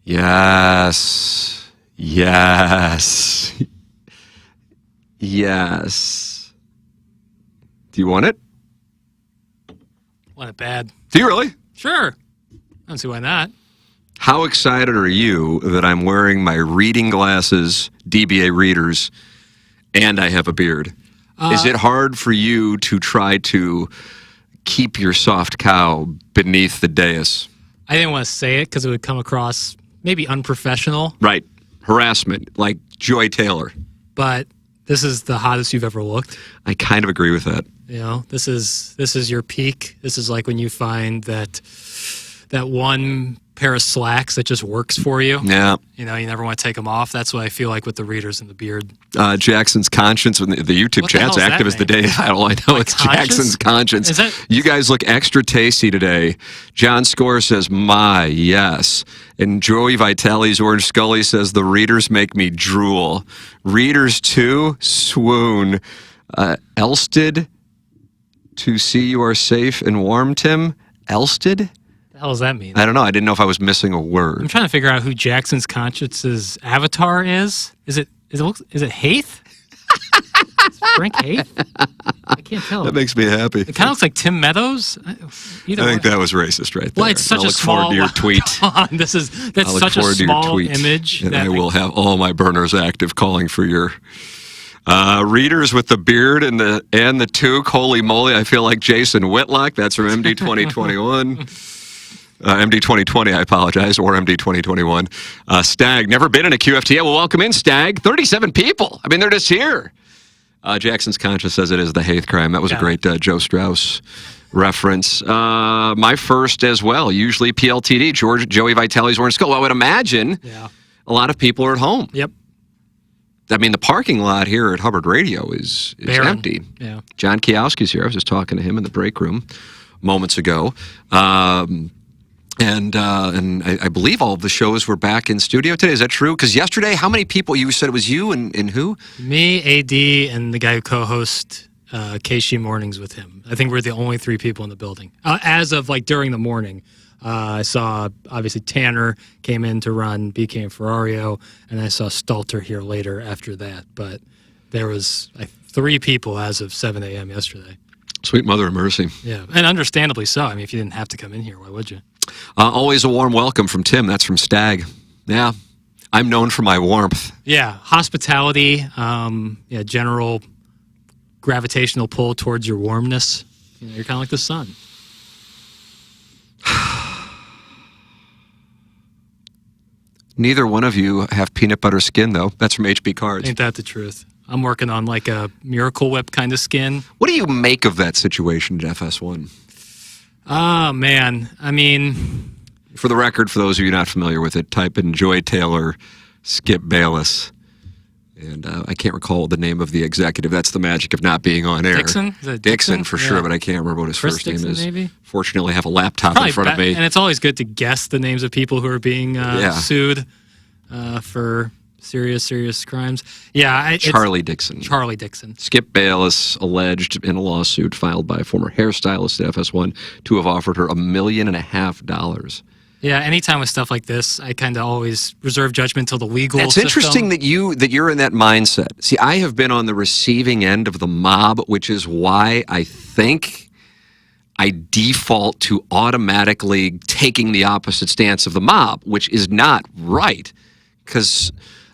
Yes. Yes. Yes. Do you want it? Want it bad. Do you really? Sure. I don't see why not. How excited are you that I'm wearing my reading glasses, DBA readers, and I have a beard? Is it hard for you to try to keep your soft cow beneath the dais? I didn't want to say it because it would come across maybe unprofessional. Right. Harassment, like Joy Taylor. But this is the hottest you've ever looked. I kind of agree with that. You know, this is your peak. This is like when you find that one pair of slacks that just works for you. Yeah. You know, you never want to take them off. That's what I feel like with the readers and the beard. Jackson's Conscience, the YouTube What the chat's hell is active that as the name? day. All I know Like it's Conscience? Jackson's Conscience. Is that- You guys look extra tasty today. John Score says, my, yes. And Joey Vitale's Orange Scully says, the readers make me drool. Readers too? Swoon. Elsted, to see you are safe and warm, Tim? Elsted? The hell does that mean? I don't know. I didn't know if I was missing a I'm word. trying to figure out who Jackson's Conscience's avatar is. Is it Haith? Is Frank Haith? I can't tell. That makes me happy. It kind of looks like Tim Meadows. Either I think way. that was racist right there. Well, it's such I'll a look small. forward to your tweet. That's I look such a forward to your small tweet, image. and that I will have all my burners active, calling for your readers with the beard and the toque. Holy moly! I feel like Jason Whitlock. That's from MD 2021. MD 2020, I apologize, or MD 2021. Stag, never been in a QFTA. Well, welcome in, Stag. 37 people. I mean, they're just here. Jackson's Conscious says it is the hate crime. That was a great Joe Strauss reference. My first as well, usually PLTD, Joey Vitale's Orange Skull. Well, I would imagine a lot of people are at home. Yep. I mean, the parking lot here at Hubbard Radio is empty. Yeah. John Kiowski's here. I was just talking to him in the break room moments ago. And I believe all of the shows were back in studio today. Is that true? Because yesterday, how many people? You said it was you and who? Me, AD, and the guy who co-hosts KC Mornings with him. I think we're the only three people in the building. As of like during the morning, I saw obviously Tanner came in to run BK and Ferrario, and I saw Stalter here later after that. But there was three people as of 7 a.m. yesterday. Sweet Mother of Mercy. Yeah, and understandably so. I mean, if you didn't have to come in here, why would you? Always a warm welcome from Tim. That's from Stag. Yeah, I'm known for my warmth. Yeah, hospitality, general gravitational pull towards your warmness. You know, you're kind of like the sun. Neither one of you have peanut butter skin, though. That's from HB Cards. Ain't that the truth? I'm working on like a Miracle Whip kind of skin. What do you make of that situation at FS1? Oh, man. I mean... For the record, for those of you not familiar with it, type in Joy Taylor, Skip Bayless. And I can't recall the name of the executive. That's the magic of not being on air. Dixon? Is it Dixon, for sure, but I can't remember what his Chris first Dixon, name is. maybe? Fortunately, I have a laptop in front of me. And it's always good to guess the names of people who are being sued for serious crimes. Yeah, Charlie Dixon. Charlie Dixon. Skip Bayless alleged in a lawsuit filed by a former hairstylist at FS1 to have offered her $1.5 million. Yeah, anytime with stuff like this, I kind of always reserve judgment till the legal That's system. interesting that you're in that mindset. See, I have been on the receiving end of the mob, which is why I think I default to automatically taking the opposite stance of the mob, which is not right. Because,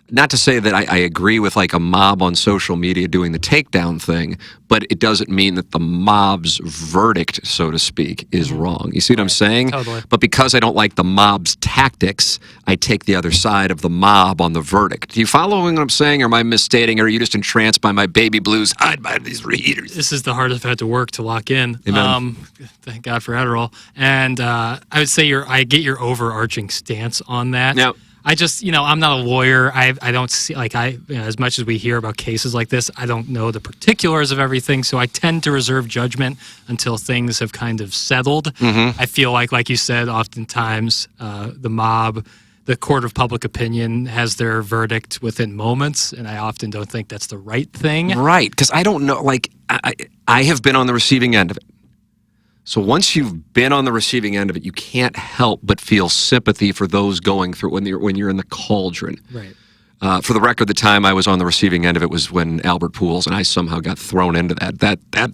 not to say that I agree with like a mob on social media doing the takedown thing, but it doesn't mean that the mob's verdict, so to speak, is wrong. You see what I'm saying? Totally. But because I don't like the mob's tactics, I take the other side of the mob on the verdict. Do you follow what I'm saying, or am I misstating, or are you just entranced by my baby blues? Hide by these readers. This is the hardest I've had to work to lock in. Amen. Thank God for Adderall. And I would say I get your overarching stance on that. Now, I just, I'm not a lawyer. I don't see, as much as we hear about cases like this, I don't know the particulars of everything, so I tend to reserve judgment until things have kind of settled. Mm-hmm. I feel like you said, oftentimes the mob, the court of public opinion has their verdict within moments, and I often don't think that's the right thing. Right, because I don't know, I have been on the receiving end of it. So once you've been on the receiving end of it, you can't help but feel sympathy for those going through when you're in the cauldron. Right. For the record, the time I was on the receiving end of it was when Albert Pujols, and I somehow got thrown into that.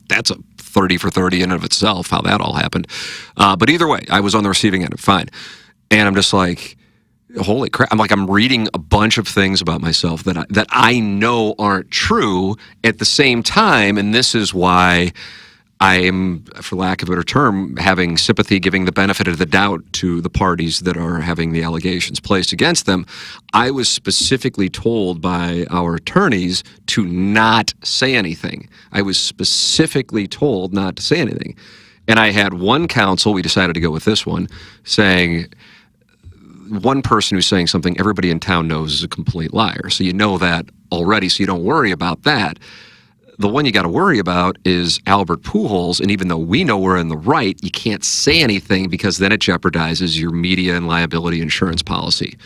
That's a 30 for 30 in and of itself, how that all happened. But either way, I was on the receiving end of it, fine. And I'm just like, holy crap. I'm reading a bunch of things about myself that I know aren't true at the same time, and this is why I am, for lack of a better term, having sympathy, giving the benefit of the doubt to the parties that are having the allegations placed against them. I was specifically told by our attorneys to not say anything. I was specifically told not to say anything. And I had one counsel, we decided to go with this one, saying, one person who's saying something everybody in town knows is a complete liar. So you know that already, so you don't worry about that. The one you got to worry about is Albert Pujols, and even though we know we're in the right, you can't say anything because then it jeopardizes your media and liability insurance policy.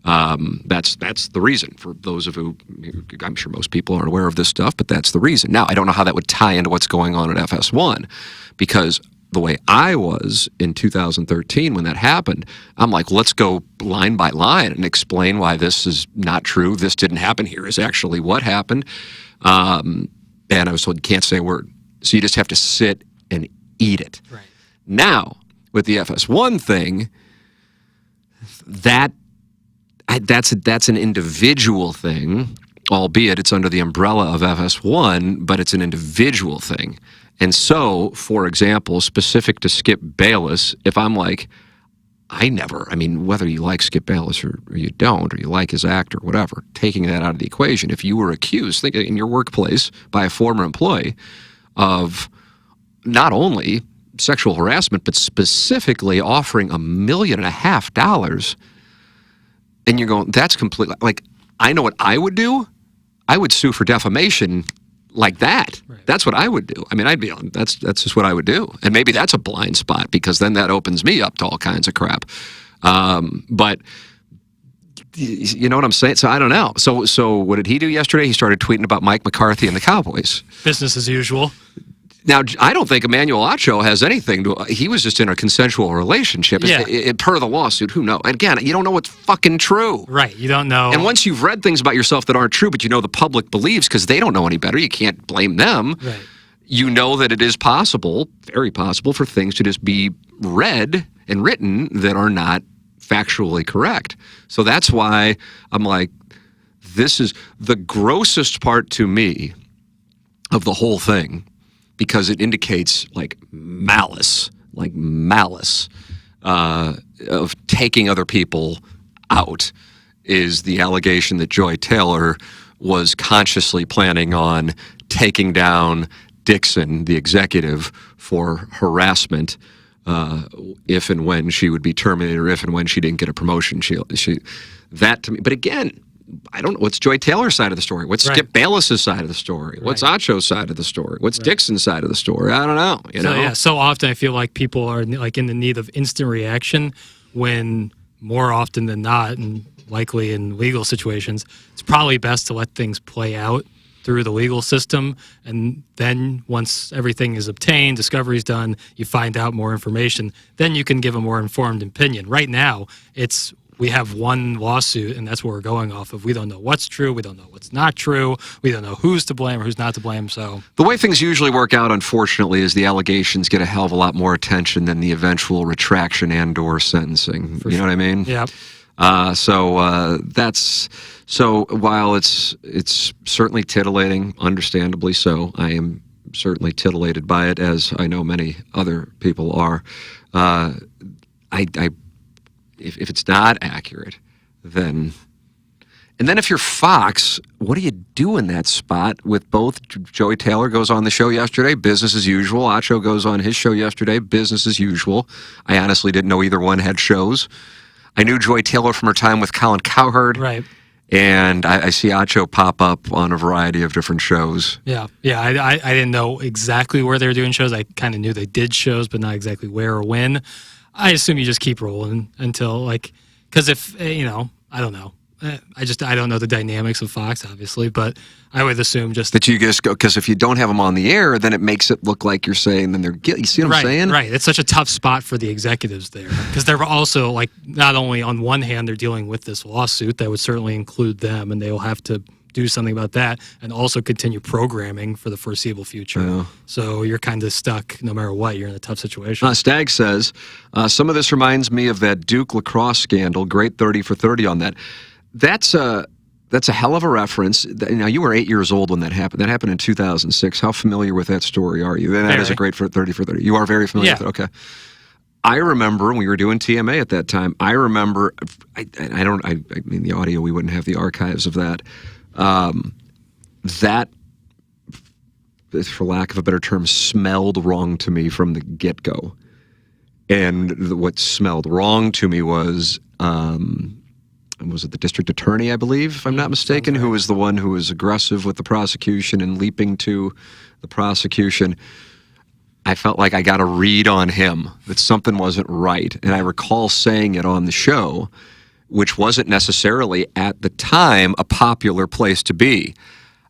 That's the reason for those of you. I'm sure most people aren't aware of this stuff, but that's the reason. Now, I don't know how that would tie into what's going on at FS1, because the way I was in 2013 when that happened, I'm like, let's go line by line and explain why this is not true. This didn't happen. Here is actually what happened. And I was told you can't say a word. So you just have to sit and eat it. Right. Now, with the FS1 thing, that's an individual thing, albeit it's under the umbrella of FS1, but it's an individual thing. And so, for example, specific to Skip Bayless, if I'm like, whether you like Skip Bayless or you don't, or you like his act or whatever, taking that out of the equation, if you were accused, think in your workplace by a former employee of not only sexual harassment, but specifically offering $1.5 million, and you're going, that's completely, like, I know what I would do. I would sue for defamation like that. Right. That's what I would do. That's just what I would do. And maybe that's a blind spot because then that opens me up to all kinds of crap. But you know what I'm saying? So I don't know. So what did he do yesterday? He started tweeting about Mike McCarthy and the Cowboys. Business as usual. Now, I don't think Emmanuel Acho has anything to. He was just in a consensual relationship. Yeah. Per the lawsuit, who knows? And again, you don't know what's fucking true. Right. You don't know. And once you've read things about yourself that aren't true, but you know the public believes because they don't know any better, you can't blame them. Right. You know that it is possible, very possible, for things to just be read and written that are not factually correct. So that's why I'm like, this is the grossest part to me of the whole thing, because it indicates malice of taking other people out, is the allegation that Joy Taylor was consciously planning on taking down Dixon, the executive, for harassment if and when she would be terminated, or if and when she didn't get a promotion. That to me, but again, I don't know what's Joy Taylor's side of the story. What's Skip Bayless's side of the story? What's Acho's side of the story? What's Dixon's side of the story? I don't know. You know? Yeah. So often I feel like people are like in the need of instant reaction when more often than not, and likely in legal situations, it's probably best to let things play out through the legal system, and then once everything is obtained, discovery's done, you find out more information, then you can give a more informed opinion. Right now, we have one lawsuit, and that's what we're going off of. We don't know what's true. We don't know what's not true. We don't know who's to blame or who's not to blame. So the way things usually work out, unfortunately, is the allegations get a hell of a lot more attention than the eventual retraction and/or sentencing. Know what I mean? Yeah. So while it's certainly tittillating, understandably so, I am certainly titillated by it, as I know many other people are. If it's not accurate, then if you're Fox, what do you do in that spot with both? Joey Taylor goes on the show yesterday, business as usual. Acho goes on his show yesterday, business as usual. I honestly didn't know either one had shows. I knew Joy Taylor from her time with Colin Cowherd. Right. And I see Acho pop up on a variety of different shows. Yeah. I didn't know exactly where they were doing shows. I kind of knew they did shows, but not exactly where or when. I assume you just keep rolling until, because if, I don't know. I don't know the dynamics of Fox, obviously, but I would assume just That you just go, because if you don't have them on the air, then it makes it look like you're saying then they're guilty. You see what I'm saying? Right. It's such a tough spot for the executives there because they're also like not only on one hand they're dealing with this lawsuit that would certainly include them, and they will have to do something about that, and also continue programming for the foreseeable future. Yeah. So you're kind of stuck no matter what. You're in a tough situation. Stagg says, some of this reminds me of that Duke lacrosse scandal. Great 30 for 30 on that. That's a hell of a reference. Now, you were 8 years old when that happened. That happened in 2006. How familiar with that story are you? That is a great 30 for 30. You are very familiar with it? Okay. I remember when we were doing TMA at that time, I remember, I mean, the audio, we wouldn't have the archives of that. That, for lack of a better term, smelled wrong to me from the get-go. And what smelled wrong to me was it the district attorney, I believe, if I'm not mistaken, who was the one who was aggressive with the prosecution and leaping to the prosecution. I felt like I got a read on him, that something wasn't right. And I recall saying it on the show, which wasn't necessarily at the time a popular place to be.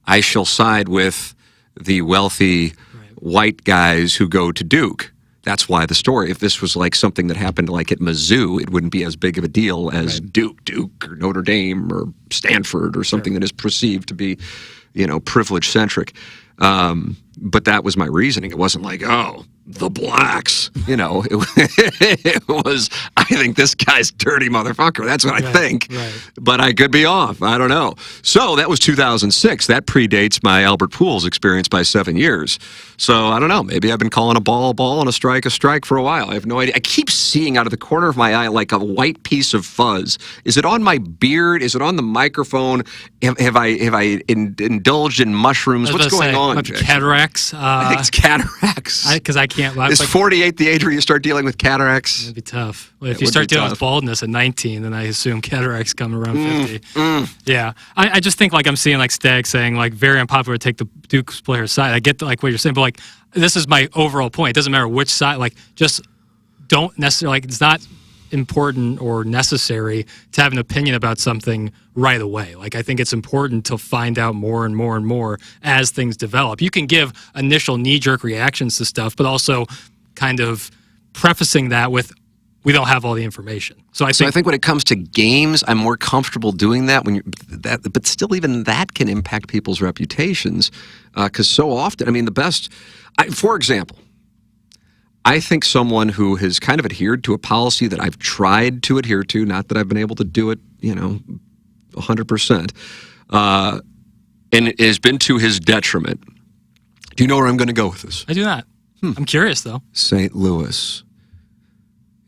I shall side with the wealthy white guys who go to Duke. That's why the story, if this was like something that happened like at Mizzou, it wouldn't be as big of a deal as Duke or Notre Dame or Stanford or something that is perceived to be, privilege-centric. But that was my reasoning. It wasn't like, oh, the blacks, it was, I think this guy's dirty motherfucker. That's what I think. Right. But I could be off. I don't know. So that was 2006. That predates my Albert Pujols experience by 7 years. So I don't know. Maybe I've been calling a ball and a strike for a while. I have no idea. I keep seeing out of the corner of my eye like a white piece of fuzz. Is it on my beard? Is it on the microphone? Have I indulged in mushrooms? What's going on? Cataracts. I think it's cataracts. Because I can't. Is 48 the age where you start dealing with cataracts? It'd be tough. Well, if you start dealing with baldness at 19, then I assume cataracts come around 50. Yeah. I just think like I'm seeing like Stagg saying like very unpopular to take the Duke's player's side. I get like what you're saying, but like this is my overall point. It doesn't matter which side. Like just don't necessarily, like it's not important or necessary to have an opinion about something right away. Like I think it's important to find out more and more and more as things develop. You can give initial knee-jerk reactions to stuff, but also kind of prefacing that with we don't have all the information. So I think when it comes to games, I'm more comfortable doing that but still even that can impact people's reputations because so often, I mean, for example, I think someone who has kind of adhered to a policy that I've tried to adhere to, not that I've been able to do it, 100%, and it has been to his detriment. Do you know where I'm going to go with this? I do not. I'm curious, though. St. Louis.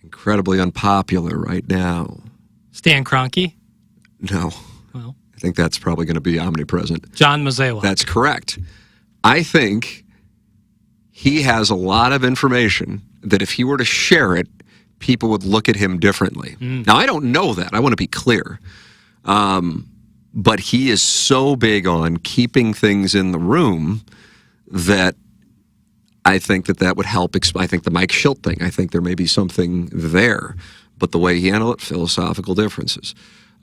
Incredibly unpopular right now. Stan Kroenke? No. Well, I think that's probably going to be omnipresent. John Mazzewa. That's correct. I think he has a lot of information that if he were to share it, people would look at him differently. Now, I don't know that. I want to be clear. But he is so big on keeping things in the room that I think that would help. I think the Mike Schilt thing, I think there may be something there. But the way he handled it, philosophical differences.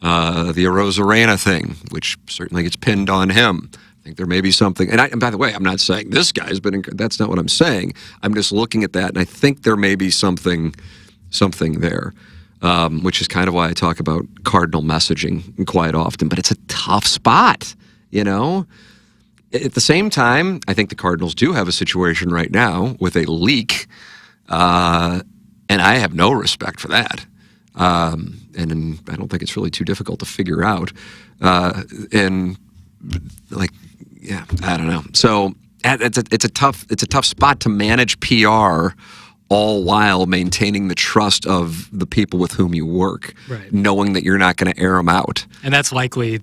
The Arozarena thing, which certainly gets pinned on him. I think there may be something. And by the way, I'm not saying this guy's been, that's not what I'm saying. I'm just looking at that, and I think there may be something there. Which is kind of why I talk about cardinal messaging quite often. But it's a tough spot, At the same time, I think the Cardinals do have a situation right now with a leak, and I have no respect for that. And I don't think it's really too difficult to figure out. I don't know. So it's a tough spot to manage PR, all while maintaining the trust of the people with whom you work, right, knowing that you're not going to air them out. And that's likely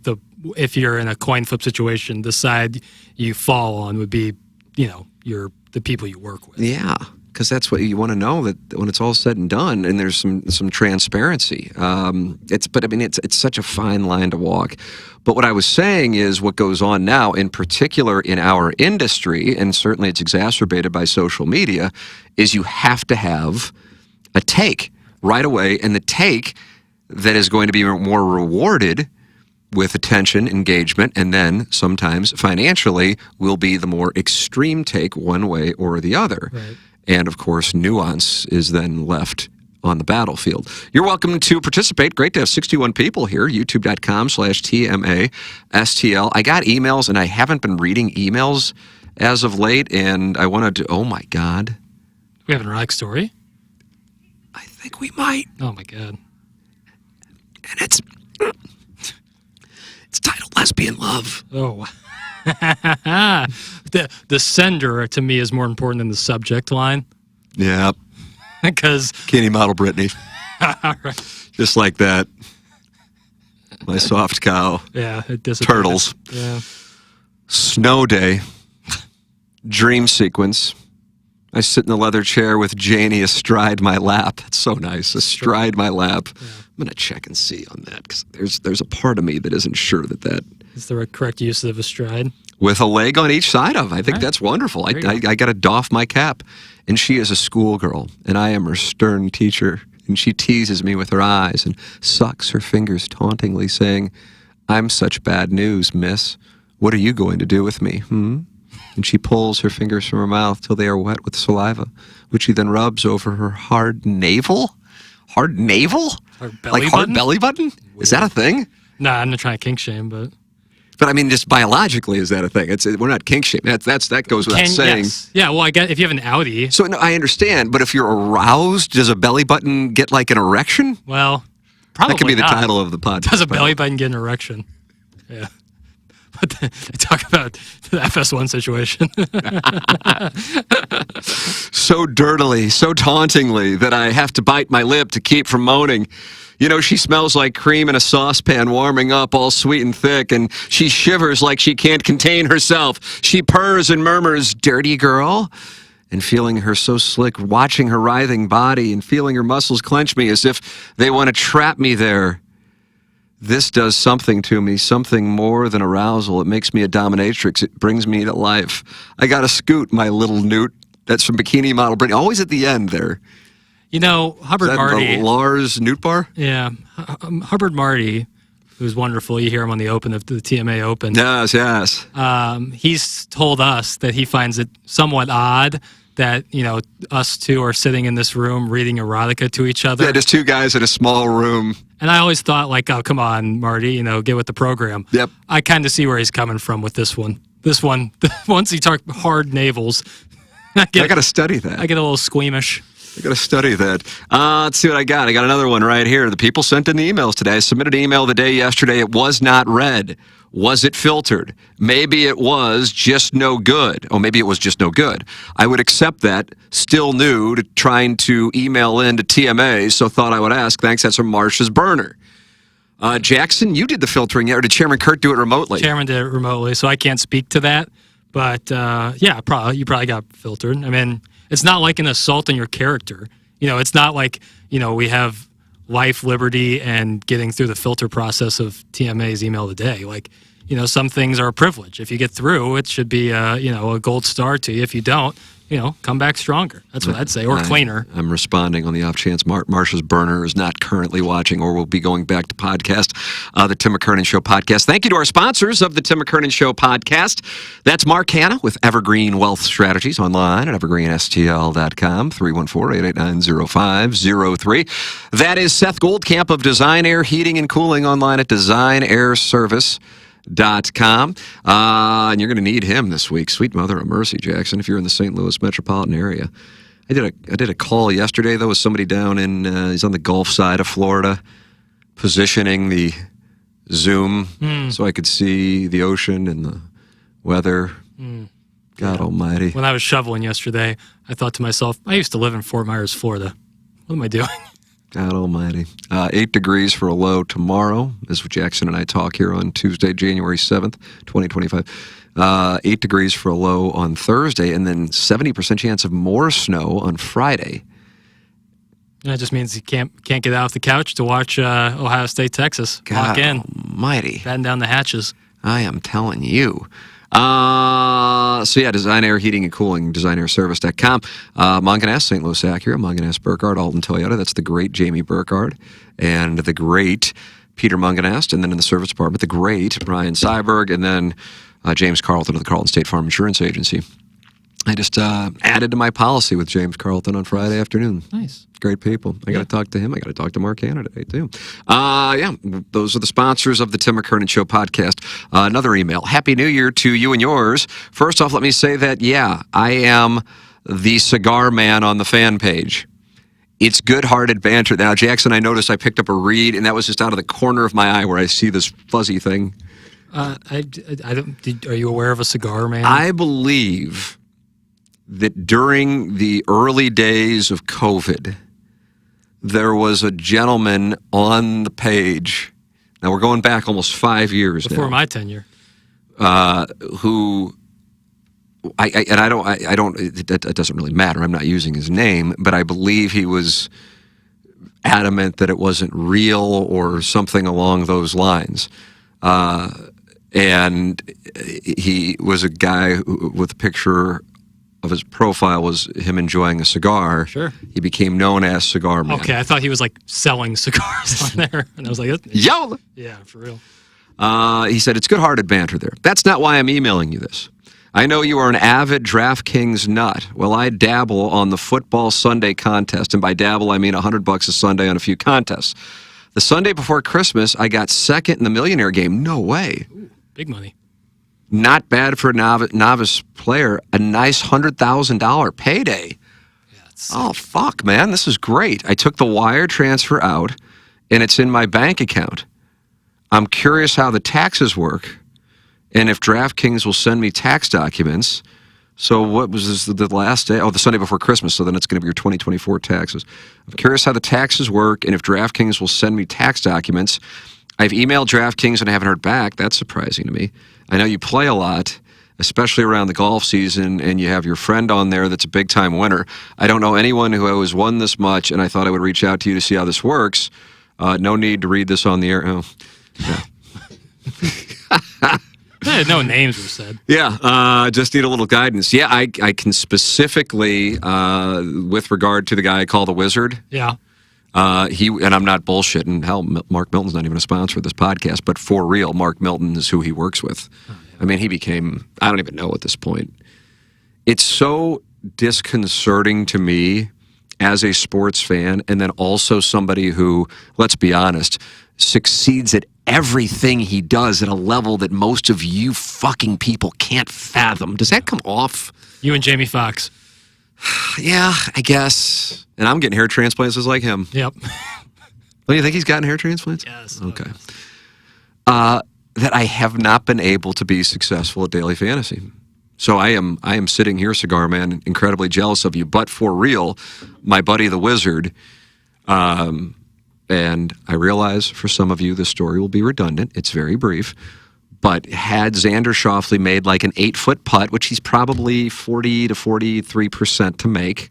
if you're in a coin flip situation, the side you fall on would be, the people you work with. Yeah, because that's what you want to know, that when it's all said and done, and there's some transparency. It's such a fine line to walk. But what I was saying is what goes on now, in particular in our industry, and certainly it's exacerbated by social media, is you have to have a take right away, and the take that is going to be more rewarded with attention, engagement, and then sometimes financially will be the more extreme take one way or the other. Right. And of course, nuance is then left on the battlefield. You're welcome to participate. Great to have 61 people here. YouTube.com/TMASTL. I got emails, and I haven't been reading emails as of late, and I wanted to, oh my God. We have an erotic story? I think we might. Oh my God. And it's titled Lesbian Love. Oh. The sender to me is more important than the subject line. Yeah. Because Bikini model Brittany. right. Just like that. My soft cow. Yeah, it disappeared. Turtles. Yeah. Snow day. Dream sequence. I sit in the leather chair with Janie astride my lap. It's so nice. Astride my lap. Yeah. I'm going to check and see on that because there's a part of me that isn't sure that is the correct use of astride. With a leg on each side of. I think that's wonderful. I got to doff my cap. And she is a schoolgirl, and I am her stern teacher. And she teases me with her eyes and sucks her fingers tauntingly, saying, "I'm such bad news, miss. What are you going to do with me, And she pulls her fingers from her mouth till they are wet with saliva, which she then rubs over her hard navel. Hard navel? Hard belly button? Weird. Is that a thing? No, I'm not trying to kink shame, but I mean, just biologically, is that a thing? We're not kink shaming. That goes without saying. Yes. Yeah. Well, I guess if you have an outie. So no, I understand, but if you're aroused, does a belly button get like an erection? Well, probably that could be not. The title of the podcast. Does a belly button get an erection? Yeah. But they talk about the FS1 situation. So dirtily, so tauntingly that I have to bite my lip to keep from moaning. You know, she smells like cream in a saucepan warming up, all sweet and thick, and she shivers like she can't contain herself. She purrs and murmurs, "Dirty girl." And feeling her so slick, watching her writhing body and feeling her muscles clench me as if they want to trap me there. This does something to me, something more than arousal. It makes me a dominatrix. It brings me to life. I got to scoot, my little newt. That's from Bikini Model Brittany. Always at the end there. You know, Hubbard Is that Marty. the Lars Newt Bar? Yeah. Hubbard Marty, who's wonderful. You hear him on the TMA Open. Yes. He's told us that he finds it somewhat odd that, us two are sitting in this room reading erotica to each other. Yeah, just two guys in a small room. And I always thought, like, oh, come on, Marty, get with the program. Yep. I kind of see where he's coming from with this one. This one, once he talked hard navels, I got to study that. I get a little squeamish. I got to study that. Let's see what I got. I got another one right here. The people sent in the emails today. I submitted an email the day yesterday. It was not read. Was it filtered? Maybe it was just no good. Oh, maybe it was just no good. I would accept that. Still new to trying to email in to TMA, so thought I would ask. Thanks. That's from Marcia's burner. Jackson, you did the filtering, or did Chairman Kurt do it remotely? Chairman did it remotely, so I can't speak to that. But yeah, you probably got filtered. I mean, it's not like an assault on your character. It's not like we have life, liberty, and getting through the filter process of TMA's email today. Like, some things are a privilege. If you get through, it should be a gold star to you. If you don't, come back stronger. That's what I'd say, or cleaner. I'm responding on the off chance Marcia's burner is not currently watching or will be going back to podcast, the Tim McKernan Show podcast. Thank you to our sponsors of the Tim McKernan Show podcast. That's Mark Hanna with Evergreen Wealth Strategies online at evergreenstl.com, 314-889-0503. That is Seth Goldcamp of Design Air Heating and Cooling online at designairservice.com. And you're going to need him this week. Sweet mother of mercy, Jackson, if you're in the St. Louis metropolitan area. I did a call yesterday, though, with somebody down he's on the Gulf side of Florida, positioning the Zoom so I could see the ocean and the weather. God almighty. When I was shoveling yesterday, I thought to myself, I used to live in Fort Myers, Florida. What am I doing? God almighty. 8 degrees for a low tomorrow, as Jackson and I talk here on Tuesday, January 7th, 2025. 8 degrees for a low on Thursday, and then 70% chance of more snow on Friday. That just means you can't get out of the couch to watch Ohio State, Texas. God Lock in. Almighty. Batten down the hatches. I am telling you. So yeah, Design Air Heating and Cooling, designairservice.com. Munganess, St. Louis Acura, Munganess Burkhardt, Alton Toyota. That's the great Jamie Burkhardt and the great Peter Munganast, and then in the service department, the great Ryan Seiberg, and then James Carlton of the Carlton State Farm Insurance Agency. I just added to my policy with James Carlton on Friday afternoon. Nice. Great people. I got to talk to him. I got to talk to Mark Hanna today, too. Those are the sponsors of the Tim McKernan Show podcast. Another email. Happy New Year to you and yours. First off, let me say that, I am the cigar man on the fan page. It's good-hearted banter. Now, Jackson, I noticed I picked up a reed, and that was just out of the corner of my eye where I see this fuzzy thing. I don't. Are you aware of a cigar man? I believe that during the early days of COVID, there was a gentleman on the page. Now, we're going back almost 5 years Before now. my tenure. Who... It doesn't really matter. I'm not using his name, but I believe he was adamant that it wasn't real or something along those lines. And he was a guy with a picture of his profile was him enjoying a cigar. Sure. He became known as Cigar Man. Okay, I thought he was like selling cigars on there, and I was like, Yo! yeah, for real. He said, it's good-hearted banter there. That's not why I'm emailing you this. I know you are an avid DraftKings nut. Well, I dabble on the Football Sunday contest, and by dabble, I mean $100 a Sunday on a few contests. The Sunday before Christmas, I got second in the Millionaire game. No way. Ooh, big money. Not bad for a novice player. A nice $100,000 payday. Yeah, Oh, fuck, man. This is great. I took the wire transfer out, and it's in my bank account. I'm curious how the taxes work. And if DraftKings will send me tax documents. So what was this, the last day? Oh, the Sunday before Christmas. So then it's going to be your 2024 taxes. I'm curious how the taxes work and if DraftKings will send me tax documents. I've emailed DraftKings and I haven't heard back. That's surprising to me. I know you play a lot, especially around the golf season, and you have your friend on there that's a big-time winner. I don't know anyone who has won this much, and I thought I would reach out to you to see how this works. No need to read this on the air. Oh, yeah. No names were said. Yeah, just need a little guidance. Yeah, I can specifically, with regard to the guy I call the Wizard. Yeah. And I'm not bullshitting. Hell, Mark Milton's not even a sponsor of this podcast, but for real, Mark Milton is who he works with. Oh, yeah. I mean, he became, I don't even know at this point. It's so disconcerting to me as a sports fan, and then also somebody who, let's be honest, succeeds at everything he does at a level that most of you fucking people can't fathom. Does that come off? You and Jamie Foxx. Yeah, I guess. And I'm getting hair transplants just like him. Yep. Do you think he's gotten hair transplants? Yes. Okay. That I have not been able to be successful at Daily Fantasy. So I am sitting here, Cigar Man, incredibly jealous of you. But for real, my buddy the Wizard, and I realize for some of you this story will be redundant. It's very brief. But had Xander Schauffele made like an 8-foot putt, which he's probably 40 to 43% to make,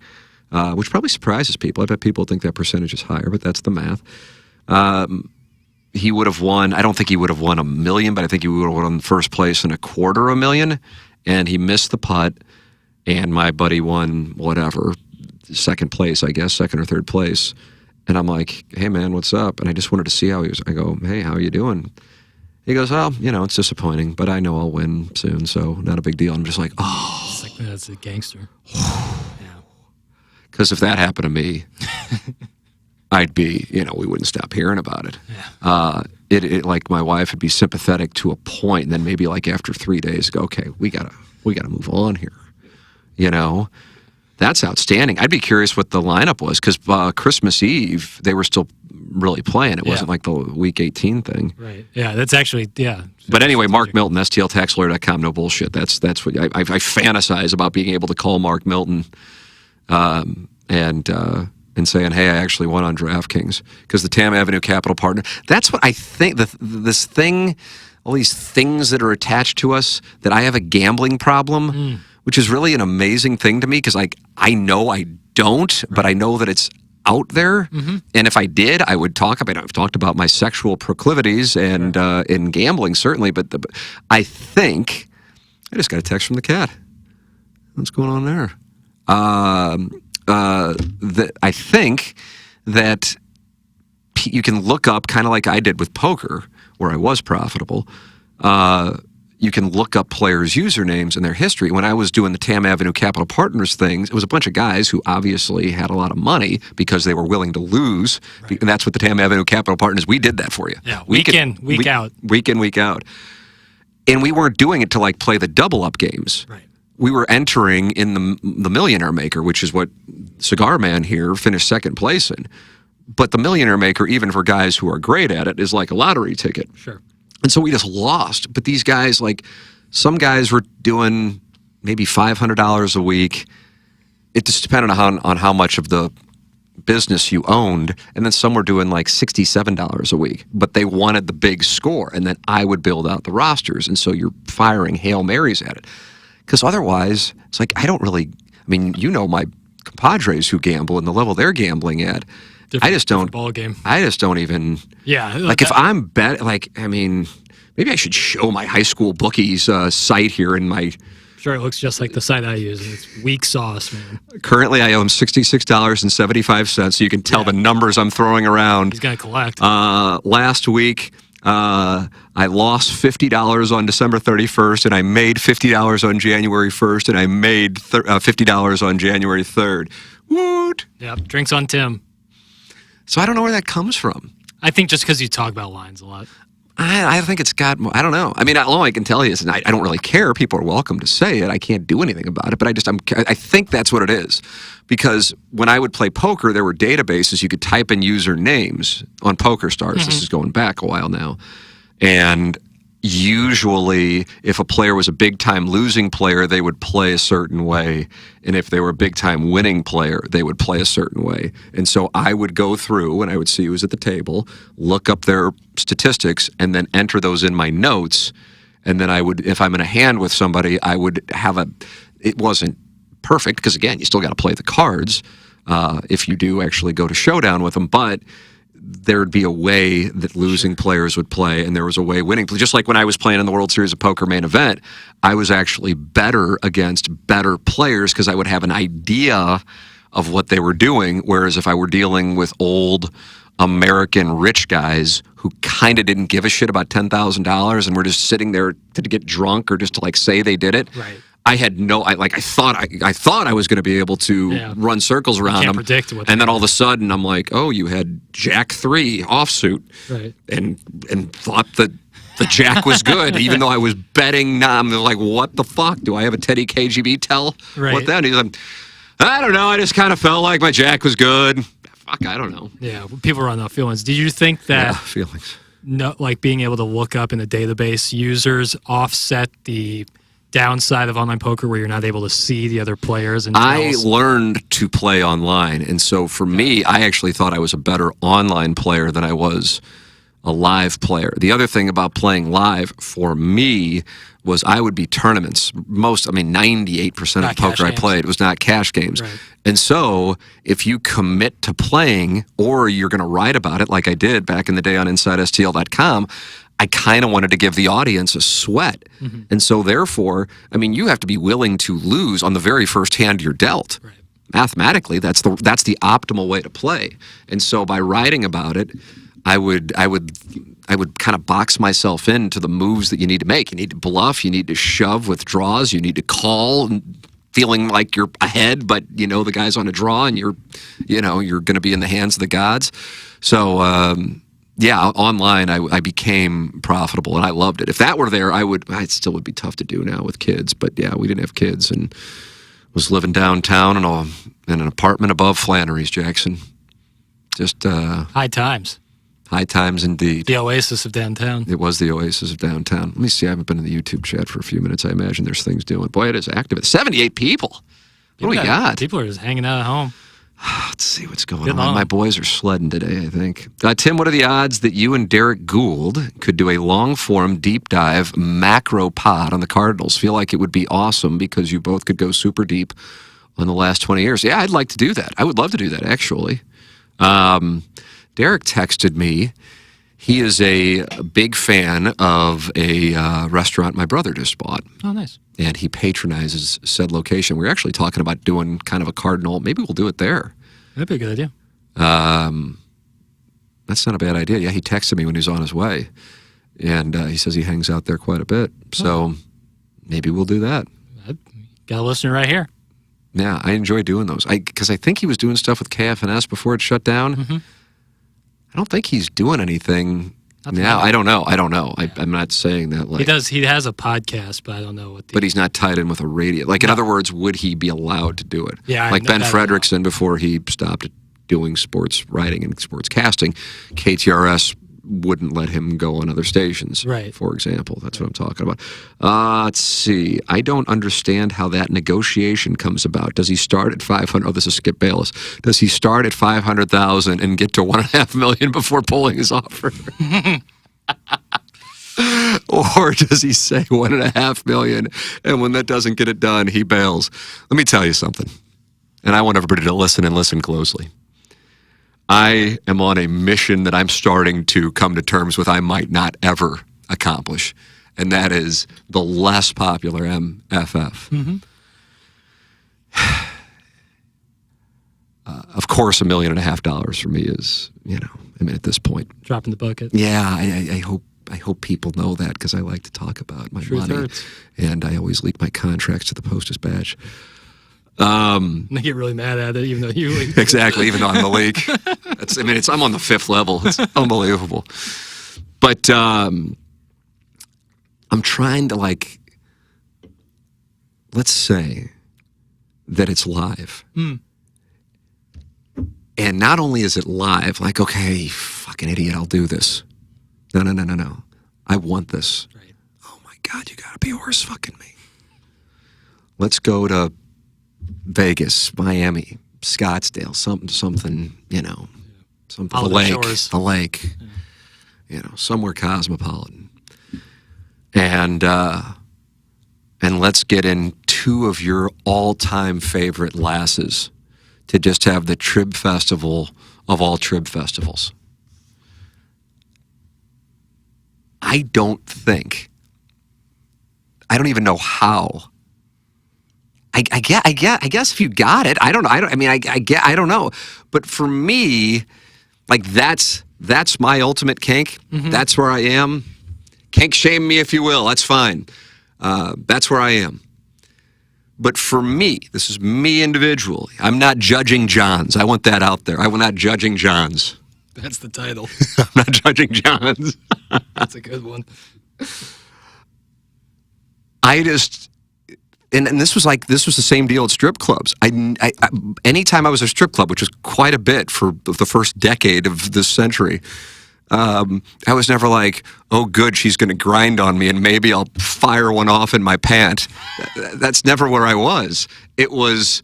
which probably surprises people. I bet people think that percentage is higher, but that's the math. He would have won. I don't think he would have won $1 million, but I think he would have won first place and $250,000. And he missed the putt, and my buddy won whatever, second place, I guess, second or third place. And I'm like, hey, man, what's up? And I just wanted to see how he was. I go, hey, how are you doing? He goes, oh, it's disappointing, but I know I'll win soon, so not a big deal. I'm just like, oh. It's like, that's a gangster. Yeah. Because if that happened to me, I'd be, we wouldn't stop hearing about it. Yeah. It like my wife would be sympathetic to a point, and then maybe like after 3 days, go, okay, we gotta move on here. That's outstanding. I'd be curious what the lineup was because Christmas Eve they were still really playing. It wasn't like the Week 18 thing. Right. Yeah. That's actually But anyway, Mark Milton, STLTaxLawyer.com. No bullshit. That's what I fantasize about being able to call Mark Milton, and saying, hey, I actually won on DraftKings because the Tam Avenue Capital Partner. That's what I think. This thing, all these things that are attached to us, that I have a gambling problem, which is really an amazing thing to me because I know I don't, but I know that it's out there. Mm-hmm. And if I did, I would talk about it. I've talked about my sexual proclivities and in gambling, certainly. But I think I just got a text from the cat. What's going on there? I think that you can look up, kind of like I did with poker, where I was profitable. You can look up players' usernames and their history. When I was doing the Tam Avenue Capital Partners things, it was a bunch of guys who obviously had a lot of money because they were willing to lose. Right. And that's what the Tam Avenue Capital Partners, we did that for you. Yeah, week in, week out. Week in, week out. And we weren't doing it to like play the double up games. Right. We were entering in the Millionaire Maker, which is what Cigar Man here finished second place in. But the Millionaire Maker, even for guys who are great at it, is like a lottery ticket. Sure. And so we just lost. But these guys, like, some guys were doing maybe $500 a week. It just depended on how much of the business you owned. And then some were doing like $67 a week. But they wanted the big score. And then I would build out the rosters. And so you're firing Hail Marys at it. Because otherwise, it's like, I don't really, I mean, you know my compadres who gamble and the level they're gambling at. I just don't. Ball game. I just don't even. Yeah. Like if I'm I mean, maybe I should show my high school bookies site here in my. Sure, it looks just like the site I use. It's weak sauce, man. Currently, I own $66.75, so you can tell the numbers I'm throwing around. He's gonna collect. Last week, I lost $50 on December 31st, and I made $50 on January 1st, and I made $50 on January 3rd. Woot! Yep, drinks on Tim. So I don't know where that comes from. I think just because you talk about lines a lot. I think it's got more, I don't know. I mean, all I can tell you is I don't really care. People are welcome to say it. I can't do anything about it, but I think that's what it is. Because when I would play poker, there were databases. You could type in user names on PokerStars. Mm-hmm. This is going back a while now. And usually, if a player was a big-time losing player, they would play a certain way. And if they were a big-time winning player, they would play a certain way. And so I would go through, and I would see who was at the table, look up their statistics, and then enter those in my notes. And then I would, if I'm in a hand with somebody, I would have it wasn't perfect, because again, you still got to play the cards if you do actually go to showdown with them, but there'd be a way that losing players would play, and there was a way winning. Just like when I was playing in the World Series of Poker main event, I was actually better against better players because I would have an idea of what they were doing, whereas if I were dealing with old American rich guys who kind of didn't give a shit about $10,000 and were just sitting there to get drunk or just to like say they did it. Right. I had no, I thought I was going to be able to run circles around them. Predict what and then all of a sudden I'm like, oh, you had Jack 3 offsuit, right? And thought that the Jack was good, even though I was betting. I'm like, what the fuck? Do I have a Teddy KGB tell? Right. What then? He's like, I don't know. I just kind of felt like my Jack was good. Fuck, I don't know. Yeah, people run off feelings. Did you think that feelings? No, like being able to look up in the database users offset the downside of online poker where you're not able to see the other players? And I learned to play online, and so for me, I actually thought I was a better online player than I was a live player. The other thing about playing live for me was I would be tournaments. 98% of the poker I played was not cash games. Right. And so if you commit to playing, or you're going to write about it like I did back in the day on InsideSTL.com, I kind of wanted to give the audience a sweat. Mm-hmm. And so therefore, you have to be willing to lose on the very first hand you're dealt. Right. Mathematically, that's the optimal way to play. And so by writing about it, I would kind of box myself into the moves that you need to make. You need to bluff, you need to shove with draws, you need to call feeling like you're ahead, but the guy's on a draw and you're going to be in the hands of the gods. So online I became profitable and I loved it. If that were there, it still would be tough to do now with kids. But yeah, we didn't have kids and was living downtown in an apartment above Flannery's, Jackson. Just high times. High times indeed. The oasis of downtown. It was the oasis of downtown. Let me see. I haven't been in the YouTube chat for a few minutes. I imagine there's things doing. Boy, it is active. It's 78 people. What do we got? People are just hanging out at home. Let's see what's going on. My boys are sledding today, I think. Tim, what are the odds that you and Derek Gould could do a long-form, deep dive macro pod on the Cardinals? Feel like it would be awesome because you both could go super deep on the last 20 years. Yeah, I'd like to do that. I would love to do that, actually. Derek texted me. He is a big fan of a restaurant my brother just bought. Oh, nice. And he patronizes said location. We're actually talking about doing kind of a Cardinal. Maybe we'll do it there. That'd be a good idea. that's not a bad idea. Yeah, he texted me when he was on his way. And he says he hangs out there quite a bit. So maybe we'll do that. Got a listener right here. Yeah, I enjoy doing those. Because I think he was doing stuff with KFNS before it shut down. Mm-hmm. I don't think he's doing anything now. I don't know. Yeah. I'm not saying that. Like, He has a podcast, but I don't know what. But he's not tied in with a radio. Like, in other words, would he be allowed to do it? Yeah. Like Ben Frederickson, before he stopped doing sports writing and sports casting, KTRS wouldn't let him go on other stations, right? For example. That's what I'm talking about. Let's see. I don't understand how that negotiation comes about. Does he start at 500? Oh, this is Skip Bayless. Does he start at 500,000 and get to $1.5 million before pulling his offer? Or does he say $1.5 million, and when that doesn't get it done, he bails? Let me tell you something, and I want everybody to listen and listen closely. I am on a mission that I'm starting to come to terms with I might not ever accomplish, and that is the less popular MFF. Mm-hmm. Of course, $1.5 million for me is, at this point, dropping the bucket. Yeah, I hope people know that, because I like to talk about my Truth money, hurts. And I always leak my contracts to the Postage Badge. They get really mad at it, even though you leak. Exactly, even though I'm the leak. I'm on the 5th level. It's unbelievable. But I'm trying to, let's say that it's live. And not only is it live, okay, fucking idiot, I'll do this. No. I want this. Right. Oh my God, you gotta be horse fucking me. Let's go to Vegas, Miami, Scottsdale, something, something, the lake, somewhere cosmopolitan. And let's get in 2 of your all-time favorite lasses to just have the Trib Festival of all Trib festivals. I don't even know how. I guess if you got it, I don't know. But for me, that's my ultimate kink. Mm-hmm. That's where I am. Kink shame me if you will. That's fine. That's where I am. But for me, this is me individually. I'm not judging Johns. I want that out there. I'm not judging Johns. That's the title. I'm not judging Johns. That's a good one. I just... And this was the same deal at strip clubs. Anytime I was at a strip club, which was quite a bit for the first decade of this century, I was never like, oh, good, she's going to grind on me and maybe I'll fire one off in my pant. That's never where I was. It was,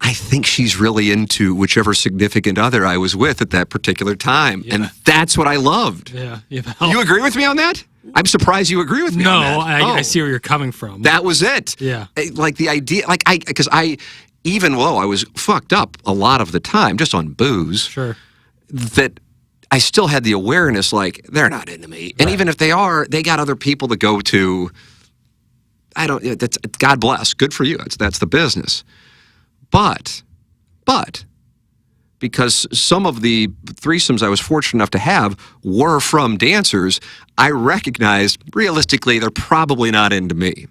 I think she's really into whichever significant other I was with at that particular time. Yeah. And that's what I loved. Yeah. You agree with me on that? I'm surprised you agree with me on that. I see where you're coming from. That was it. Yeah. The idea, because I was fucked up a lot of the time, just on booze. Sure. That I still had the awareness, they're not into me. And even if they are, they got other people to go to. That's God bless. Good for you. That's the business. But, because some of the threesomes I was fortunate enough to have were from dancers, I recognized, realistically, they're probably not into me.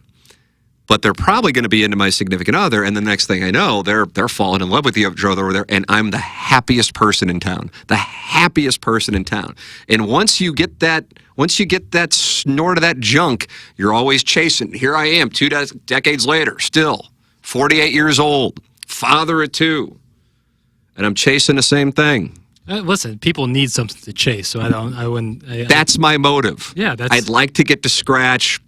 But they're probably going to be into my significant other, and the next thing I know, they're falling in love with the other over there, and I'm the happiest person in town. The happiest person in town. And once you get that snort of that junk, you're always chasing. Here I am, 2 decades later, still 48 years old, father of 2. And I'm chasing the same thing. Listen, people need something to chase, so I wouldn't. That's my motive. Yeah, I'd like to get to scratch.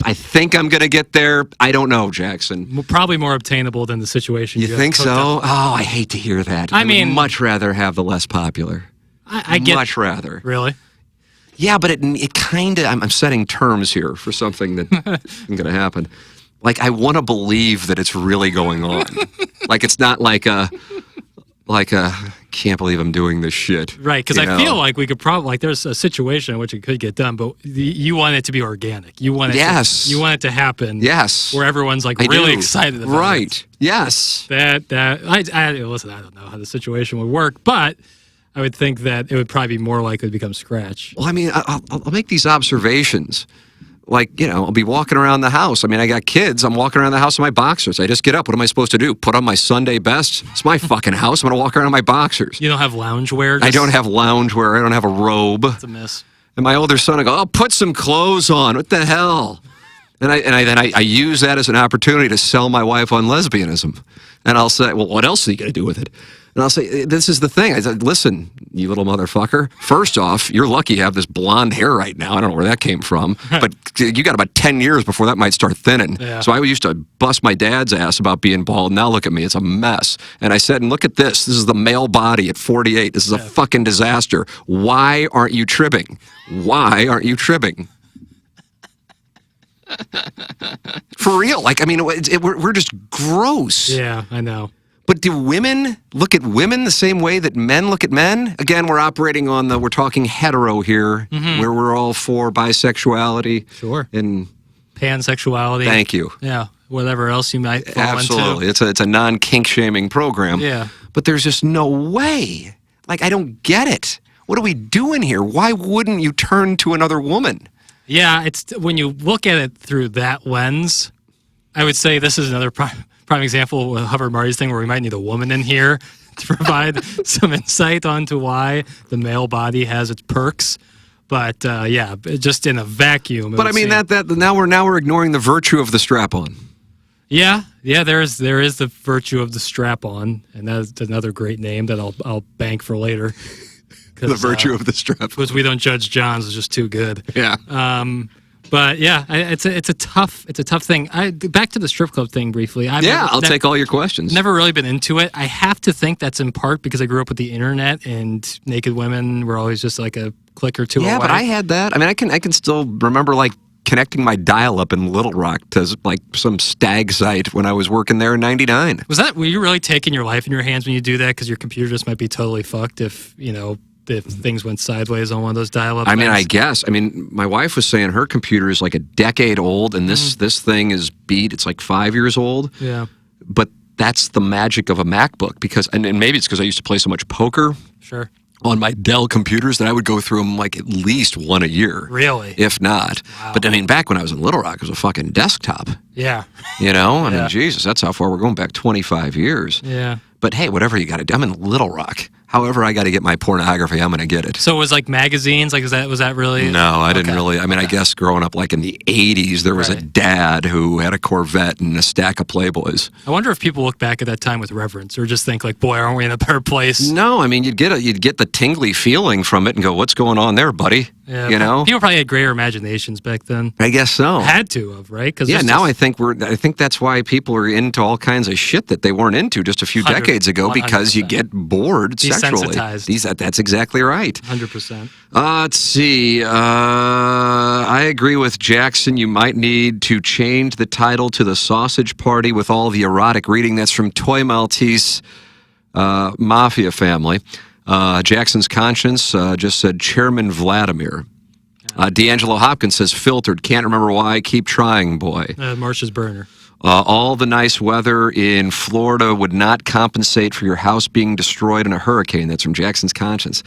I think I'm going to get there. I don't know, Jackson. Probably more obtainable than the situation. You think so? Oh, I hate to hear that. I would much rather have the less popular. I get much rather. Really? Yeah, but it kind of. I'm setting terms here for something that isn't going to happen. I want to believe that it's really going on. It's not like a can't believe I'm doing this shit. Right, because I feel like we could probably, there's a situation in which it could get done, but you want it to be organic. You want it you want it to happen. Yes. Where everyone's really excited about it. Right. Yes. Listen, I don't know how the situation would work, but I would think that it would probably be more likely to become scratch. Well, I mean, I'll make these observations. Like, I'll be walking around the house. I mean, I got kids. I'm walking around the house in my boxers. I just get up. What am I supposed to do? Put on my Sunday best? It's my fucking house. I'm going to walk around in my boxers. You don't have loungewear? I don't have loungewear. I don't have a robe. It's a miss. And my older son, I go, put some clothes on. What the hell? And I use that as an opportunity to sell my wife on lesbianism. And I'll say, well, what else are you going to do with it? And I'll say, this is the thing. I said, listen, you little motherfucker. First off, you're lucky you have this blonde hair right now. I don't know where that came from. But you got about 10 years before that might start thinning. Yeah. So I used to bust my dad's ass about being bald. Now look at me. It's a mess. And I said, and look at this. This is the male body at 48. This is a fucking disaster. Why aren't you trimming? Why aren't you trimming? For real. Like, I mean, we're just gross. Yeah, I know. But do women look at women the same way that men look at men? Again, we're operating on we're talking hetero here, where we're all for bisexuality. Sure. And pansexuality. Thank you. Yeah, whatever else you might fall Absolutely. into. It's a non-kink shaming program. Yeah. But there's just no way. Like, I don't get it. What are we doing here? Why wouldn't you turn to another woman? Yeah, it's when you look at it through that lens, I would say this is another prime example with Hubbard Marty's thing where we might need a woman in here to provide some insight onto why the male body has its perks. But yeah, just in a vacuum. But I mean that now we're ignoring the virtue of the strap-on. Yeah, there is the virtue of the strap-on, and that's another great name that I'll bank for later. The virtue of the strap-on. Because we don't judge John's is just too good. Yeah. But yeah, it's a tough thing. Back to the strip club thing briefly. I'll take all your questions. Never really been into it. I have to think that's in part because I grew up with the internet and naked women were always just like a click or two away. Yeah, but I had that. I mean, I can still remember like connecting my dial-up in Little Rock to like some stag site when I was working there in '99. Were you really taking your life in your hands when you do that? Because your computer just might be totally fucked if things went sideways on one of those dial-up I mean, things. I guess. I mean, my wife was saying her computer is like a decade old, and this thing is beat. It's like 5 years old. Yeah. But that's the magic of a MacBook because, and maybe it's because I used to play so much poker. Sure. On my Dell computers that I would go through them like at least one a year. Really? If not. Wow. But I mean, back when I was in Little Rock, it was a fucking desktop. Yeah. I mean, Jesus, that's how far we're going back 25 years. Yeah. But hey, whatever you got to do. I'm in Little Rock. However I got to get my pornography, I'm going to get it. So it was like magazines? Like, was that really? No, I didn't really. I mean, I guess growing up like in the 80s, there was a dad who had a Corvette and a stack of Playboys. I wonder if people look back at that time with reverence or just think like, boy, aren't we in a better place? No, I mean, you'd get the tingly feeling from it and go, what's going on there, buddy? Yeah, people probably had greater imaginations back then. I guess so. Had to have, right? Cause now I think that's why people are into all kinds of shit that they weren't into just a few decades ago 100%. Because you get bored sexually. Desensitized. That's exactly right. 100%. Let's see. I agree with Jackson. You might need to change the title to The Sausage Party with all the erotic reading. That's from Toy Maltese Mafia Family. Jackson's Conscience just said Chairman Vladimir. D'Angelo Hopkins says filtered. Can't remember why. Keep trying, boy. Marsh's burner. All the nice weather in Florida would not compensate for your house being destroyed in a hurricane. That's from Jackson's Conscience.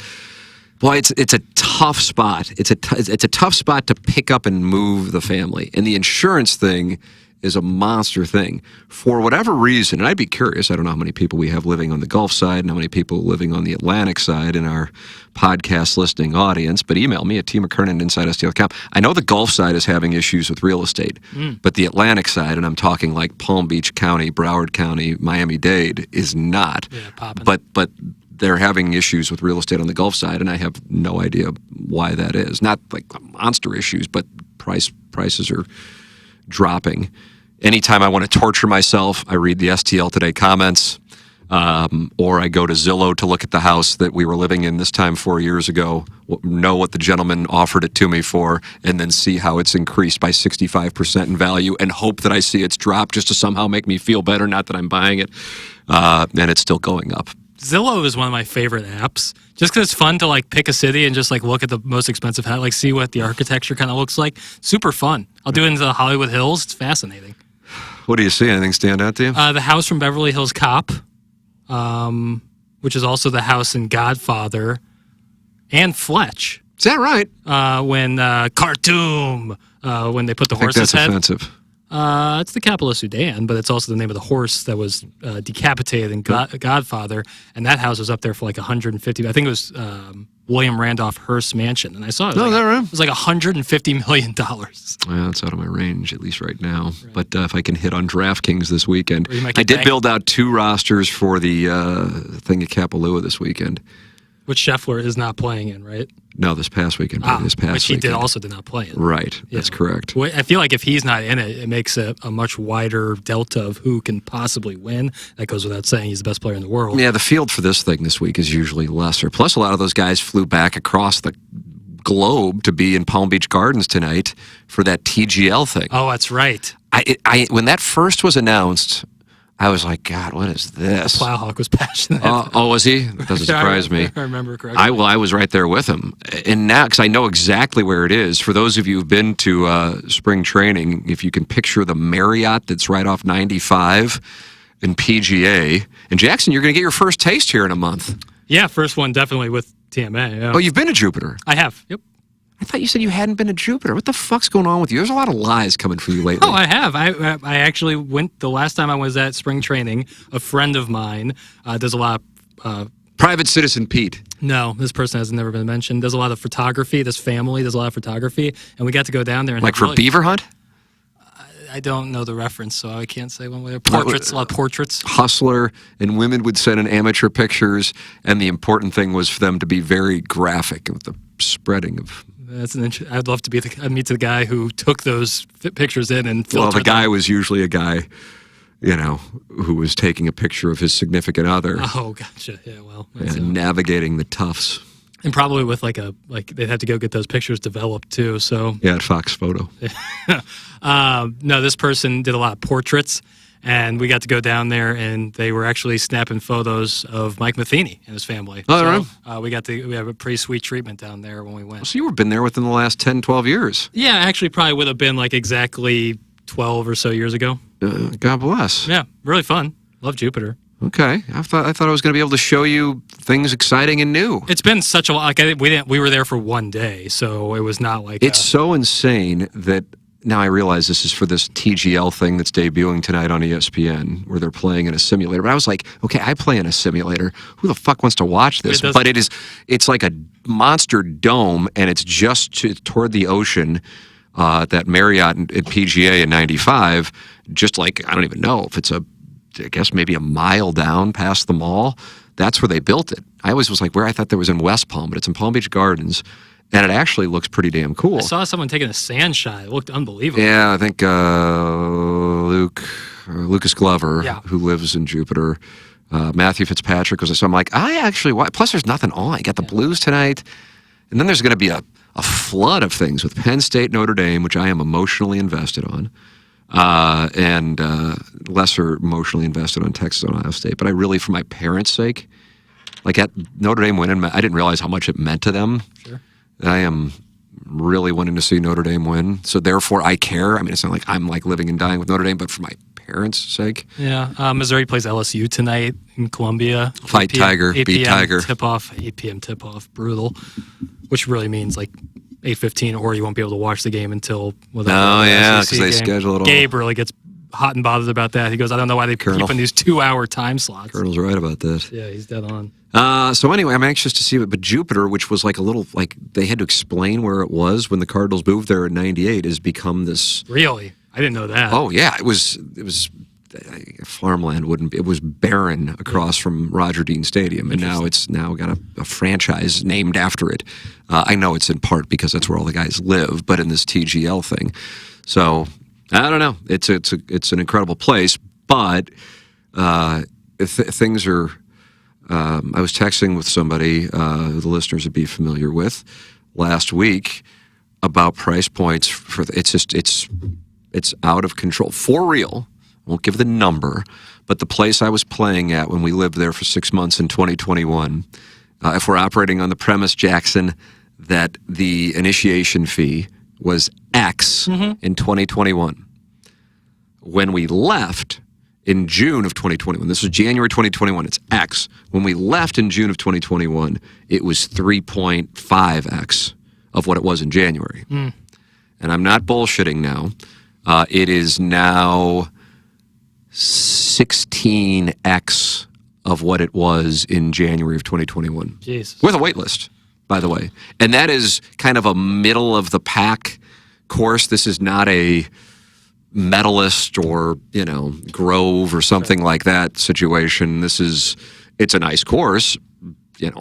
Boy, it's a tough spot. It's a tough spot to pick up and move the family. And the insurance thing is a monster thing. For whatever reason, and I'd be curious, I don't know how many people we have living on the Gulf side and how many people living on the Atlantic side in our podcast listening audience, but email me at tmckernand@InsideSTL.com. I know the Gulf side is having issues with real estate, but the Atlantic side, and I'm talking like Palm Beach County, Broward County, Miami-Dade, is not. Yeah, popping. But they're having issues with real estate on the Gulf side, and I have no idea why that is. Not like monster issues, but prices are dropping. Anytime I want to torture myself, I read the STL Today comments, or I go to Zillow to look at the house that we were living in this time 4 years ago, know what the gentleman offered it to me for, and then see how it's increased by 65% in value, and hope that I see it's drop just to somehow make me feel better, not that I'm buying it, and it's still going up. Zillow is one of my favorite apps just because it's fun to like pick a city and just like look at the most expensive house, like see what the architecture kind of looks like. Super fun. I'll do it into the Hollywood Hills. It's fascinating. What do you see? Anything stand out to you? The house from Beverly Hills Cop. which is also the house in Godfather and Fletch. Is that right? When Khartoum, when they put the I think horse's that's head. offensive. It's the capital of Sudan, but it's also the name of the horse that was decapitated in Godfather, and that house was up there for like 150. I think it was William Randolph Hearst's mansion, and I saw it. No, is that right? It was like $150 million. Well, that's out of my range, at least right now. Right. But if I can hit on DraftKings this weekend, I did build out 2 rosters for the thing at Kapalua this weekend. Which Scheffler is not playing in, right? No, this past weekend. Which he also did not play in. Right, that's correct. I feel like if he's not in it, it makes a much wider delta of who can possibly win. That goes without saying. He's the best player in the world. Yeah, the field for this thing this week is usually lesser. Plus, a lot of those guys flew back across the globe to be in Palm Beach Gardens tonight for that TGL thing. Oh, that's right. When that first was announced, I was like, God, what is this? Plowhawk was passionate. Oh, was he? That doesn't surprise me. I remember correctly. I was right there with him. And now, because I know exactly where it is, for those of you who've been to spring training, if you can picture the Marriott that's right off 95 in PGA. And Jackson, you're going to get your first taste here in a month. Yeah, first one definitely with TMA. Yeah. Oh, you've been to Jupiter? I have, yep. I thought you said you hadn't been to Jupiter. What the fuck's going on with you? There's a lot of lies coming from you lately. Oh, I have. I actually went the last time I was at spring training. A friend of mine does a lot of... Private Citizen Pete. No, this person has never been mentioned. Does a lot of photography. This family does a lot of photography. And we got to go down there. And like for beaver hunt? I don't know the reference, so I can't say one way. Portraits, a lot of portraits. Hustler, and women would send in amateur pictures, and the important thing was for them to be very graphic with the spreading of... I'd love to be meet the guy who took those pictures in and filtered Well, the guy them. was usually a guy, who was taking a picture of his significant other. Oh, gotcha. Yeah, well. And navigating the toughs. And probably with they'd have to go get those pictures developed too. So yeah, at Fox Photo. No, this person did a lot of portraits, and we got to go down there, and they were actually snapping photos of Mike Matheny and his family. Oh, so, we have a pretty sweet treatment down there when we went. So you've been there within the last 10, 12 years. Yeah, actually, probably would have been like exactly 12 or so years ago. God bless. Yeah, really fun. Love Jupiter. Okay, I thought I was going to be able to show you things exciting and new. It's been such a lot. We were there for one day, so it was not like it's so insane that now I realize this is for this TGL thing that's debuting tonight on ESPN, where they're playing in a simulator. But I was like, okay, I play in a simulator. Who the fuck wants to watch this? But it's like a monster dome, and it's just toward the ocean. That Marriott at PGA in 95, just like I don't even know if it's I guess maybe a mile down past the mall. That's where they built it. I always was like, where I thought there was in West Palm, but it's in Palm Beach Gardens, and it actually looks pretty damn cool. I saw someone taking a sand shot. It looked unbelievable. Yeah, I think Lucas Glover, who lives in Jupiter, Matthew Fitzpatrick was. So I'm like, plus there's nothing on. You got the Blues tonight, and then there's going to be a flood of things with Penn State, Notre Dame, which I am emotionally invested on. And lesser emotionally invested on Texas and Ohio State. But I really, for my parents' sake, like at Notre Dame winning, I didn't realize how much it meant to them. Sure. I am really wanting to see Notre Dame win. So therefore, I care. I mean, it's not like I'm like living and dying with Notre Dame, but for my parents' sake. Yeah. Missouri plays LSU tonight in Columbia. Fight Tiger, beat Tiger. 8 p.m. tip-off. Brutal. Which really means like 8:15, or you won't be able to watch the game until... because they schedule it all. Gabe really gets hot and bothered about that. He goes, I don't know why they keep in these 2-hour time slots. Colonel's right about that. Yeah, he's dead on. So anyway, I'm anxious to see it. But Jupiter, which was like a little... like they had to explain where it was when the Cardinals moved there in 98, has become this... Really? I didn't know that. Oh, yeah. It was farmland wouldn't be. It was barren across from Roger Dean Stadium, and now it's got a franchise named after it. I know it's in part because that's where all the guys live, but in this TGL thing. So I don't know. It's an incredible place, but things are. I was texting with somebody who the listeners would be familiar with last week about price points for. It's out of control for real. Won't give the number, but the place I was playing at when we lived there for 6 months in 2021, if we're operating on the premise, Jackson, that the initiation fee was X in 2021. When we left, in June of 2021. This was January 2021. It's X. When we left in June of 2021, it was 3.5X of what it was in January. And I'm not bullshitting now. It is now 16X of what it was in January of 2021. Jesus. With a wait list, by the way. And that is kind of a middle of the pack course. This is not a medalist or, Grove or something like that situation. It's a nice course.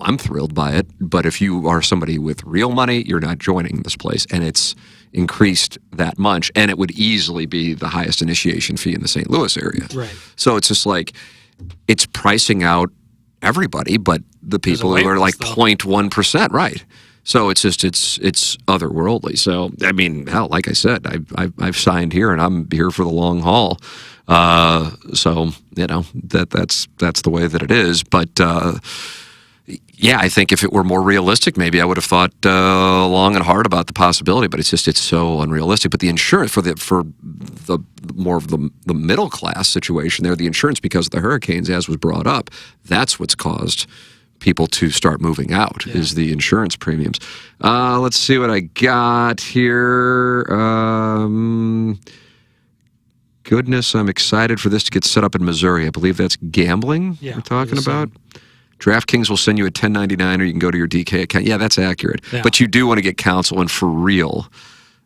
I'm thrilled by it. But if you are somebody with real money, you're not joining this place. And it's increased that much. And it would easily be the highest initiation fee in the St. Louis area. Right. So it's just like, it's pricing out everybody, but the people who are like 0.1%, right? So it's just it's otherworldly. So I mean, hell, like I said, I've signed here and I'm here for the long haul. So that's the way that it is. But yeah, I think if it were more realistic, maybe I would have thought long and hard about the possibility. But it's so unrealistic. But the insurance for the more of the middle class situation there, the insurance because of the hurricanes, as was brought up, that's what's caused people to start moving out is the insurance premiums. Let's see what I got here. Goodness, I'm excited for this to get set up in Missouri. I believe that's gambling we're talking about. DraftKings will send you a 1099 or you can go to your DK account. Yeah, that's accurate. Yeah. But you do want to get counsel, and for real,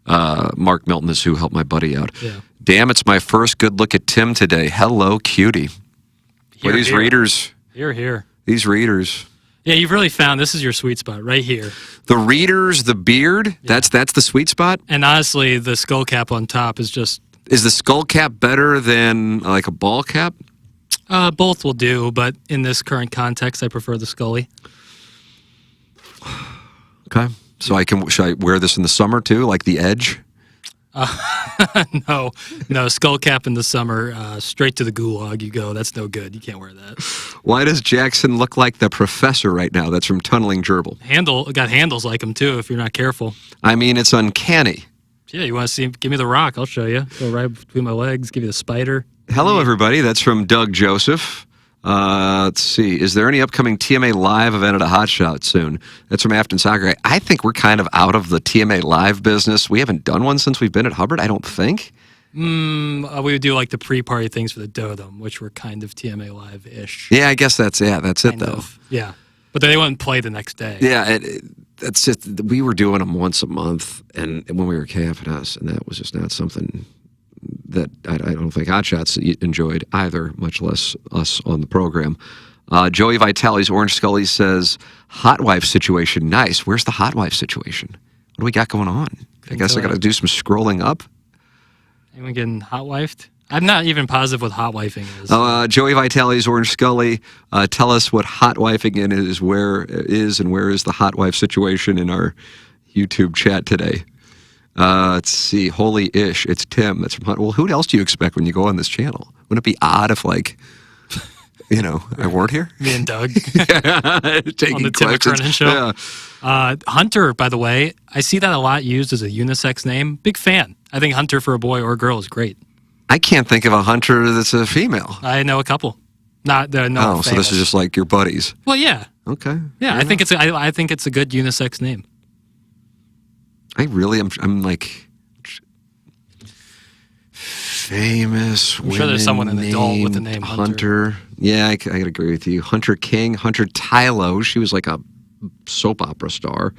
Mark Milton is who helped my buddy out. Yeah. Damn, it's my first good look at Tim today. Hello, cutie. These readers. Here. These readers. Yeah, you've really found this is your sweet spot right here. The readers, the beard, that's the sweet spot? And honestly, the skull cap on top is just... Is the skull cap better than like a ball cap? Both will do, but in this current context, I prefer the Scully. Okay. So should I wear this in the summer too, like the Edge? No, skull cap in the summer, straight to the gulag you go. That's no good. You can't wear that. Why does Jackson look like the professor right now? That's from Tunneling Gerbil. Got handles like him too, if you're not careful. I mean, it's uncanny. Yeah, you want to see? Give me the rock. I'll show you. Go right between my legs. Give you the spider. Hello, everybody. That's from Doug Joseph. Let's see. Is there any upcoming TMA Live event at a Hot Shot soon? That's from Afton Soccer. I think we're kind of out of the TMA Live business. We haven't done one since we've been at Hubbard, I don't think. We would do like the pre-party things for the Dotem, which were kind of TMA Live-ish. Yeah, I guess that's it, though. Yeah. But they wouldn't play the next day. Yeah, that's it. We were doing them once a month, and when we were KFNS, and that was just not something that I don't think Hot Shots enjoyed either, much less us on the program. Joey Vitale's Orange Scully says, hot wife situation, nice. Where's the hot wife situation? What do we got going on? I guess I got to do some scrolling up. Anyone getting hot wifed? I'm not even positive what hot wifing is. Joey Vitale's Orange Scully, tell us what hot wifing is, where is the hot wife situation in our YouTube chat today. Let's see. Holy ish. It's Tim. That's from Hunt. Well, who else do you expect when you go on this channel? Wouldn't it be odd if, like, I weren't here? Me and Doug. Taking on the Tim McKernan show. Yeah. Hunter, by the way, I see that a lot used as a unisex name. Big fan. I think Hunter for a boy or a girl is great. I can't think of a Hunter that's a female. I know a couple. So this is just like your buddies. Well, yeah. Okay. Yeah, I think it's a good unisex name. I'm like famous. I'm sure there's someone an adult with the name Hunter. Yeah, I gotta agree with you. Hunter King, Hunter Tylo. She was like a soap opera star.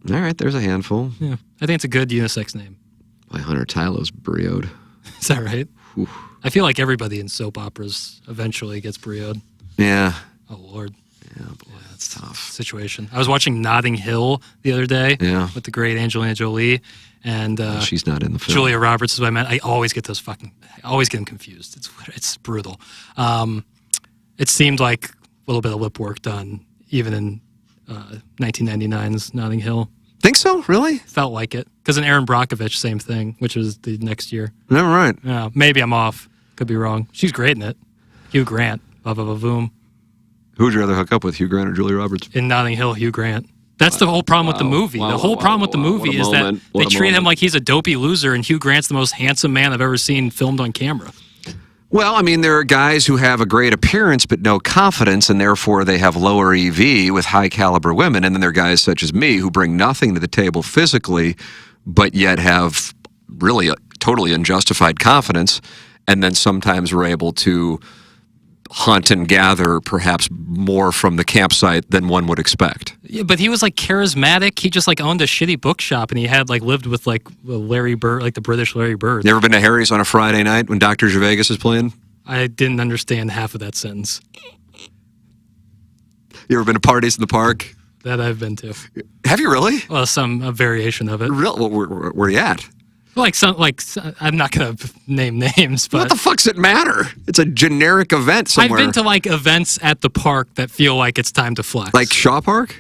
All right, there's a handful. Yeah, I think it's a good unisex name. Why Hunter Tylo's brioed. Is that right? Whew. I feel like everybody in soap operas eventually gets brioed. Yeah. Oh Lord. Yeah, boy, that's tough. Situation. I was watching Notting Hill the other day with the great Angelina Jolie, and she's not in the film. Julia Roberts is what I meant. I always get them confused. It's brutal. It seemed like a little bit of lip work done, even in 1999's Notting Hill. Think so? Really? Felt like it. Because in Erin Brockovich, same thing, which was the next year. Never right. Yeah, maybe I'm off. Could be wrong. She's great in it. Hugh Grant. Boom. Who would you rather hook up with, Hugh Grant or Julia Roberts? In Notting Hill, Hugh Grant. That's the whole problem with the movie. The whole problem with the movie is that they treat him like he's a dopey loser, and Hugh Grant's the most handsome man I've ever seen filmed on camera. Well, I mean, there are guys who have a great appearance but no confidence, and therefore they have lower EV with high caliber women. And then there are guys such as me who bring nothing to the table physically, but yet have really a totally unjustified confidence. And then sometimes we're able to hunt and gather perhaps more from the campsite than one would expect. Yeah, but he was like charismatic. He just like owned a shitty bookshop, and he had like lived with like Larry Bird, like the British Larry Bird. You ever been to Harry's on a Friday night when Dr. Gervais is playing? I didn't understand half of that sentence. You ever been to parties in the park? That I've been to. Have you really? Well, a variation of it. Real? Where you at? I'm not gonna name names, but What the fuck's it matter? It's a generic event somewhere. I've been to like events at the park that feel like it's time to flex. Like Shaw Park?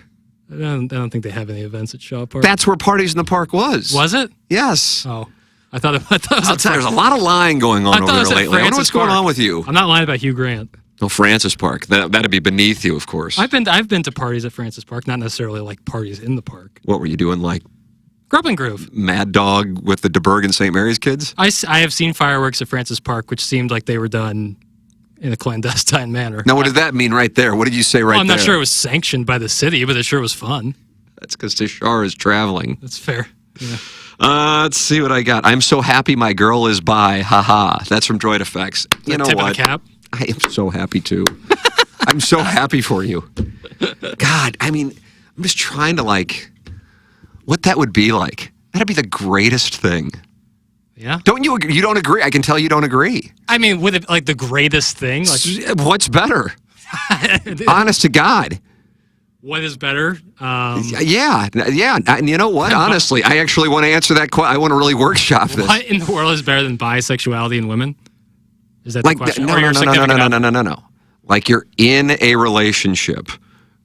I don't think they have any events at Shaw Park. That's where Parties in the Park was. Was it? Yes. Oh, I thought it was. I'll tell you, there's a lot of lying going on over there lately. I wonder what's going on with you. I'm not lying about Hugh Grant. Oh, Francis Park. That'd be beneath you, of course. I've been to parties at Francis Park, not necessarily like parties in the park. What were you doing, like Grub and Groove. Mad Dog with the DeBerg and St. Mary's kids? I have seen fireworks at Francis Park, which seemed like they were done in a clandestine manner. Now, what did that mean right there? What did you say right there? I'm not sure it was sanctioned by the city, but it sure was fun. That's because Tishar is traveling. That's fair. Yeah. Let's see what I got. I'm so happy my girl is bi. Haha. That's from Droid Effects. You know Tip what? of the cap. I am so happy too. I'm so happy for you. God, I mean, I'm just trying to like what that would be like. That'd be the greatest thing. Yeah. Don't you agree? You don't agree? I can tell you don't agree. I mean, with it, like the greatest thing, like What's better? Honest to God. what is better? Yeah. And you know what? Honestly, I actually want to answer that question. I want to really workshop this. What in the world is better than bisexuality in women? Is that Like the question? no. Like you're in a relationship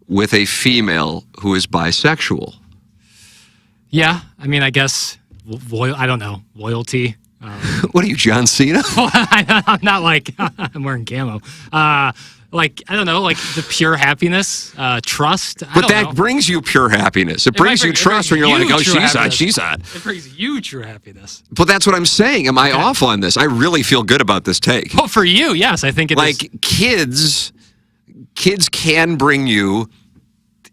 with a female who is bisexual. Yeah, I mean, I guess I don't know, loyalty. What are you, John Cena? I'm not like I'm wearing camo. Like I don't know, like the pure happiness, trust. But that brings you pure happiness. It brings you trust when you're like, oh, she's hot. It brings you true happiness. But that's what I'm saying. Am I off on this? I really feel good about this take. Well, for you, yes, I think it is. Like kids can bring you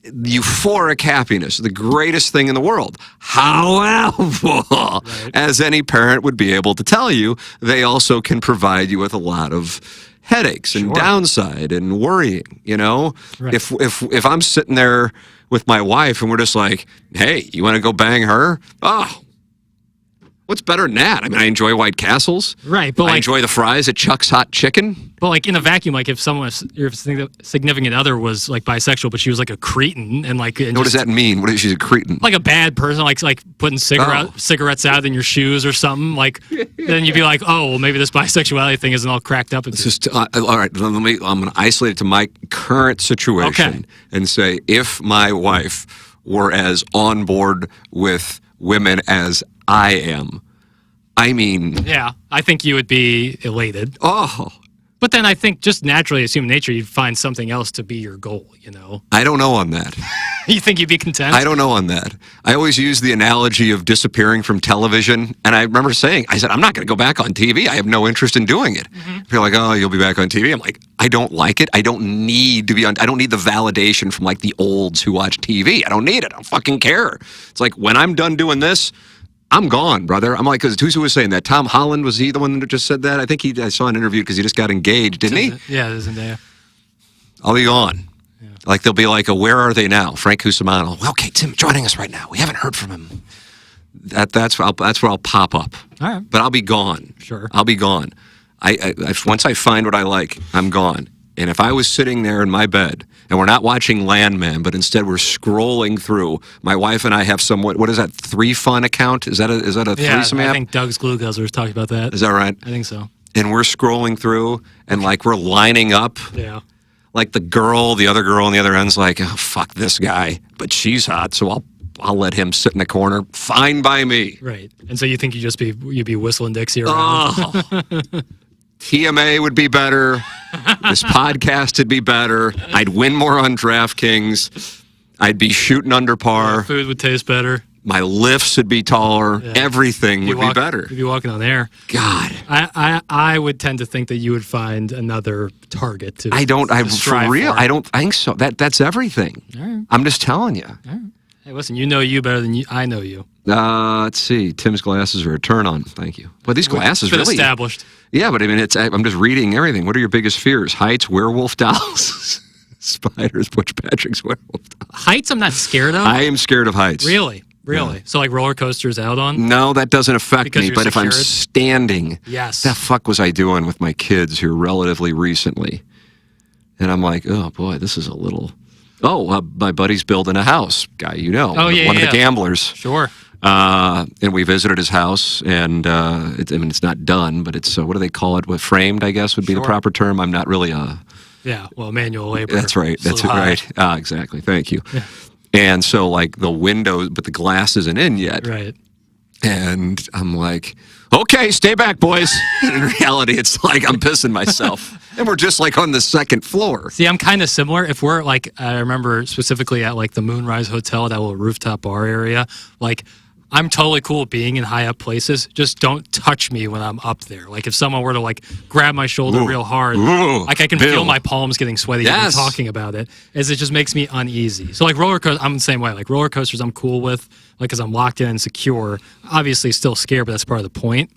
euphoric happiness, the greatest thing in the world. However, as any parent would be able to tell you, they also can provide you with a lot of headaches and downside and worrying, you know? Right. If I'm sitting there with my wife and we're just like, hey, you want to go bang her? Oh, what's better than that? I mean, I enjoy White Castles. Right, but I enjoy the fries at Chuck's Hot Chicken. But like in a vacuum, like if your significant other was like bisexual, but she was like a cretin and like What does that mean? What is she, a cretin? like a bad person, like putting cigarettes out in your shoes or something, like then you'd be like, oh, well, maybe this bisexuality thing isn't all cracked up. It's just all right. I'm going to isolate it to my current situation and say, if my wife were as on board with women as I am, I mean, yeah, I think you would be elated. Oh. But then I think just naturally, as human nature, you'd find something else to be your goal, you know? I don't know on that. You think you'd be content? I don't know on that. I always use the analogy of disappearing from television. And I remember saying, I said, I'm not going to go back on TV. I have no interest in doing it. People are like, oh, you'll be back on TV. I'm like, I don't like it. I don't need to be on. I don't need the validation from like the olds who watch TV. I don't need it. I don't fucking care. It's like when I'm done doing this, I'm gone, brother. I'm like, because who was saying that? Tom Holland, was he the one that just said that? I think I saw an interview because he just got engaged, didn't he? Yeah, isn't there? I'll be gone. Yeah. Like they'll be like, where are they now? Frank Cusimano. Well, okay, Tim joining us right now. We haven't heard from him. That's where I'll pop up. All right. But I'll be gone. Sure. I'll be gone. I once I find what I like, I'm gone. And if I was sitting there in my bed and we're not watching Landman, but instead we're scrolling through, my wife and I have what is that, 3Fun account? Is that a threesome app? I think Doug's Glue Guzzlers talked about that. Is that right? I think so. And we're scrolling through and like we're lining up. Yeah. Like the other girl on the other end's like, oh, fuck this guy, but she's hot, so I'll let him sit in the corner. Fine by me. Right. And so you think you'd be whistling Dixie around? Oh. TMA would be better. This podcast would be better. I'd win more on DraftKings. I'd be shooting under par. Food would taste better. My lifts would be taller. Yeah. Everything would be better. You'd be walking on air. God. I would tend to think that you would find another target to. For real, I don't think so. That's everything. All right. I'm just telling you. All right. Hey, listen, you know you better than I know you. Let's see. Tim's glasses are a turn on. Thank you. Well, these glasses Been really established. Yeah, but I mean, I'm just reading everything. What are your biggest fears? Heights, werewolf dolls, spiders, Butch Patrick's werewolf dolls. Heights, I'm not scared of. I am scared of heights. Really? Yeah. So like roller coasters out on? No, that doesn't affect Because me. you're But if I'm secured? standing, Yes. the fuck was I doing with my kids here relatively recently? And I'm like, oh boy, this is a little. Oh, my buddy's building a house. Guy, you know, Oh, yeah, one of yeah. the gamblers. Sure. And we visited his house, and it's not done, but it's what do they call it? What framed, I guess, would be the Sure. proper term. I'm not really a. Yeah. Well, manual labor. That's right. That's Flew high. right. Exactly. Thank you. Yeah. And so, like the window, but the glass isn't in yet. Right. And I'm like, okay, stay back, boys. In reality, it's like I'm pissing myself, and we're just like on the second floor. See, I'm kind of similar. If we're like, I remember specifically at like the Moonrise Hotel, that little rooftop bar area, like I'm totally cool being in high up places. Just don't touch me when I'm up there. Like if someone were to like grab my shoulder real hard, Ooh. like I can Bill. feel my palms getting sweaty even Yes. talking about it, as it just makes me uneasy. So like roller coasters, I'm the same way. Like roller coasters, I'm cool with, like because I'm locked in and secure. Obviously, still scared, but that's part of the point.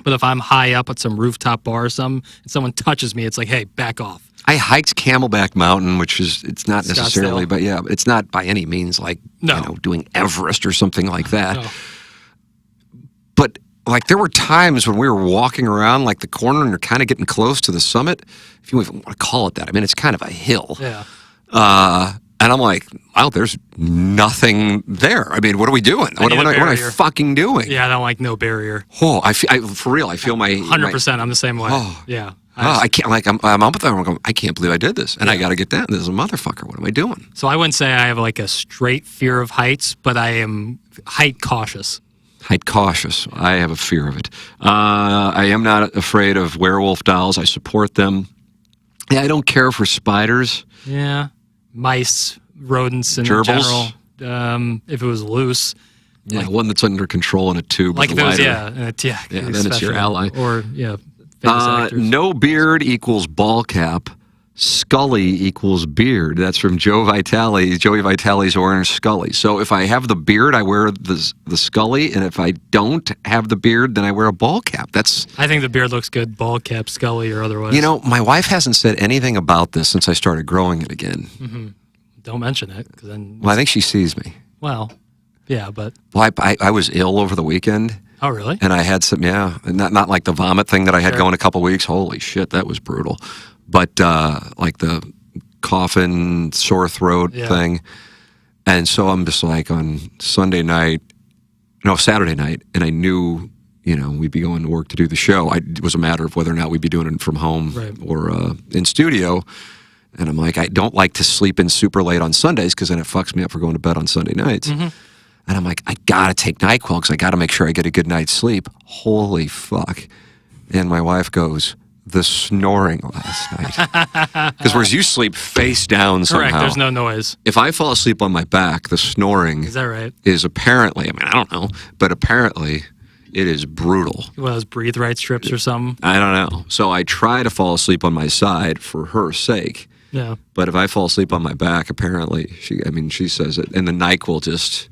But if I'm high up at some rooftop bar or something, and someone touches me, it's like, hey, back off. I hiked Camelback Mountain, which is it's not necessarily, Scottsdale. but yeah, it's not by any means like No. doing Everest or something like that. No. But like there were times when we were walking around like the corner and you're kind of getting close to the summit, if you even want to call it that. I mean, it's kind of a hill. Yeah. And I'm like, wow, there's nothing there. I mean, what are we doing? What need a am I barrier. fucking doing? Yeah, I don't like no barrier. Oh, for real, I feel my 100%. I'm the same way. Oh. Yeah. I can't, like, I'm up there and I'm going, I can't believe I did this. And I got to get down. This is a motherfucker. What am I doing? So I wouldn't say I have like a straight fear of heights, but I am height cautious. Height cautious. I have a fear of it. I am not afraid of werewolf dolls. I support them. Yeah, I don't care for spiders. Yeah. Mice, rodents in Gerbils? general. If it was loose. Yeah, one that's under control in a tube Like with if a it was, lighter. yeah. Yeah, then it's your especially. ally. Or, yeah, famous actors. No beard equals ball cap. Scully equals beard. That's from Joey Vitale's Orange Scully. So if I have the beard, I wear the Scully, and if I don't have the beard, then I wear a ball cap. That's I think the beard looks good, ball cap, Scully, or otherwise. you know, my wife hasn't said anything about this since I started growing it again. Don't mention it, because then, Well, I think she sees me. well, yeah, but, Well, I was ill over the weekend, oh, really? and I had some, not like the vomit thing that I had Sure. going a couple weeks. Holy shit, that was brutal. But like the coughing, sore throat Yeah. thing. And so I'm just like on Saturday night, and I knew, we'd be going to work to do the show. It was a matter of whether or not we'd be doing it from home Right. or in studio. And I'm like, I don't like to sleep in super late on Sundays because then it fucks me up for going to bed on Sunday nights. Mm-hmm. And I'm like, I gotta take NyQuil because I gotta make sure I get a good night's sleep. Holy fuck. And my wife goes, the snoring last night. Because whereas you sleep face down somehow. Correct, there's no noise. If I fall asleep on my back, the snoring Is that right? is apparently, I don't know, but apparently it is brutal. One of those breathe right strips or something? I don't know. So I try to fall asleep on my side for her sake. Yeah. But if I fall asleep on my back, apparently, she says it. And the NyQuil just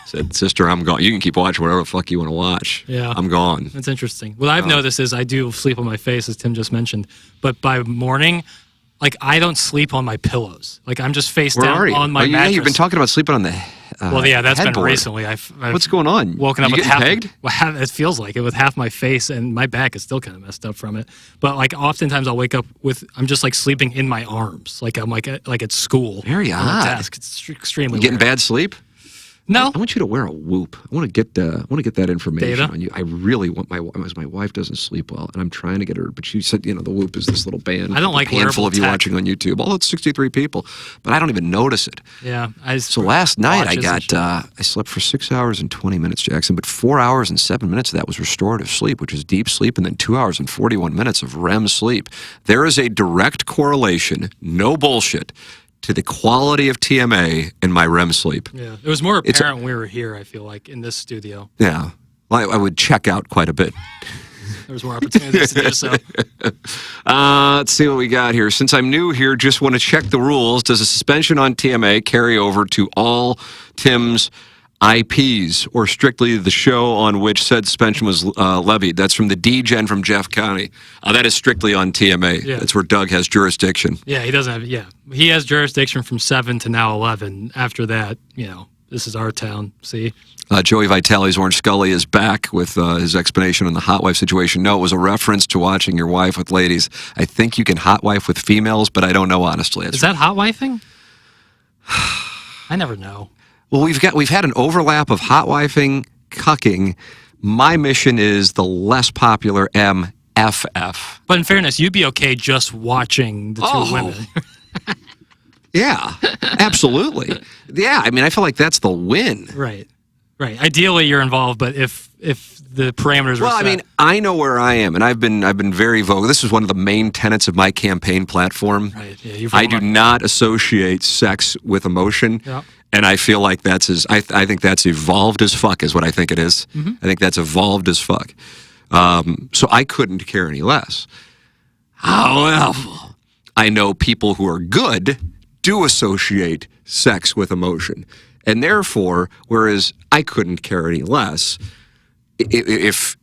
said, sister, I'm gone. You can keep watching whatever the fuck you want to watch. Yeah. I'm gone. That's interesting. What I've noticed is I do sleep on my face, as Tim just mentioned. But by morning, like I don't sleep on my pillows. Like I'm just face Where down are you? on my Yeah, mattress. you've been talking about sleeping on the Well, yeah, that's been headboard. recently. I've What's going on? woken up You with getting half. pegged? Well, it feels like it with half my face, and my back is still kind of messed up from it. But like, oftentimes I'll wake up with I'm just like sleeping in my arms, like I'm like at school. Very on the odd. desk. It's extremely You getting weird. bad sleep? No, I want you to wear a Whoop. I want to get that information Data? on you. I really want my wife doesn't sleep well, and I'm trying to get her. But she said, the Whoop is this little band. I don't like a handful wearable of you tech. watching on YouTube. Although it's 63 people, but I don't even notice it. yeah. So last night I watches and got shit. I slept for 6 hours and 20 minutes, Jackson. But 4 hours and 7 minutes of that was restorative sleep, which is deep sleep, and then 2 hours and 41 minutes of REM sleep. There is a direct correlation, no bullshit, to the quality of TMA in my REM sleep. Yeah, it was more apparent when we were here, I feel like, in this studio. Yeah. Well, I would check out quite a bit. There was more opportunities to do so. Let's see what we got here. Since I'm new here, just want to check the rules. Does a suspension on TMA carry over to all Tim's IPs or strictly the show on which said suspension was levied? That's from the D-Gen from Jeff County. That is strictly on TMA. Yeah. That's where Doug has jurisdiction. Yeah, he doesn't have, he has jurisdiction from 7 to now 11. After that, this is our town, see? Joey Vitale's Orange Scully is back with his explanation on the hot wife situation. No, it was a reference to watching your wife with ladies. I think you can hot wife with females, but I don't know honestly. Is that hot wifing? I never know. Well, we've had an overlap of hot wifing, cucking. My mission is the less popular MFF. But in fairness, you'd be okay just watching the two women. Yeah, absolutely. Yeah, I mean, I feel like that's the win. Right. Ideally, you're involved, but if the parameters well, were set. I mean, I know where I am, and I've been very vocal. This is one of the main tenets of my campaign platform. Right. Yeah, I do not associate sex with emotion. Yep. And I feel like I think that's evolved as fuck is what I think it is. Mm-hmm. I think that's evolved as fuck. So I couldn't care any less. However, I know people who are good do associate sex with emotion. And therefore, whereas I couldn't care any less, if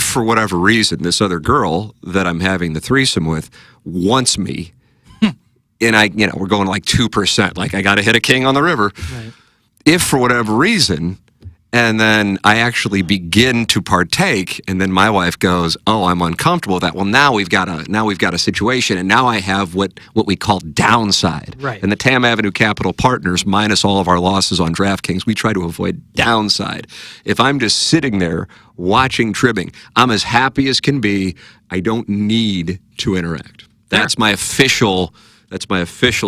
for whatever reason this other girl that I'm having the threesome with wants me, and we're going like 2%, like I got to hit a king on the river. Right. If for whatever reason, and then I actually begin to partake, and then my wife goes, "Oh, I'm uncomfortable with that." Well, now we've got a situation, and now I have what we call downside. Right. And the Tam Avenue Capital Partners, minus all of our losses on DraftKings, we try to avoid downside. If I'm just sitting there watching tribbing, I'm as happy as can be. I don't need to interact. That's my official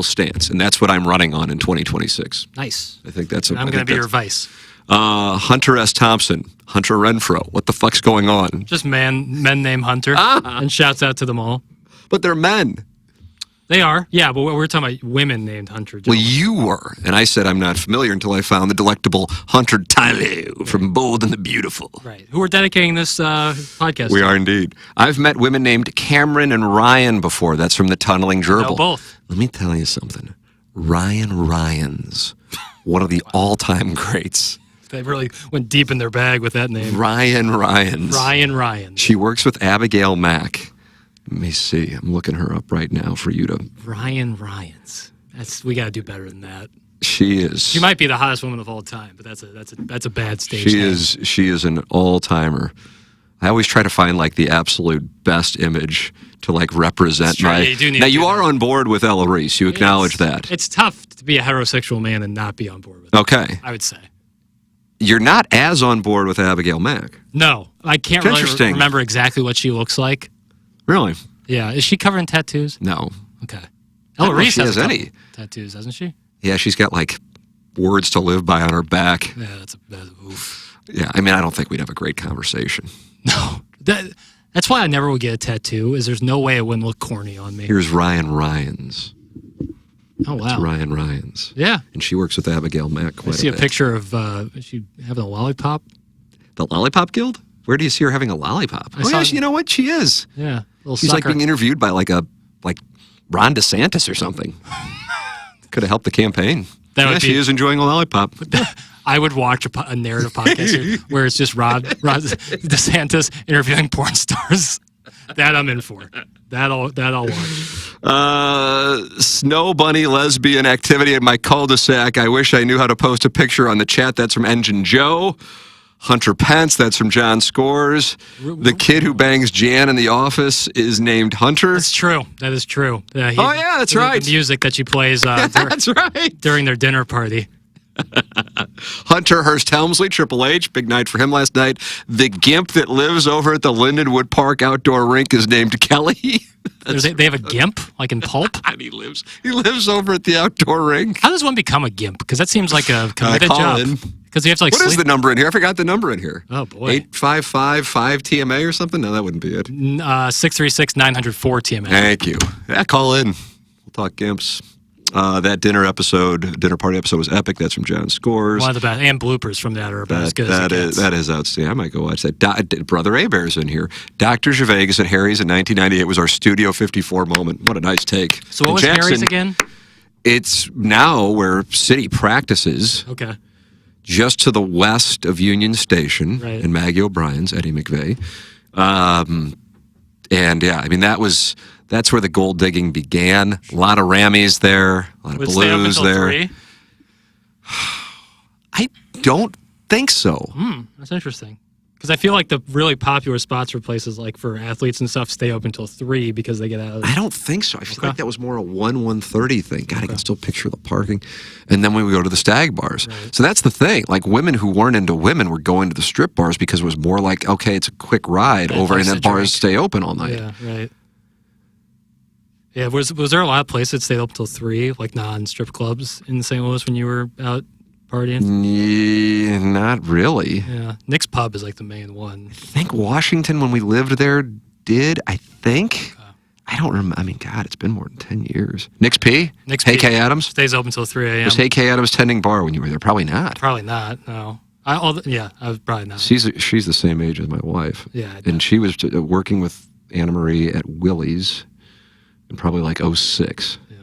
stance, and that's what I'm running on in 2026. Nice. I think that's. I'm going to be your vice. Hunter S. Thompson, Hunter Renfro. What the fuck's going on? Just men named Hunter. And shouts out to them all. But they're men. They are. Yeah, but we're talking about women named Hunter. Well, you were. And I said I'm not familiar until I found the delectable Hunter Tyler from Bold and the Beautiful. Right. Who are dedicating this podcast We to. are indeed. I've met women named Cameron and Ryan before. That's from the Tunneling Gerbil. No, both. Let me tell you something. Ryan Ryans, one of the all-time greats. They really went deep in their bag with that name. Ryan Ryans. Ryan Ryans. She works with Abigail Mack. Let me see. I'm looking her up right now for you to. Ryan Ryans. We got to do better than that. She is. She might be the hottest woman of all time, but that's a bad stage name. She is an all-timer. I always try to find like the absolute best image to like represent my. Yeah, you do need now to you do are that. on board with Ella Reese. You acknowledge that. It's tough to be a heterosexual man and not be on board with it. Okay. I would say. You're not as on board with Abigail Mack. No, I can't It's really interesting. remember exactly what she looks like. Really? Yeah, is she covered in tattoos? No. Okay. don't Ella know if Reese she has has a couple any. tattoos, doesn't she? Yeah, she's got like words to live by on her back. Yeah, that's oof. Yeah, I mean, I don't think we'd have a great conversation. No, that's why I never would get a tattoo. Is there's no way it wouldn't look corny on me. Here's Ryan Ryans. Oh wow. That's Ryan Ryans. Yeah. And she works with Abigail Mack quite I see a bit. picture of is she having a lollipop. The Lollipop Guild? Where do you see her having a lollipop? I Oh, saw- yeah, you know what? She is. Yeah, little She's sucker. like being interviewed by like Ron DeSantis or something. Could have helped the campaign. That yeah, would she be- is enjoying a lollipop. I would watch a narrative podcast here where it's just Rod DeSantis interviewing porn stars. That I'm in for. That I'll watch. Snow bunny lesbian activity in my cul-de-sac. I wish I knew how to post a picture on the chat. That's from Engine Joe. Hunter Pence, that's from John Scores. The kid who bangs Jan in the office is named Hunter. That's true. That is true. Oh, yeah, that's right. The music that she plays That's right. during their dinner party. Hunter Hurst Helmsley, Triple H, big night for him last night. The gimp that lives over at the Lindenwood Park outdoor rink is named Kelly. They have a gimp, like in Pulp. And he lives over at the outdoor rink. How does one become a gimp? Because that seems like a committed call job. in. Because you have to like What is sleep. the number in here? I forgot the number in here. Oh, boy. 855-5TMA or something? No, that wouldn't be it. 636-904 TMA. Thank you. Yeah, call in. We'll talk gimps. That dinner party episode was epic. That's from John Scores. One of the best, and bloopers from that are about as good as it gets. That is outstanding. I might go watch that. Brother Abear's in here. Dr. Gervais at Harry's in 1998 was our Studio 54 moment. What a nice take. So what was Harry's again? It's now where City practices. Okay. Just to the west of Union Station Right. and Maggie O'Brien's, Eddie McVeigh. And yeah, I mean, that's where the gold digging began. A lot of Rammies there, a lot of blues there. 3? I don't think so. That's interesting. Because I feel like the really popular spots for places like for athletes and stuff stay open until 3 because they get out of I don't think so. I feel like that was more a 1:30 thing. God, I can still picture the parking. And then we would go to the stag bars. Right. So that's the thing. Like women who weren't into women were going to the strip bars because it was more like, okay, it's a quick ride over and then bars stay open all night. Yeah, right. Yeah, was there a lot of places that stayed up till 3, like non-strip clubs in St. Louis when you were out partying? Yeah, not really. Yeah, Nick's Pub is like the main one. I think Washington, when we lived there, did. I think. I don't remember. I mean, God, it's been more than 10 years. Nick's P? Hey K Adams? Stays open till 3 a.m. Was Hey K Adams tending bar when you were there? Probably not. Probably not, no. I was probably not. She's the same age as my wife. Yeah. And she was working with Anna Marie at Willie's in probably like 06. Yeah.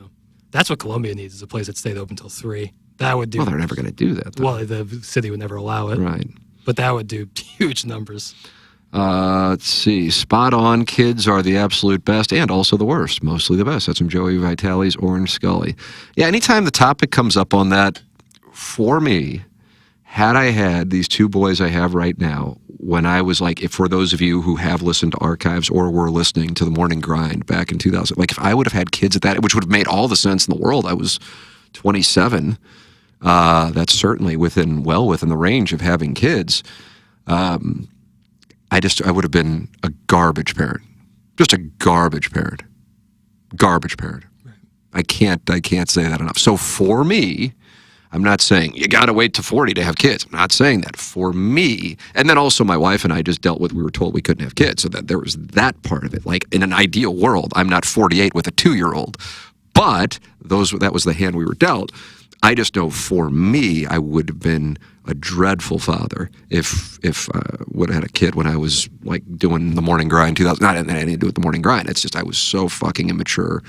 That's what Columbia needs, is a place that stayed open till 3. That would do. Well, they're never going to do that, though. Well, the city would never allow it. Right. But that would do huge numbers. Let's see. Spot on. Kids are the absolute best and also the worst. Mostly the best. That's from Joey Vitale's Orange Scully. Yeah, anytime the topic comes up on that, for me, had I had these two boys I have right now, when I was like, if for those of you who have listened to archives or were listening to the Morning Grind back in 2000, like if I would have had kids at that, which would have made all the sense in the world. I was 27. That's certainly within the range of having kids. I would have been a garbage parent. Just a garbage parent. Garbage parent. Right. I can't say that enough. So for me, I'm not saying you got to wait to 40 to have kids. I'm not saying that. For me, and then also my wife and I just dealt with, we were told we couldn't have kids, so that there was that part of it. Like in an ideal world, I'm not 48 with a 2-year-old, but that was the hand we were dealt. I just know for me, I would have been a dreadful father if would have had a kid when I was like doing the Morning Grind 2000. Not anything to do with the Morning Grind. It's just I was so fucking immature,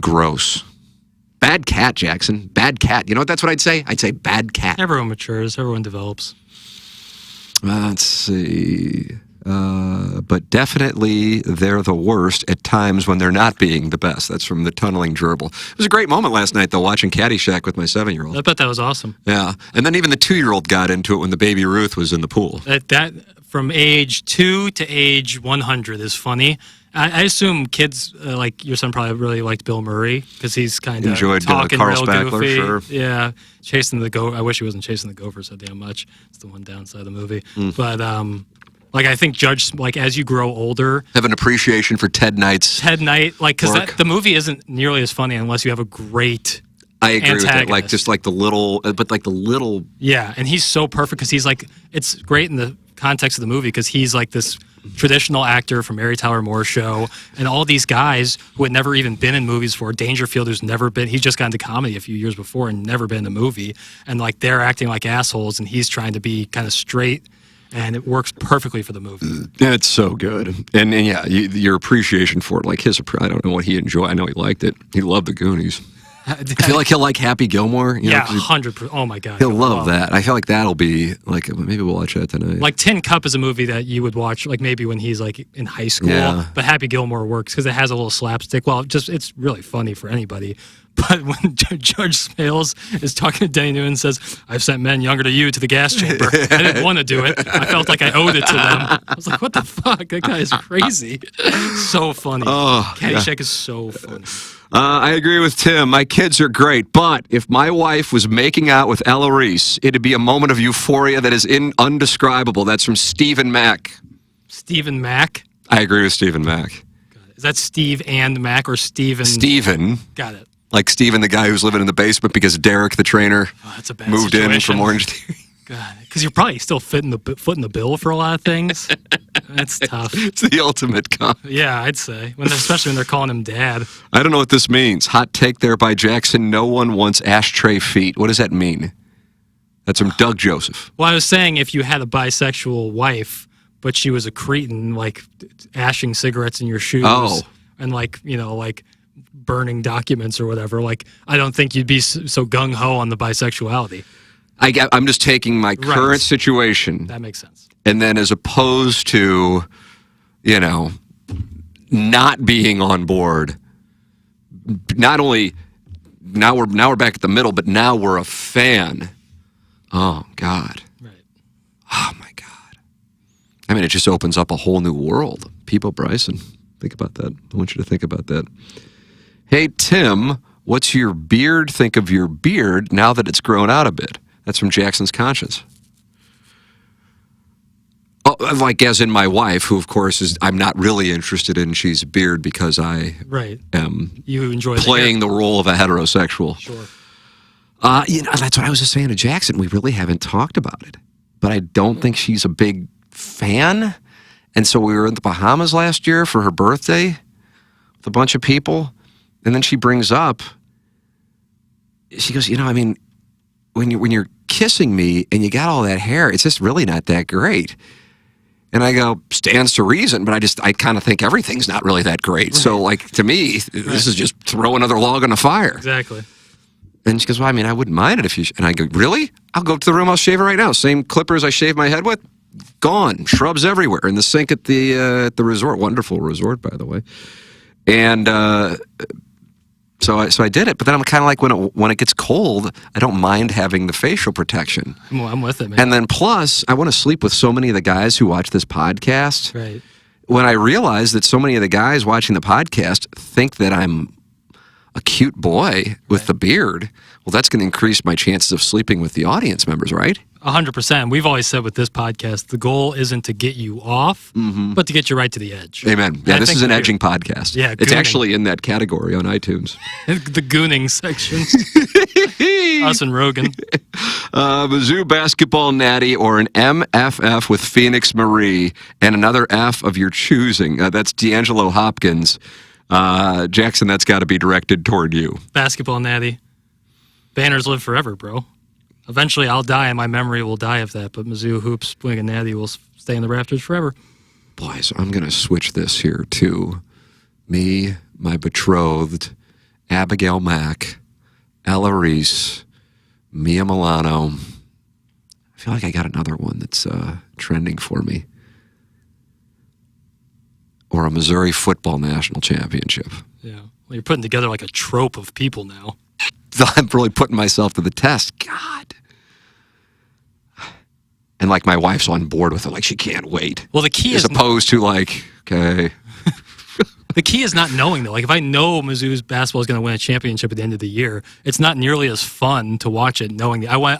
gross. Bad cat, Jackson. Bad cat. You know what? That's what I'd say. I'd say bad cat. Everyone matures. Everyone develops. Let's see. But definitely they're the worst at times when they're not being the best. That's from the Tunneling Gerbil. It was a great moment last night, though, watching Caddyshack with my 7-year-old. I bet that was awesome. Yeah. And then even the 2-year-old got into it when the baby Ruth was in the pool. That from age 2 to age 100 is funny. I assume kids like your son probably really liked Bill Murray because he's kind of enjoyed talking Carl real Spackler, goofy. sure. Yeah, chasing the gopher. I wish he wasn't chasing the gopher so damn much. It's the one downside of the movie. But like I think Judge, like as you grow older, have an appreciation for Ted Knight's Knight, like because the movie isn't nearly as funny unless you have a great. I agree with that. Like antagonist. just like the little. Yeah, and he's so perfect because he's like, it's great in the context of the movie because he's like this traditional actor from Mary Tyler Moore's show, and all these guys who had never even been in movies before. Dangerfield, who's never been, he's just got into comedy a few years before and never been in a movie, and like they're acting like assholes, and he's trying to be kind of straight, and it works perfectly for the movie. It's so good, and yeah, your appreciation for it, like I don't know what he enjoyed. I know he liked it. He loved the Goonies. I feel like he'll like Happy Gilmore. Yeah, 100%. Oh my God. He'll love that. I feel like that'll be like, maybe we'll watch that tonight. Like Tin Cup is a movie that you would watch like maybe when he's like in high school. Yeah. But Happy Gilmore works because it has a little slapstick. Well, it's really funny for anybody. But when Judge Smales is talking to Denny Newman and says, "I've sent men younger to you to the gas chamber. I didn't want to do it. I felt like I owed it to them." I was like, what the fuck? That guy is crazy. So funny. Oh, Caddyshack is so funny. I agree with Tim. My kids are great, but if my wife was making out with Ella Reese, it'd be a moment of euphoria that is undescribable. That's from Stephen Mack. Stephen Mack? I agree with Stephen Mack. Is that Steve and Mac or Stephen? Stephen. Got it. Like Stephen, the guy who's living in the basement because Derek, the trainer, that's a bad moved situation. in from Orange Theory. God, because you're probably still footing the bill for a lot of things. That's tough. It's the ultimate con. Yeah, I'd say. Especially when they're calling him dad. I don't know what this means. Hot take there by Jackson. No one wants ashtray feet. What does that mean? That's from Doug Joseph. Well, I was saying if you had a bisexual wife, but she was a cretin, like ashing cigarettes in your shoes and like burning documents or whatever, like I don't think you'd be so gung-ho on the bisexuality. I'm just taking my current situation. That makes sense. And then as opposed to, not being on board, not only now we're back at the middle, but now we're a fan. Oh, God. Right. Oh, my God. I mean, it just opens up a whole new world. People, Bryson, think about that. I want you to think about that. Hey, Tim, what's your beard think of your beard now that it's grown out a bit? That's from Jackson's Conscience. Oh, like as in my wife, who, of course, I'm not really interested in. She's beard because I am you enjoy playing the role of a heterosexual. Sure. That's what I was just saying to Jackson. We really haven't talked about it. But I don't think she's a big fan. And so we were in the Bahamas last year for her birthday with a bunch of people. And then she brings up, she goes, when you're kissing me and you got all that hair, it's just really not that great. And I go, stands to reason, but I kind of think everything's not really that great. Right. So, to me, this is just throw another log on the fire. Exactly. And she goes, well, I wouldn't mind it if you... And I go, really? I'll go up to the room, I'll shave it right now. Same clippers I shave my head with, gone. Shrubs everywhere. In the sink at the resort. Wonderful resort, by the way. And so I did it. But then I'm kind of like, when it gets cold, I don't mind having the facial protection. I'm with it, man. And then plus, I want to sleep with so many of the guys who watch this podcast. Right. When I realize that so many of the guys watching the podcast think that I'm a cute boy with the beard, well, that's going to increase my chances of sleeping with the audience members, right? 100%. We've always said with this podcast, the goal isn't to get you off, but to get you right to the edge. Amen. Yeah, this is an edging podcast. Yeah, it's actually in that category on iTunes. The gooning section. Us and Rogan. Mizzou basketball natty or an MFF with Phoenix Marie and another F of your choosing. That's D'Angelo Hopkins. Jackson, that's got to be directed toward you. Basketball natty. Banners live forever, bro. Eventually, I'll die, and my memory will die of that. But Mizzou hoops, winning a natty, will stay in the rafters forever. Boy, so I'm going to switch this here to me, my betrothed, Abigail Mack, Ella Reese, Mia Milano. I feel like I got another one that's trending for me. Or a Missouri football national championship. Yeah. Well, you're putting together like a trope of people now. I'm really putting myself to the test. God. And my wife's on board with it. She can't wait. Well, the key is... As opposed to okay. The key is not knowing, though. If I know Mizzou's basketball is going to win a championship at the end of the year, it's not nearly as fun to watch it knowing. I went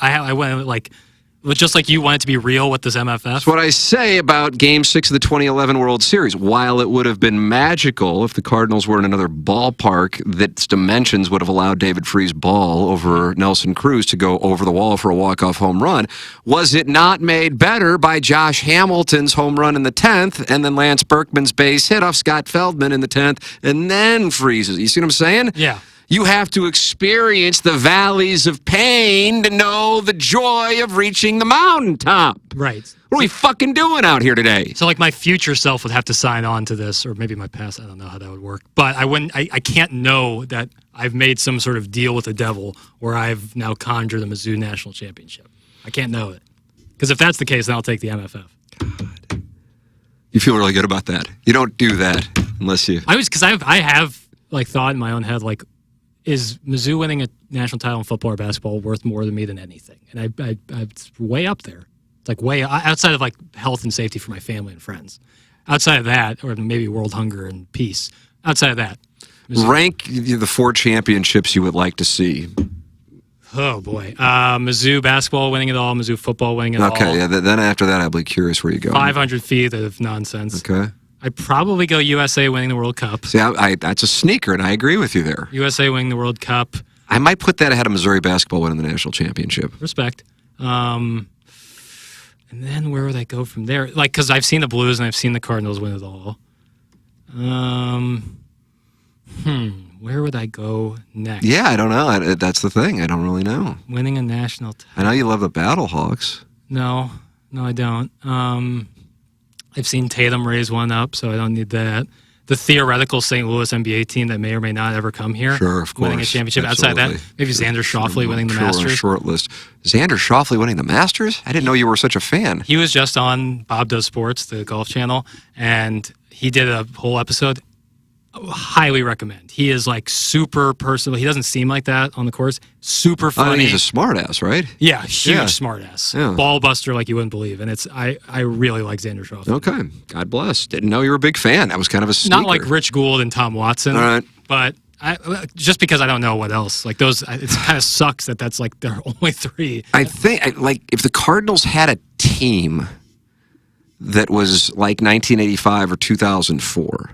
just like you want it to be real with this MFF. That's what I say about Game 6 of the 2011 World Series. While it would have been magical if the Cardinals were in another ballpark that's dimensions would have allowed David Free's ball over Nelson Cruz to go over the wall for a walk-off home run, was it not made better by Josh Hamilton's home run in the 10th and then Lance Berkman's base hit off Scott Feldman in the 10th and then freezes? You see what I'm saying? Yeah. You have to experience the valleys of pain to know the joy of reaching the mountaintop. Right. What are we fucking doing out here today? So my future self would have to sign on to this, or maybe my past, I don't know how that would work. But I can't know that I've made some sort of deal with the devil where I've now conjured the Mizzou National Championship. I can't know it. Because if that's the case, then I'll take the MFF. God. You feel really good about that. You don't do that unless you... I have thought in my own head, is Mizzou winning a national title in football or basketball worth more to me than anything? And it's way up there. It's way outside of health and safety for my family and friends. Outside of that, or maybe world hunger and peace. Outside of that, Mizzou. Rank the 4 championships you would like to see. Oh boy, Mizzou basketball winning it all, Mizzou football winning it all. Okay, yeah. Then after that, I'll be curious where you go. 500 feet of nonsense. Okay. I'd probably go USA winning the World Cup. See, that's a sneaker, and I agree with you there. USA winning the World Cup. I might put that ahead of Missouri basketball winning the national championship. Respect. And And then where would I go from there? Like, because I've seen the Blues and I've seen the Cardinals win it all. Where would I go next? Yeah, I don't know. That's the thing. I don't really know. Winning a national title. I know you love the Battlehawks. No, I don't. I've seen Tatum raise one up, so I don't need that. The theoretical St. Louis NBA team that may or may not ever come here. Sure, of course. Winning a championship. Absolutely. Outside that, maybe Xander Schauffele winning the Masters. Short list. Xander Schauffele winning the Masters? I didn't know you were such a fan. He was just on Bob Does Sports, the golf channel, and he did a whole episode. Highly recommend. He is like super personal. He doesn't seem like that on the course. Super funny. I think he's a smartass, right? Yeah, huge Yeah. smartass. Yeah. Ball buster like you wouldn't believe. And I really like Xander Schauffele. Okay. God bless. Didn't know you were a big fan. That was kind of a sneaker. Not like Rich Gould and Tom Watson. All right. But just because I don't know what else. Like those, it kind of sucks that that's like their only three. I think, like, if the Cardinals had a team that was like 1985 or 2004,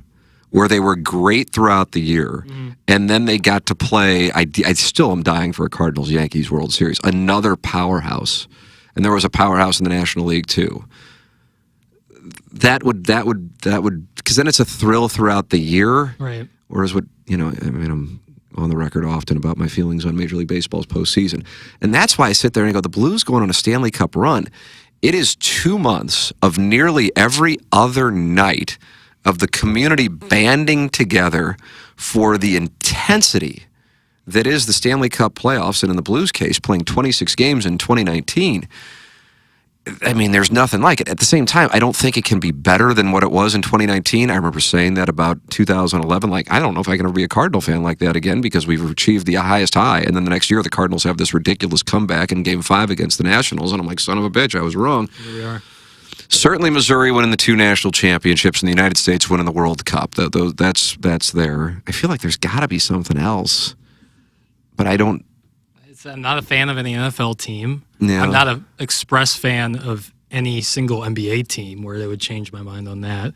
where they were great throughout the year, and then they got to play, I still am dying for a Cardinals-Yankees World Series, another powerhouse, and there was a powerhouse in the National League too. That would, because then it's a thrill throughout the year. Right. Whereas I'm on the record often about my feelings on Major League Baseball's postseason. And that's why I sit there and go, the Blues going on a Stanley Cup run. It is 2 months of nearly every other night of the community banding together for the intensity that is the Stanley Cup playoffs, and in the Blues case, playing 26 games in 2019. I mean, there's nothing like it. At the same time, I don't think it can be better than what it was in 2019. I remember saying that about 2011. Like, I don't know if I can ever be a Cardinal fan like that again, because we've achieved the highest high, and then the next year the Cardinals have this ridiculous comeback in Game 5 against the Nationals, and I'm like, son of a bitch, I was wrong. Here we are. Certainly Missouri winning the 2 national championships and the United States winning the World Cup. That's there. I feel like there's got to be something else, but I don't. I'm not a fan of any NFL team. Yeah. I'm not an express fan of any single NBA team where they would change my mind on that.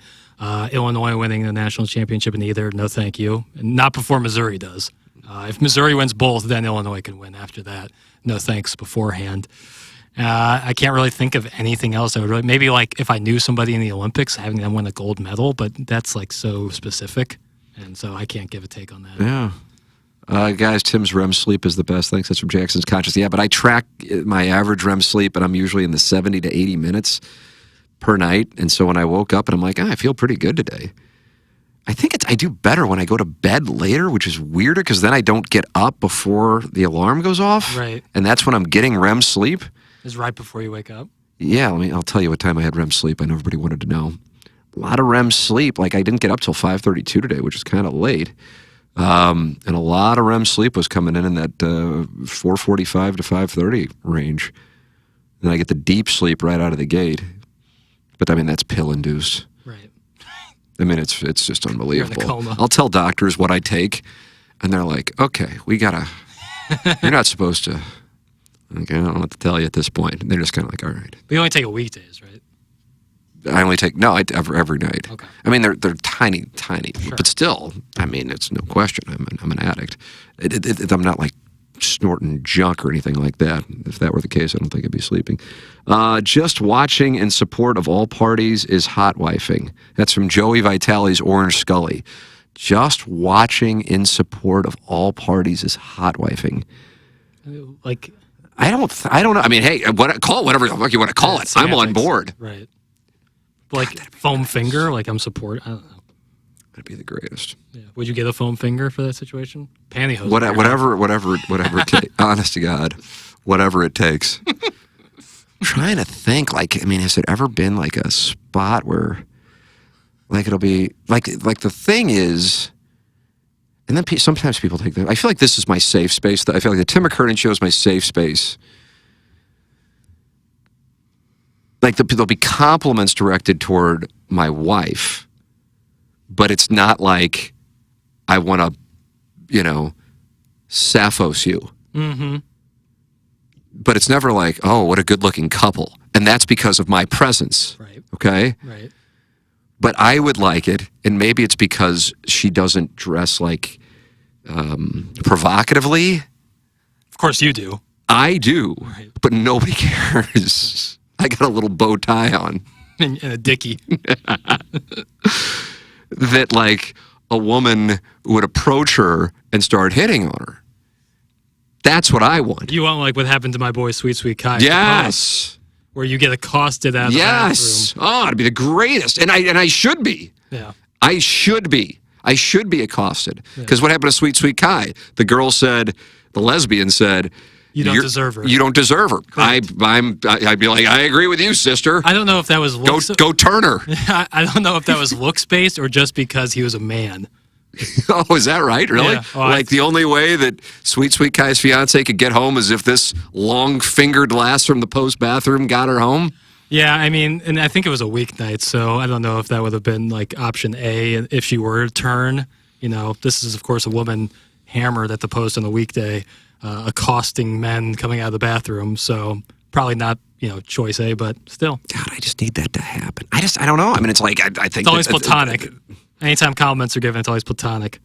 Illinois winning the national championship in either, no thank you. And not before Missouri does. If Missouri wins both, then Illinois can win after that. No thanks beforehand. I can't really think of anything else. I would really, maybe like if I knew somebody in the Olympics, having them win a gold medal, but that's like so specific, and so I can't give a take on that. Yeah. Guys, Tim's REM sleep is the best. Thanks. That's from Jackson's Conscious. Yeah, but I track my average REM sleep, and I'm usually in the 70 to 80 minutes per night. And so when I woke up, and I'm like, I feel pretty good today. I think I do better when I go to bed later, which is weirder because then I don't get up before the alarm goes off. Right. And that's when I'm getting REM sleep. Is right before you wake up. Yeah, I'll tell you what time I had REM sleep. I know everybody wanted to know. A lot of REM sleep. Like, I didn't get up till 5:32 today, which is kind of late. And a lot of REM sleep was coming in that 4:45 to 5:30 range. Then I get the deep sleep right out of the gate. But, I mean, that's pill-induced. Right. I mean, it's just unbelievable. You're in a coma. I'll tell doctors what I take, and they're like, okay, we gotta, you're not supposed to. Okay, I don't know what to tell you at this point. And they're just kind of like, all right. But you only take it weekdays, right? I only take, every night. Okay. I mean, they're tiny, Sure. but still, I mean, it's no question. I'm an addict. I'm not like snorting junk or anything like that. If that were the case, I don't think I'd be sleeping. Just watching in support of all parties is hot wifing. That's from Joey Vitale's Orange Scully. Just watching in support of all parties is hot wifing. Like, I don't know. I mean, hey, call it whatever the fuck you want to call it. I'm on semantics. board. Right. Like foam finger, like I'm support. I don't know. That'd be the greatest. Yeah. Would you get a foam finger for that situation? Pantyhose. Whatever it takes. Honest to God, whatever it takes. Trying to think, like, I mean, has it ever been like a spot where, like, it'll be like the thing is, and then sometimes people take that. I feel like this is my safe space. I feel like the Tim McKernan show is my safe space. Like, there'll be compliments directed toward my wife, but it's not like I want to, Sappho's you. Mm-hmm. But it's never like, oh, what a good-looking couple. And that's because of my presence. Right. Okay? Right. But I would like it, and maybe it's because she doesn't dress, like, provocatively. Of course you do. I do, Right. but nobody cares. I got a little bow tie on. And a dickie. That like a woman would approach her and start hitting on her. That's what I want. You want like what happened to my boy Sweet Sweet Kai? Yes. Where you get accosted out of the Yes. bathroom. Oh, it'd be the greatest. And I should be. Yeah. I should be accosted. Because what happened to Sweet Sweet Kai? The girl said, the lesbian said, You don't deserve her. You don't deserve her. Correct. I'd be like, I agree with you, sister. I don't know if that was looks. Go turn her. I don't know if that was looks based or just because he was a man. Oh, is that right? Really? Yeah. Oh, like the only way that Sweet Sweet Kai's fiance could get home is if this long-fingered lass from the post bathroom got her home? Yeah, I mean, and I think it was a weeknight, so I don't know if that would have been like option A if she were to turn. You know, this is of course a woman hammered at the post on a weekday, accosting men coming out of the bathroom. So probably not, choice A, but still. God, I just need that to happen. I don't know. I mean, it's like, I think... It's always platonic. Anytime compliments are given, it's always platonic.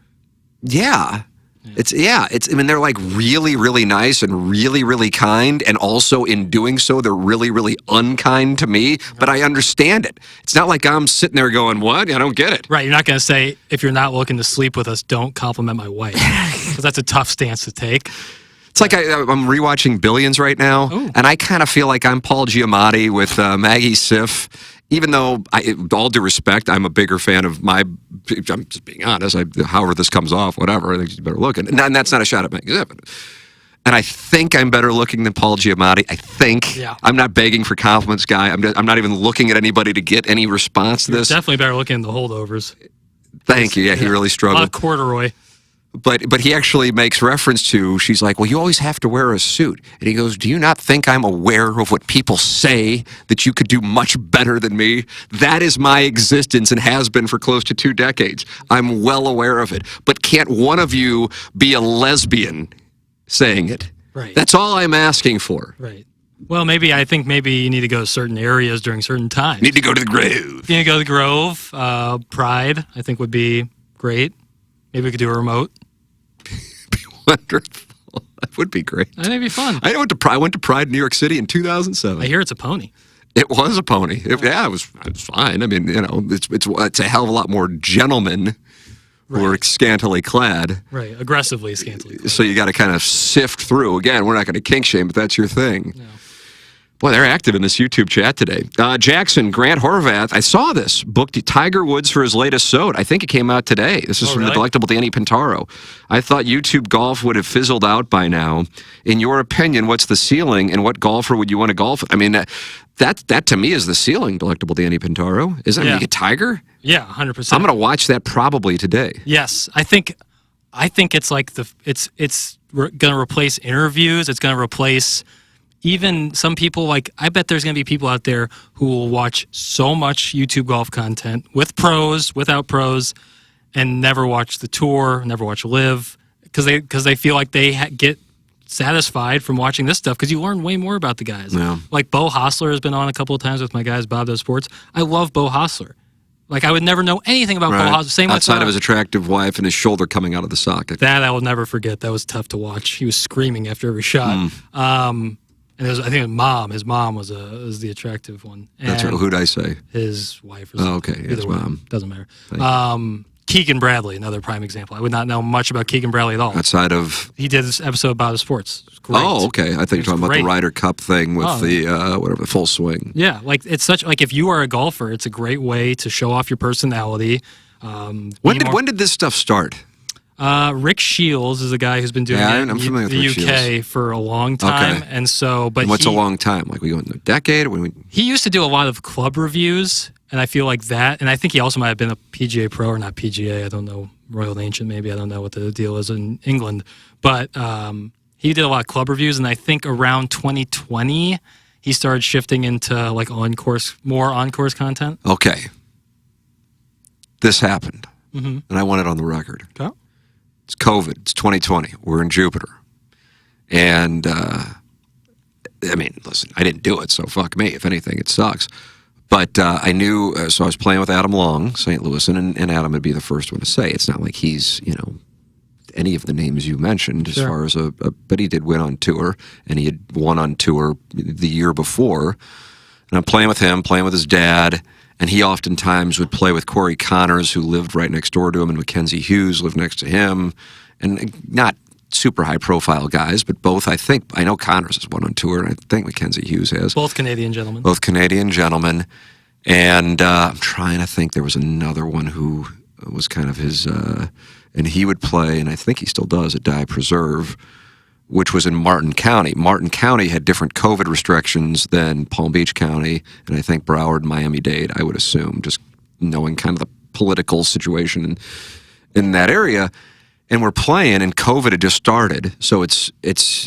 Yeah. I mean, they're like really, really nice and really, really kind. And also in doing so, they're really, really unkind to me. But I understand it. It's not like I'm sitting there going, what? I don't get it. Right. You're not going to say, if you're not looking to sleep with us, don't compliment my wife. Because that's a tough stance to take. It's like I'm rewatching Billions right now. Ooh. And I kind of feel like I'm Paul Giamatti with Maggie Siff. Even though, with all due respect, I'm a bigger fan of I'm just being honest, however this comes off, whatever, I think she's better looking. And that's not a shot at Maggie Siff. And I think I'm better looking than Paul Giamatti. I think. Yeah. I'm not begging for compliments, guy. I'm not even looking at anybody to get any response to this. Definitely better looking than the holdovers. Thank you. Yeah, he really A struggled. lot of corduroy. But he actually makes reference to, she's like, well, you always have to wear a suit. And he goes, do you not think I'm aware of what people say, that you could do much better than me? That is my existence and has been for close to 2 decades. I'm well aware of it. But can't one of you be a lesbian saying it? Right. That's all I'm asking for. Right. Well, I think maybe you need to go to certain areas during certain times. Need to go to the grove. You need to go to the Grove. Pride, I think, would be great. Maybe we could do a remote. Wonderful. That would be great. I think it'd be fun. I went to Pride in New York City in 2007. I hear it's a pony. It was a pony. It was fine. I mean, it's a hell of a lot more gentlemen who are scantily clad. Right, aggressively scantily clad. So you got to kind of sift through. Again, we're not going to kink shame, but that's your thing. No. Boy, they're active in this YouTube chat today. Jackson, Grant Horvath, I saw this, booked Tiger Woods for his latest SOT. I think it came out today. This is from really? the delectable Danny Pintaro. I thought YouTube golf would have fizzled out by now. In your opinion, what's the ceiling, and what golfer would you want to golf with? I mean, that to me is the ceiling, delectable Danny Pintaro. Isn't it? Yeah. You get Tiger? Yeah, 100%. I'm going to watch that probably today. Yes, I think it's like it's going to replace interviews. It's going to replace even some people. Like, I bet there's going to be people out there who will watch so much YouTube golf content with pros, without pros, and never watch the tour, never watch Live, because they feel like they get satisfied from watching this stuff, because you learn way more about the guys. Yeah. Like Bo Hostler has been on a couple of times with my guys, Bob Does Sports. I love Bo Hostler. Like, I would never know anything about Bo Hostler. Same outside with of his attractive wife and his shoulder coming out of the socket. that I will never forget. That was tough to watch. He was screaming after every shot. And I think his mom was the attractive one. And That's right. Who'd I say? his wife. Oh, okay. His Either way, mom. doesn't matter. Keegan Bradley, another prime example. I would not know much about Keegan Bradley at all. Outside of... He did this episode about his sports. It was great. Oh, okay. I thought you were talking about the Ryder Cup thing with the full swing. Yeah, like it's such like if you are a golfer, it's a great way to show off your personality. When did this stuff start? Rick Shields is a guy who's been doing it in I'm familiar with the Rick UK Shields. for a long time, Okay. and so. But And what's a long time? Like we go in a decade? he used to do a lot of club reviews, and I feel like that. And I think he also might have been a PGA pro or not PGA. I don't know. Royal Ancient, maybe. I don't know what the deal is in England, but he did a lot of club reviews, and I think around 2020 he started shifting into like more on-course content. Okay. This happened, and I want it on the record. Okay. It's COVID. It's 2020. We're in Jupiter. And, I mean, listen, I didn't do it, so fuck me. If anything, it sucks. But I knew, so I was playing with Adam Long, St. Louis, and Adam would be the first one to say. It's not like he's, any of the names you mentioned as far as but he did win on tour, and he had won on tour the year before. And I'm playing with him, playing with his dad, and he oftentimes would play with Corey Connors, who lived right next door to him, and Mackenzie Hughes lived next to him. And not super high-profile guys, but both, I know Connors has one on tour, and I think Mackenzie Hughes has. Both Canadian gentlemen. Both Canadian gentlemen. And I'm trying to think, there was another one who was kind of his, and he would play, and I think he still does, at Dye Preserve, which was in Martin County. Martin County had different COVID restrictions than Palm Beach County, and I think Broward and Miami-Dade, I would assume, just knowing kind of the political situation in that area. And we're playing, and COVID had just started, so it's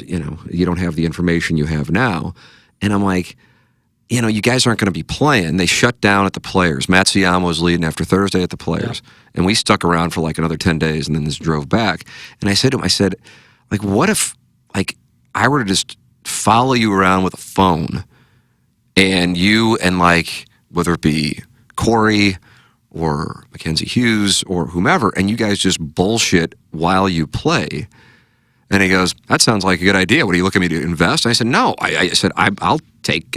you don't have the information you have now. And I'm like, you guys aren't going to be playing. They shut down at the Players. Matt Siamo was leading after Thursday at the Players, and we stuck around for like another 10 days, and then just drove back. And I said to him, like, what if, like, I were to just follow you around with a phone, and you and, like, whether it be Corey or Mackenzie Hughes or whomever, and you guys just bullshit while you play. And he goes, that sounds like a good idea. What, are you looking at me to invest? And I said, no. I said, I'm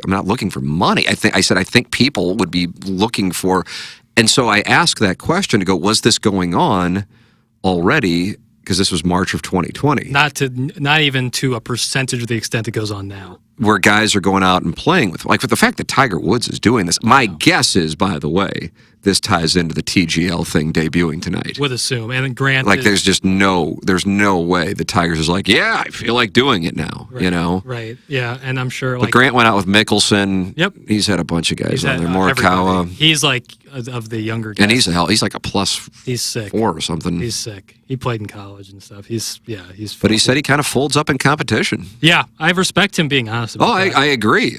not looking for money. I think people would be looking for, and so I asked that question to go, was this going on already? Because this was March of 2020. Not even to a percentage of the extent it goes on now. Where guys are going out and playing with, like, with the fact that Tiger Woods is doing this. My guess is, by the way, this ties into the TGL thing debuting tonight. Would assume. And Grant, like, there's no way that Tigers is like, yeah, I feel like doing it now. Right, Right. Yeah, and I'm sure. But Grant went out with Mickelson. Yep. He's had a bunch of guys on there. Morikawa. He's like of the younger guys. And he's like a plus. He's sick. 4 or something. He's sick. He played in college and stuff. But he said he kind of folds up in competition. Yeah, I respect him being honest about that. I agree.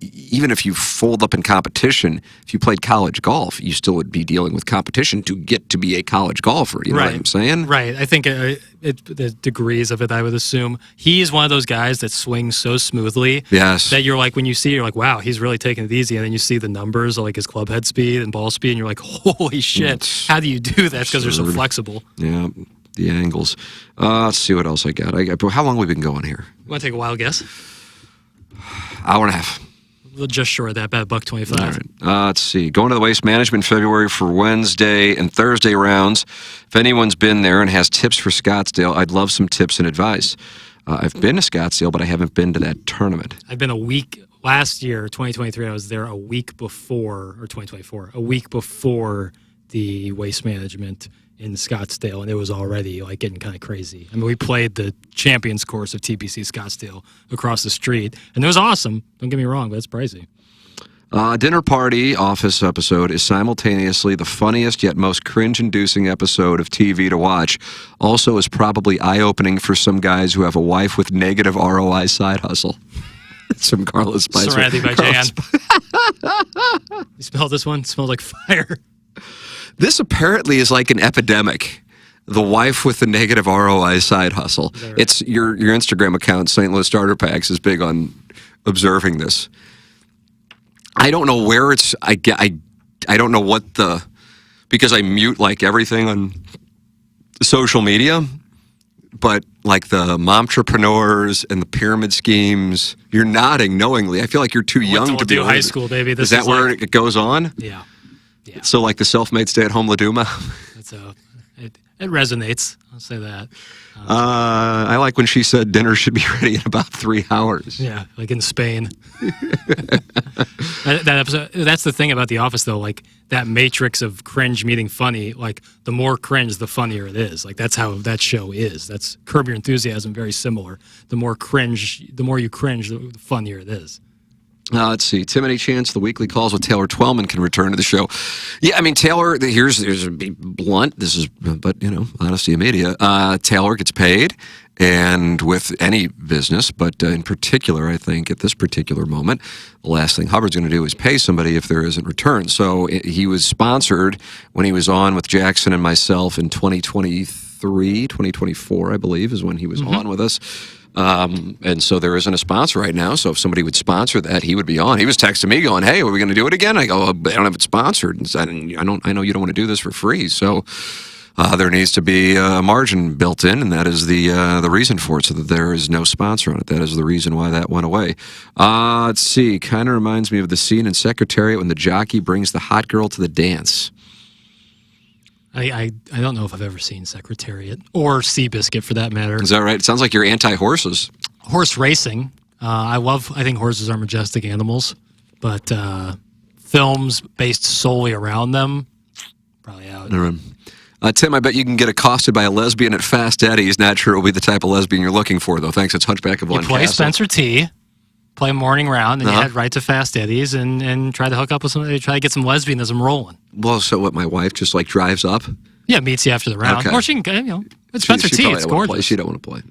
Even if you fold up in competition, if you played college golf, you still would be dealing with competition to get to be a college golfer. You know what I'm saying? Right. I think the degrees of it, I would assume. He's one of those guys that swings so smoothly that you're like, when you see it, you're like, wow, he's really taking it easy. And then you see the numbers of like his club head speed and ball speed, and you're like, holy shit, how do you do that? Because they're so flexible. Yeah, the angles. Let's see what else I got. How long have we been going here? You want to take a wild guess? Hour and a half. Just short of that, about $1.25. All right. Let's see. Going to the Waste Management February for Wednesday and Thursday rounds. If anyone's been there and has tips for Scottsdale, I'd love some tips and advice. I've been to Scottsdale, but I haven't been to that tournament. I've been a week. Last year, 2023, I was there a week before, or 2024, a week before the Waste Management in Scottsdale, and it was already like getting kind of crazy. I mean, we played the Champions course of TPC Scottsdale across the street, and it was awesome. Don't get me wrong, but it's pricey. Dinner Party Office episode is simultaneously the funniest yet most cringe-inducing episode of TV to watch. Also is probably eye-opening for some guys who have a wife with negative ROI side hustle. It's from Carlos Spicer. Serenity by Jan. You smell this one? It smells like fire. This apparently is like an epidemic. The wife with the negative ROI side hustle. Right? It's your Instagram account, St. Louis Starter Packs, is big on observing this. I don't know where it's. I don't know what because I mute like everything on social media, but like the momtrepreneurs and the pyramid schemes. You're nodding knowingly. I feel like you're too young to be do high school, baby. Is that where it goes on? Yeah. Yeah. So like the self-made stay-at-home Laduma? It resonates. I'll say that. I like when she said dinner should be ready in about 3 hours. Yeah, like in Spain. that episode. That's the thing about The Office, though. Like that matrix of cringe meeting funny. Like the more cringe, the funnier it is. Like that's how that show is. That's Curb Your Enthusiasm. Very similar. The more you cringe, the funnier it is. Let's see. Tim, any chance the weekly calls with Taylor Twellman can return to the show? Yeah, I mean, Taylor, here's a be blunt. But honesty of media. Taylor gets paid, and with any business, but in particular, I think at this particular moment, the last thing Hubbard's going to do is pay somebody if there isn't return. So he was sponsored when he was on with Jackson and myself in 2024, I believe, is when he was on with us. And so there isn't a sponsor right now. So if somebody would sponsor that, he would be on. He was texting me going, "Hey, are we going to do it again?" I go, "I don't have it sponsored." And I know you don't want to do this for free. So there needs to be a margin built in, and that is the reason for it, so that there is no sponsor on it. That is the reason why that went away. Let's see. Kind of reminds me of the scene in Secretariat when the jockey brings the hot girl to the dance. I don't know if I've ever seen Secretariat or Seabiscuit for that matter. Is that right? It sounds like you're anti-horses. Horse racing. I think horses are majestic animals, but films based solely around them, probably out. Tim, I bet you can get accosted by a lesbian at Fast Eddie's. Not sure it'll be the type of lesbian you're looking for, though. Thanks. It's Hunchback of You One play Castle. Spencer T, play morning round, and you head right to Fast Eddie's and try to hook up with somebody, try to get some lesbianism rolling. Well, so what? My wife just like drives up. Yeah, meets you after the round. Okay. Or she can, it's Spencer She T. probably It's don't wanna play. gorgeous. She don't want to play.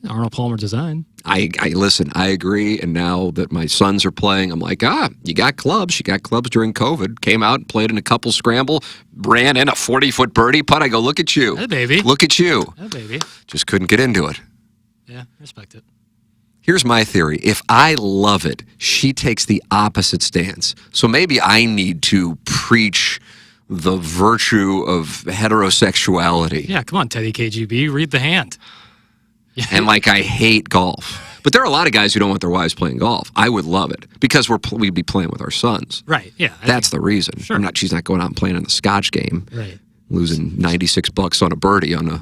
Arnold Palmer design. I listen. I agree. And now that my sons are playing, I'm like, you got clubs. You got clubs during COVID. Came out and played in a couple scramble. Ran in a 40-foot birdie putt. I go, look at you. Hey, baby. Look at you. Hey, baby. Just couldn't get into it. Yeah, respect it. Here's my theory. If I love it, she takes the opposite stance. So maybe I need to preach the virtue of heterosexuality. Yeah, come on, Teddy KGB. Read the hand. Yeah. And like, I hate golf. But there are a lot of guys who don't want their wives playing golf. I would love it because we'd be playing with our sons. Right, yeah. That's the reason. Sure. She's not going out and playing in the Scotch game. Right. Losing $96 on a birdie on a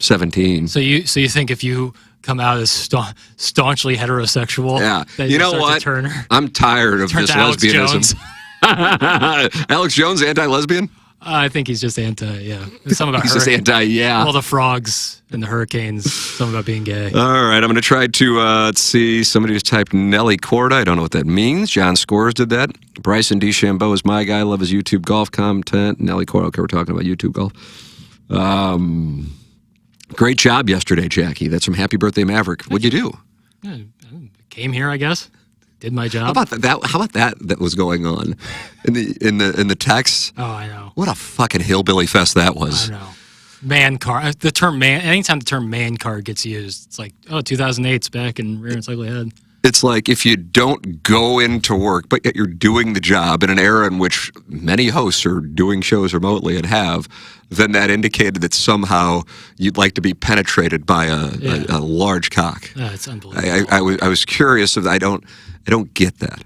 17. So you think if you come out as staunchly heterosexual, Yeah. that You know start what? to turn her? I'm tired of Turn this to Alex lesbianism. Jones. Alex Jones, anti-lesbian? I think he's just some about He's just all the frogs and the hurricanes, something about being gay. All right, I'm going to try to see somebody who's typed Nelly Corda. I don't know what that means. John Scores did that. Bryson DeChambeau is my guy. Love his YouTube golf content. Nelly Corda, okay, we're talking about YouTube golf. Great job yesterday, Jackie. That's from Happy Birthday Maverick. What'd you do? Yeah, I came here, I guess. Did my job. How about that was going on in the text? Oh, I know. What a fucking hillbilly fest that was. I know. Man card. The term man. Anytime the term man card gets used, it's like, 2008's back in rear and ugly head. It's like if you don't go into work, but yet you're doing the job in an era in which many hosts are doing shows remotely and have, then that indicated that somehow you'd like to be penetrated by a large cock. It's unbelievable. I was curious. I don't get that.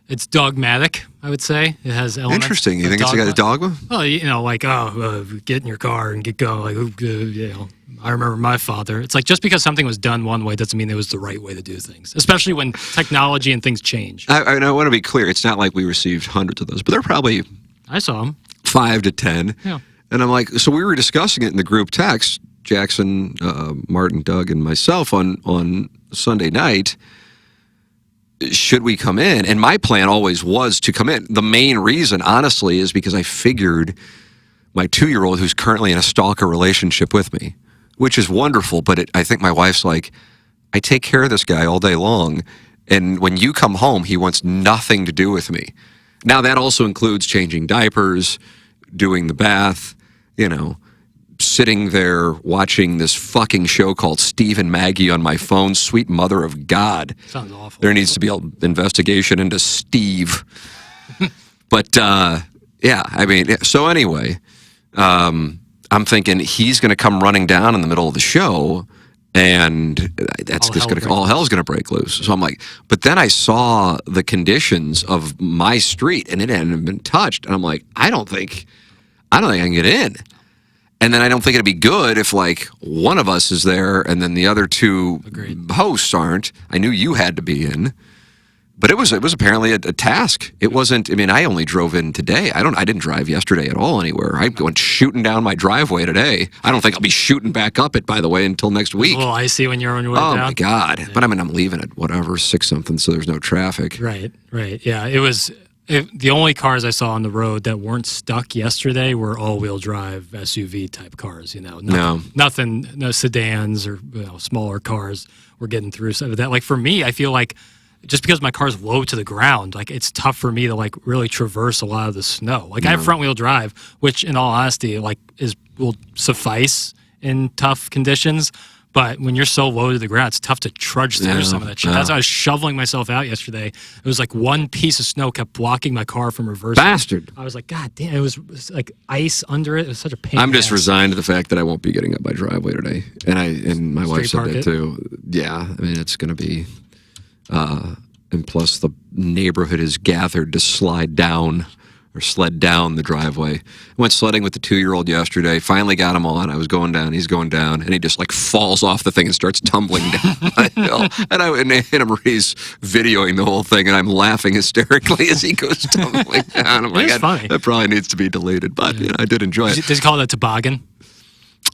It's dogmatic, I would say. It has elements. Interesting. You of think it's got a dogma? Well, get in your car and get going. I remember my father. It's like just because something was done one way doesn't mean it was the right way to do things, especially when technology and things change. I want to be clear. It's not like we received hundreds of those, but they're probably I saw them. 5 to 10. Yeah. And I'm like, so we were discussing it in the group text, Jackson, Martin, Doug, and myself on Sunday night. Should we come in? And my plan always was to come in. The main reason, honestly, is because I figured my 2-year-old, who's currently in a stalker relationship with me, which is wonderful, but I think my wife's like, I take care of this guy all day long, and when you come home, he wants nothing to do with me. Now, that also includes changing diapers, doing the bath, sitting there watching this fucking show called Steve and Maggie on my phone. Sweet mother of God. Sounds awful. There needs to be an investigation into Steve. But, so anyway, I'm thinking he's going to come running down in the middle of the show, and all hell's going to break loose. So I'm like, but then I saw the conditions of my street, and it hadn't been touched. And I'm like, I don't think I can get in. And then I don't think it'd be good if, like, one of us is there and then the other two hosts aren't. I knew you had to be in. But it was apparently a task. It wasn't, I only drove in today. I didn't drive yesterday at all anywhere. I went shooting down my driveway today. I don't think I'll be shooting back up it, by the way, until next week. It's a little icy when you're on your way down. Oh, my God. Yeah. But I'm leaving at whatever, 6-something, so there's no traffic. Right. Yeah, the only cars I saw on the road that weren't stuck yesterday were all-wheel drive SUV type cars. Nothing, no sedans or smaller cars were getting through. So that, like, for me, I feel like just because my car's low to the ground, like, it's tough for me to, like, really traverse a lot of the snow. Like, I have front-wheel drive, which, in all honesty, like, will suffice in tough conditions. But when you're so low to the ground, it's tough to trudge through Yeah, some of that shit. yeah. That's why I was shoveling myself out yesterday. It was like one piece of snow kept blocking my car from reversing. Bastard. I was like, God damn, it was like ice under it. It was such a pain. I'm in the just ass. resigned to the fact that I won't be getting up my driveway today, and my wife Straight said park that it? too. Yeah, I mean it's going to be, and plus the neighborhood is gathered to sled down the driveway. I went sledding with the 2-year-old yesterday. Finally got him on. I was going down. He's going down, and he just like falls off the thing and starts tumbling down the hill. And Marie's videoing the whole thing, and I'm laughing hysterically as he goes tumbling down. I'm like, is funny. that probably needs to be deleted, but you know, I did enjoy it. Does he call it a toboggan?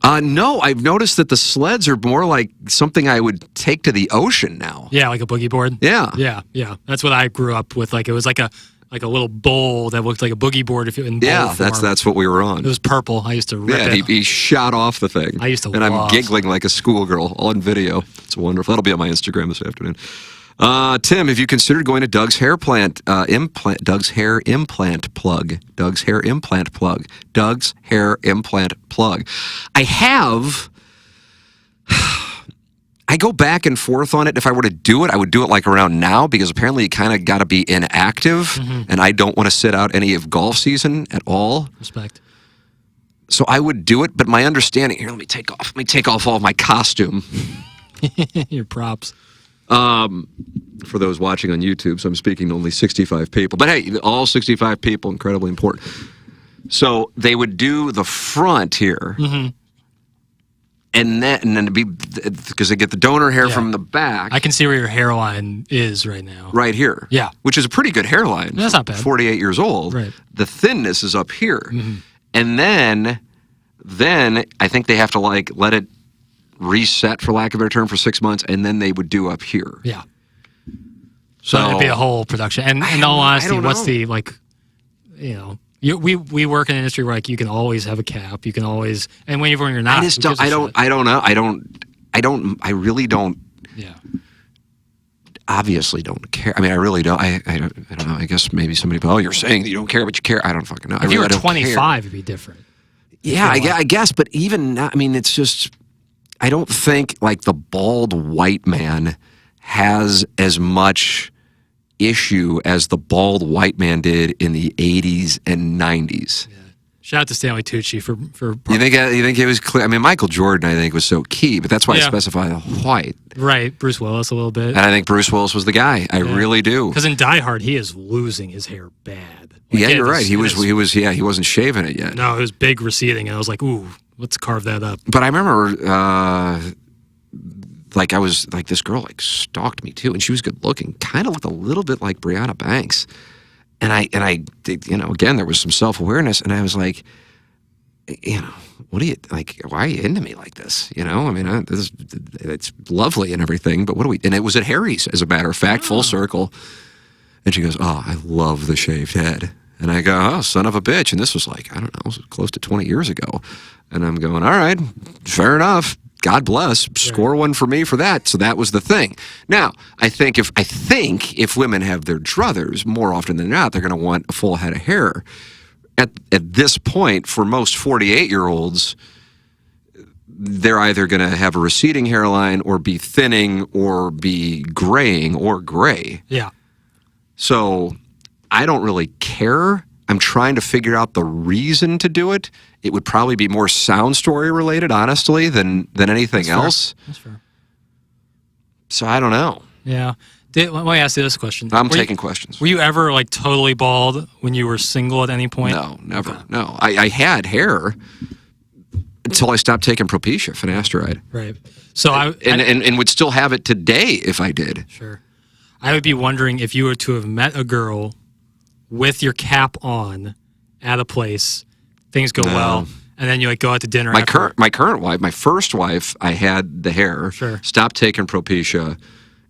No, I've noticed that the sleds are more like something I would take to the ocean now. Yeah, like a boogie board. Yeah. Yeah. That's what I grew up with. Like it was like a little bowl that looked like a boogie board if it in bowl Yeah, form. that's what we were on. It was purple. I used to rip Yeah, it. he shot off the thing. I used to and I'm love giggling like a schoolgirl on video. It's wonderful. That'll be on my Instagram this afternoon. Tim, have you considered going to Doug's hair implant plug? Doug's hair implant plug. I have. I go back and forth on it. If I were to do it, I would do it like around now because apparently you kind of got to be inactive, and I don't want to sit out any of golf season at all. Respect. So I would do it, but my understanding here. Let me take off all of my costume Your props. for those watching on YouTube. So I'm speaking to only 65 people, but hey, all 65 people, incredibly important. So they would do the front here. And then because they get the donor hair from the back. I can see where your hairline is right now. Right here. Yeah. Which is a pretty good hairline. That's not bad. 48 years old. Right. The thinness is up here. And then I think they have to like let it reset, for lack of a better term, for 6 months, and then they would do up here. Yeah. So it'd be a whole production. And in all honesty, what's the like, you know, we work in an industry where like you can always have a cap. You can always, and when you're not, I really don't. Yeah. Obviously don't care. I mean, I really don't. I don't know. I guess maybe somebody, oh, you're saying that you don't care, but you care. I don't fucking know. If you were I don't 25, care. it'd be different. Yeah, I guess. But even now, I mean, it's just, I don't think like the bald white man has as much issue as the bald white man did in the 80s and 90s. Yeah. Shout out to Stanley Tucci for You think it was clear? I mean, Michael Jordan, I think, was so key, but that's why I specify the white. Right, Bruce Willis a little bit. And I think Bruce Willis was the guy. I really do. Because in Die Hard, he is losing his hair bad. Like, Yeah, you're right. He wasn't shaving it yet. No, it was big receding, and I was like, ooh, let's carve that up. But I remember, like I was like this girl like stalked me too, and she was good looking, kind of looked a little bit like Brianna Banks, and I did, you know, again there was some self awareness, and I was like, you know, what do you like? Why are you into me like this? You know, I mean, it's lovely and everything, but what do we? And it was at Harry's, as a matter of fact, full circle. And she goes, oh, I love the shaved head. And I go, oh, son of a bitch. And this was like, I don't know, it was close to 20 years ago. And I'm going, all right, fair enough. God bless. Score one for me for that. So that was the thing. Now, I think if women have their druthers, more often than not, they're going to want a full head of hair. At this point, for most 48-year-olds, they're either going to have a receding hairline or be thinning or be graying or gray. Yeah. So I don't really care. I'm trying to figure out the reason to do it. It would probably be more sound story related, honestly, than anything else. That's fair. So I don't know. Yeah. Let me ask you this question. I'm taking questions. Were you ever like totally bald when you were single at any point? No, never. Okay. No. I had hair until I stopped taking Propecia, finasteride. Right. So and would still have it today if I did. Sure. I would be wondering if you were to have met a girl with your cap on at a place, things go well, and then you like go out to dinner. My current wife, my first wife, I had the hair. Sure. Stopped taking Propecia,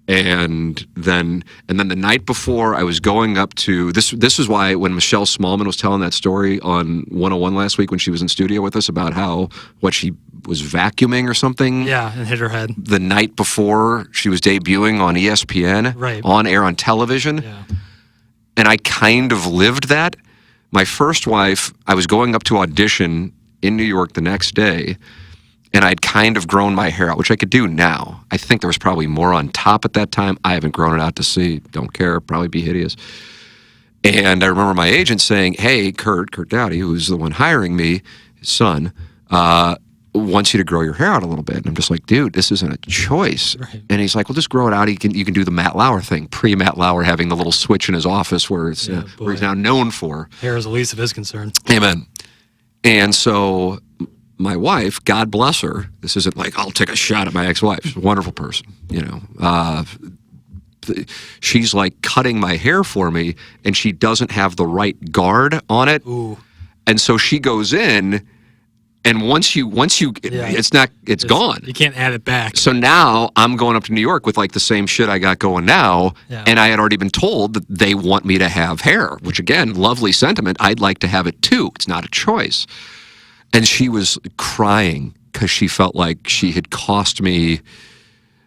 and then the night before I was going up to this. This is why when Michelle Smallman was telling that story on 101 last week when she was in studio with us about what she was vacuuming or something. Yeah, and hit her head. The night before she was debuting on ESPN, right. On air on television. Yeah. And I kind of lived that. My first wife, I was going up to audition in New York the next day, and I'd kind of grown my hair out, which I could do now. I think there was probably more on top at that time. I haven't grown it out to see. Don't care. Probably be hideous. And I remember my agent saying, hey, Kurt Dowdy, who's the one hiring me, his son, wants you to grow your hair out a little bit. And I'm just like, dude, this isn't a choice. Right. And he's like, well, just grow it out. You can do the Matt Lauer thing, pre-Matt Lauer having the little switch in his office where it's where he's now known for. Hair is the least of his concern. Amen. And so my wife, God bless her, this isn't like I'll take a shot at my ex-wife. She's a wonderful person, you know. She's like cutting my hair for me, and she doesn't have the right guard on it. Ooh. And so she goes in, and once you, it's gone. You can't add it back. So now I'm going up to New York with like the same shit I got going now, and I had already been told that they want me to have hair, which again, lovely sentiment. I'd like to have it too. It's not a choice. And she was crying because she felt like she had cost me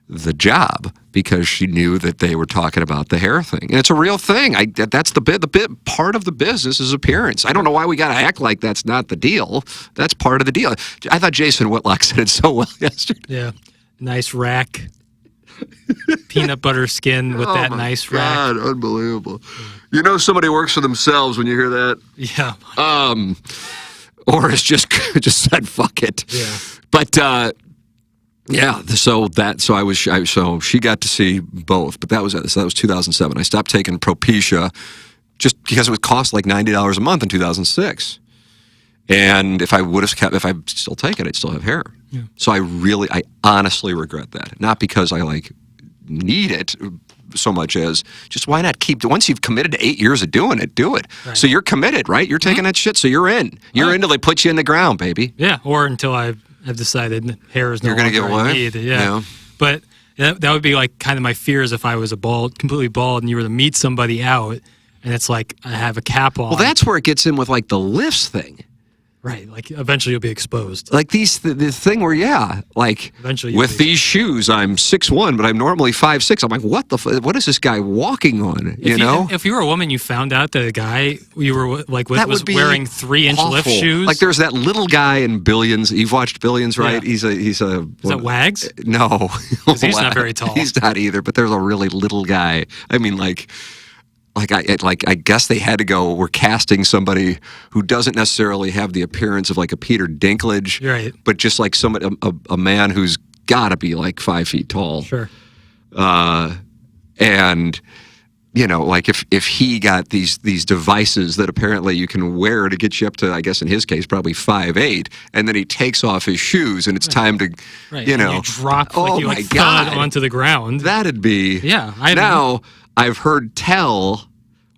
the job because she knew that they were talking about the hair thing. And it's a real thing. That's the bit part of the business is appearance. I don't know why we got to act like that's not the deal. That's part of the deal. I thought Jason Whitlock said it so well yesterday. Yeah. Nice rack. Peanut butter skin with that nice rack. God, unbelievable. You know somebody works for themselves when you hear that? Yeah. Or it's just said fuck it. Yeah. But yeah, so she got to see both, but that was 2007. I stopped taking Propecia just because it would cost like $90 a month in 2006. And if I'd still take it, I'd still have hair. Yeah. So I honestly regret that. Not because I like need it so much as just why not once you've committed to 8 years of doing it, do it. Right. So you're committed, right? You're taking that shit, so you're in. You're in till they put you in the ground, baby. Yeah, or until I've decided hair is no longer give away? I need. Yeah. But that would be like kind of my fears if I was completely bald, and you were to meet somebody out, and it's like I have a cap on. Well, that's where it gets in with like the lifts thing. Right, like eventually you'll be exposed. Like the thing where, like eventually with these shoes, I'm 6'1", but I'm normally 5'6". I'm like, what is this guy walking on? If you were a woman, you found out that a guy you were like with was wearing 3-inch lift shoes. Like there's that little guy in Billions. You've watched Billions, right? Yeah. Is that Wags? No, he's not very tall. He's not either. But there's a really little guy. I mean, I guess they had to go. We're casting somebody who doesn't necessarily have the appearance of like a Peter Dinklage, right? But just like somebody, a man who's got to be like 5 feet tall. Sure. And like if he got these devices that apparently you can wear to get you up to, I guess in his case probably 5'8", and then he takes off his shoes and it's time to, and you drop thud onto the ground. That'd be I've heard tell,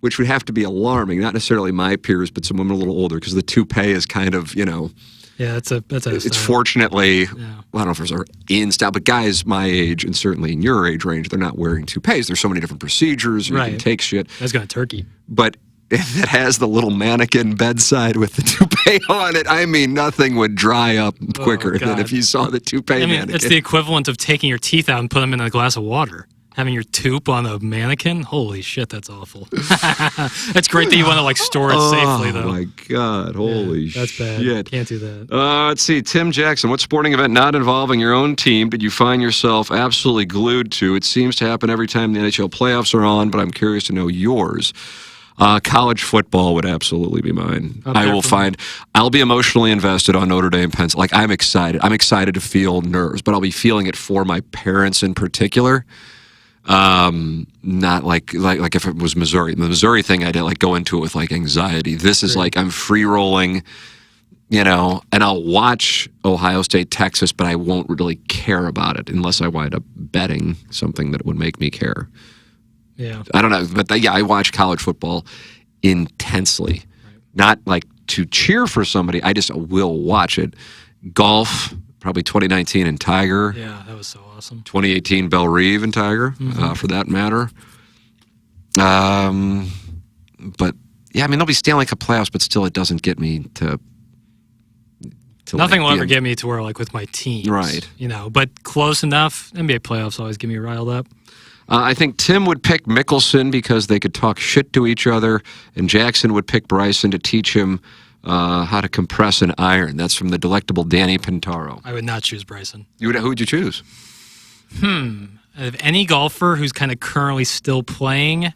which would have to be alarming, not necessarily my peers, but some women a little older, because the toupee is kind of, Yeah, that's it's fortunately, I don't know if there's in style, but guys my age and certainly in your age range, they're not wearing toupees. There's so many different procedures. You can take shit. That's going to turkey. But if it has the little mannequin bedside with the toupee on it, I mean, nothing would dry up quicker than if you saw the toupee mannequin. It's the equivalent of taking your teeth out and putting them in a glass of water. Having your tooth on a mannequin? Holy shit, that's awful. That's great that you want to store it safely, though. Oh my God, holy shit. That's bad. Can't do that. Let's see, Tim Jackson, what sporting event not involving your own team did you find yourself absolutely glued to? It seems to happen every time the NHL playoffs are on, but I'm curious to know yours. College football would absolutely be mine. I'll be emotionally invested on Notre Dame, Penn. Like, I'm excited. I'm excited to feel nerves, but I'll be feeling it for my parents in particular. Not like if it was Missouri. The Missouri thing, I didn't go into it with anxiety. This is I'm free rolling, and I'll watch Ohio State, Texas, but I won't really care about it unless I wind up betting something that would make me care. Yeah. I don't know, but I watch college football intensely. Right. Not to cheer for somebody, I just will watch it. Golf, probably 2019 in Tiger. Yeah, that was so awesome. 2018 Belle Reve and Tiger, for that matter. But yeah, I mean, they'll be Stanley Cup playoffs, but still, it doesn't get me to nothing will ever get me to where with my teams, right? But close enough. NBA playoffs always get me riled up. I think Tim would pick Mickelson because they could talk shit to each other, and Jackson would pick Bryson to teach him How to compress an iron. That's from the delectable Danny Pintaro. I would not choose Bryson. Who would you choose? Of any golfer who's kind of currently still playing,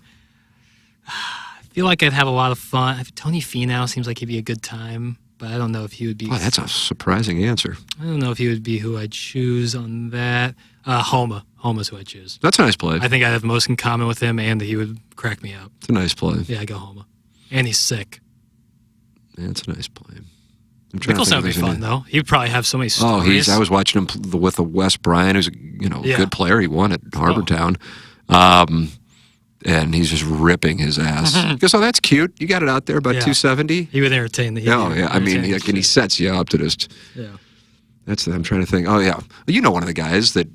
I feel like I'd have a lot of fun. Tony Finau seems like he'd be a good time, but I don't know if he would be. Oh, that's a surprising answer. I don't know if he would be who I'd choose on that. Homa. Homa's who I'd choose. That's a nice play. I think I'd have most in common with him, and that he would crack me up. It's a nice play. Yeah, I go Homa. And he's sick. Yeah, it's a nice play. Mickelson would be fun, though. He'd probably have so many stories. I was watching him with Wes Bryant, who's a good player. He won at Harbortown. And he's just ripping his ass. He goes, that's cute. You got it out there, about 270. He would entertain the I mean, and he sets you up to just. Yeah. I'm trying to think. Oh, yeah. You know one of the guys that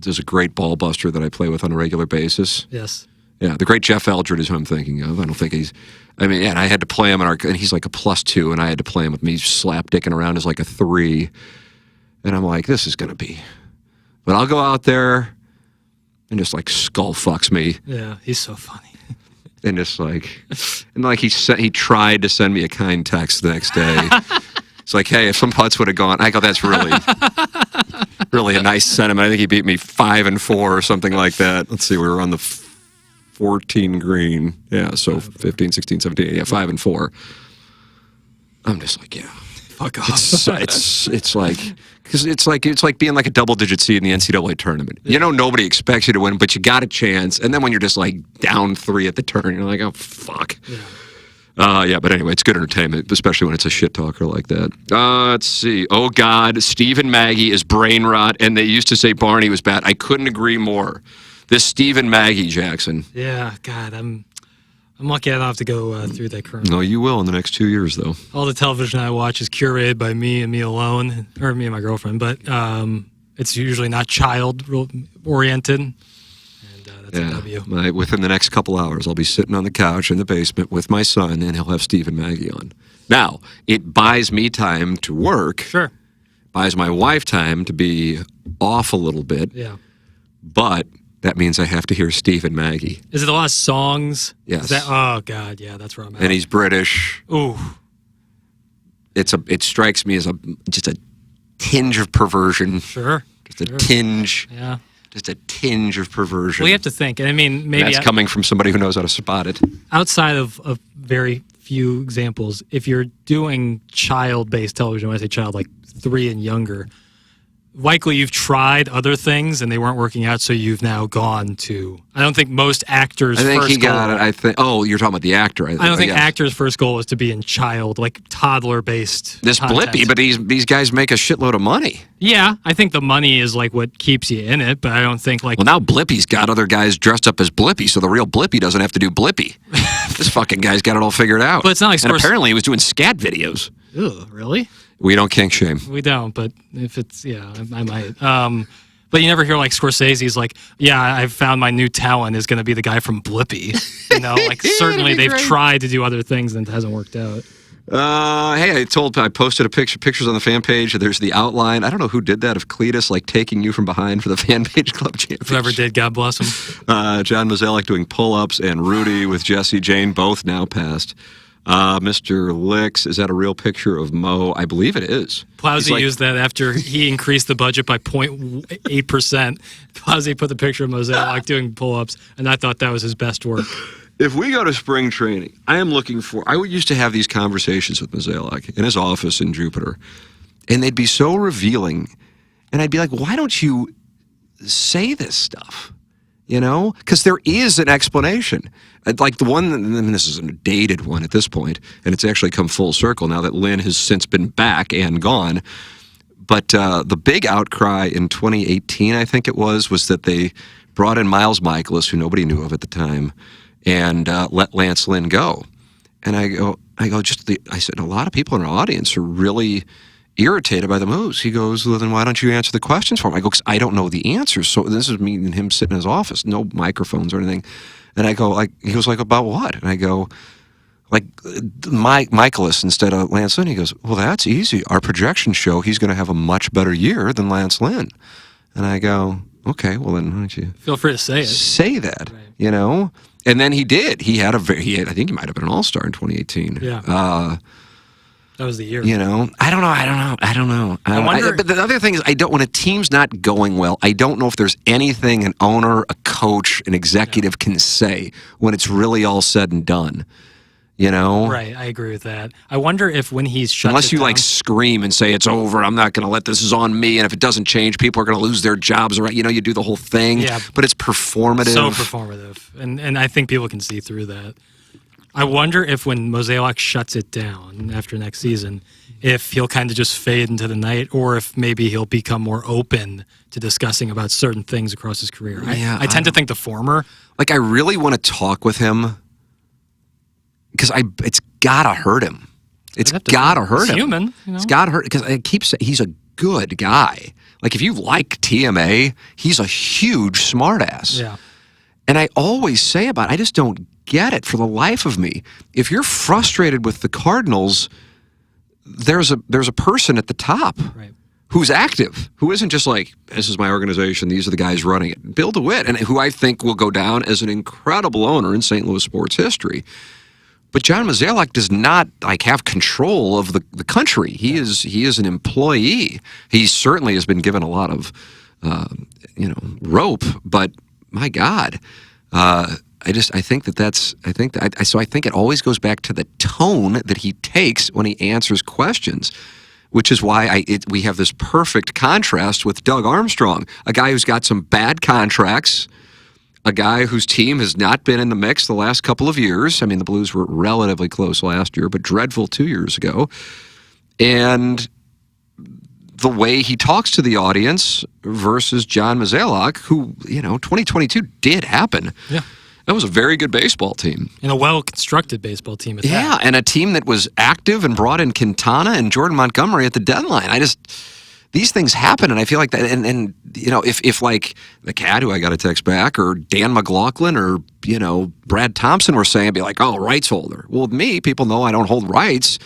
is a great ball buster that I play with on a regular basis. Yes. Yeah, the great Jeff Eldred is who I'm thinking of. I don't think he's. I mean, and I had to play him and he's like a +2, and I had to play him with me slap dicking around as like a 3, and I'm like, this is gonna be. But I'll go out there, and just like skull fucks me. Yeah, he's so funny. And just like, he tried to send me a kind text the next day. It's like, hey, if some putts would have gone, I go, that's really a nice sentiment. I think he beat me 5-4 or something like that. Let's see, we were on the 14 green. Yeah, so 15, 16, 17, 5-4. I'm just like, yeah. Fuck off. It's like, because it's like being like a double-digit seed in the NCAA tournament. You know, nobody expects you to win, but you got a chance. And then when you're just like down 3 at the turn, you're like, oh, fuck. Yeah. But anyway, it's good entertainment, especially when it's a shit talker like that. Let's see. Oh, God, Stephen Maggie is brain rot, and they used to say Barney was bad. I couldn't agree more. This Stephen Maggie, Jackson. Yeah, God, I'm lucky I don't have to go through that currently. No, you will in the next 2 years, though. All the television I watch is curated by me and me alone, or me and my girlfriend, but it's usually not child-oriented, and that's a W. Within the next couple hours, I'll be sitting on the couch in the basement with my son, and he'll have Stephen Maggie on. Now, it buys me time to work. Sure. Buys my wife time to be off a little bit. Yeah. But that means I have to hear Stephen Maggie. Is it a lot of songs? Yes. Oh, God, yeah, that's where I'm at. And he's British. Ooh. It strikes me as just a tinge of perversion. Sure. Just a tinge. Yeah. Just a tinge of perversion. Well, you have to think. And I mean, maybe that's coming from somebody who knows how to spot it. Outside of very few examples, if you're doing child-based television, when I say child, like 3 and younger, likely you've tried other things and they weren't working out, so you've now gone to. I don't think most actors. I think he got it. I think. Oh, you're talking about the actor. I don't think actors' first goal is to be in toddler-based. This content. Blippy, but these guys make a shitload of money. Yeah, I think the money is like what keeps you in it, but I don't think like. Well, now Blippy's got other guys dressed up as Blippy, so the real Blippy doesn't have to do Blippy. This fucking guy's got it all figured out. But it's not like. And apparently he was doing scat videos. Ugh, really? We don't kink shame. We don't, but if it's, I might. But you never hear like Scorsese's like, yeah, I've found my new talent is going to be the guy from Blippy. You know, like certainly they've tried to do other things and it hasn't worked out. Hey, I posted pictures on the fan page. There's the outline. I don't know who did that. Of Cletus like taking you from behind for the fan page club championship. Whoever did, God bless him. John Mazalik doing pull-ups, and Rudy with Jesse Jane both now passed. Mr. Licks, is that a real picture of Mo? I believe it is. Plowsy used that after he increased the budget by 0.8%. Plowsy put the picture of Mosaic doing pull-ups, and I thought that was his best work. If we go to spring training, I used to have these conversations with Mosaic in his office in Jupiter, and they'd be so revealing, and I'd be like, why don't you say this stuff? You know, because there is an explanation. Like the one, and this is a dated one at this point, and it's actually come full circle now that Lynn has since been back and gone. But the big outcry in 2018, I think it was that they brought in Miles Michaelis, who nobody knew of at the time, and let Lance Lynn go. And I said, a lot of people in our audience are really irritated by the moves. He goes, well, then why don't you answer the questions for him? I go, because I don't know the answers. So this is me and him sitting in his office, no microphones or anything. And I go, he goes, about what? And I go, Michaelis instead of Lance Lynn. He goes, well, that's easy. Our projections show he's going to have a much better year than Lance Lynn. And I go, okay, well then why don't you feel free to say it? Say that, right. You know? And then he did. I think he might have been an all-star in 2018. Yeah. That was the year. You know, I don't know. I wonder. But the other thing is, when a team's not going well, I don't know if there's anything an owner, a coach, an executive can say when it's really all said and done. You know? Right, I agree with that. I wonder if when he's shut Unless it you down, like scream and say it's over, I'm not going to let this is on me, and if it doesn't change, people are going to lose their jobs. Or you know, you do the whole thing. Yeah. But it's performative. so performative, and I think people can see through that. I wonder if when Mozeliak shuts it down after next season, if he'll kind of just fade into the night, or if maybe he'll become more open to discussing about certain things across his career. I tend to think the former. Like, I really want to talk with him because it's gotta hurt him. It's gotta hurt him. Human, you know? It's gotta hurt because I keep saying he's a good guy. Like, if you like TMA, he's a huge smartass. Yeah. And I always say about it, I just don't get it for the life of me. If you're frustrated with the Cardinals, there's a person at the top Right. who's active, who isn't just like, this is my organization, these are the guys running it. Bill DeWitt, and who I think will go down as an incredible owner in St. Louis sports history. But John Mozeliak does not like have control of the country. He is an employee. He certainly has been given a lot of rope. But my God, I think it always goes back to the tone that he takes when he answers questions, which is why we have this perfect contrast with Doug Armstrong, a guy who's got some bad contracts. A guy whose team has not been in the mix the last couple of years. I mean, the Blues were relatively close last year, but dreadful 2 years ago. And the way he talks to the audience versus John Mozeliak, who, 2022 did happen. Yeah. That was a very good baseball team. And a well-constructed baseball team at that. Yeah, and a team that was active and brought in Quintana and Jordan Montgomery at the deadline. These things happen, and I feel like that. And if like the Cat, who I got a text back, or Dan McLaughlin, or Brad Thompson were saying, I'd be like, oh, rights holder. Well, with me, people know I don't hold rights.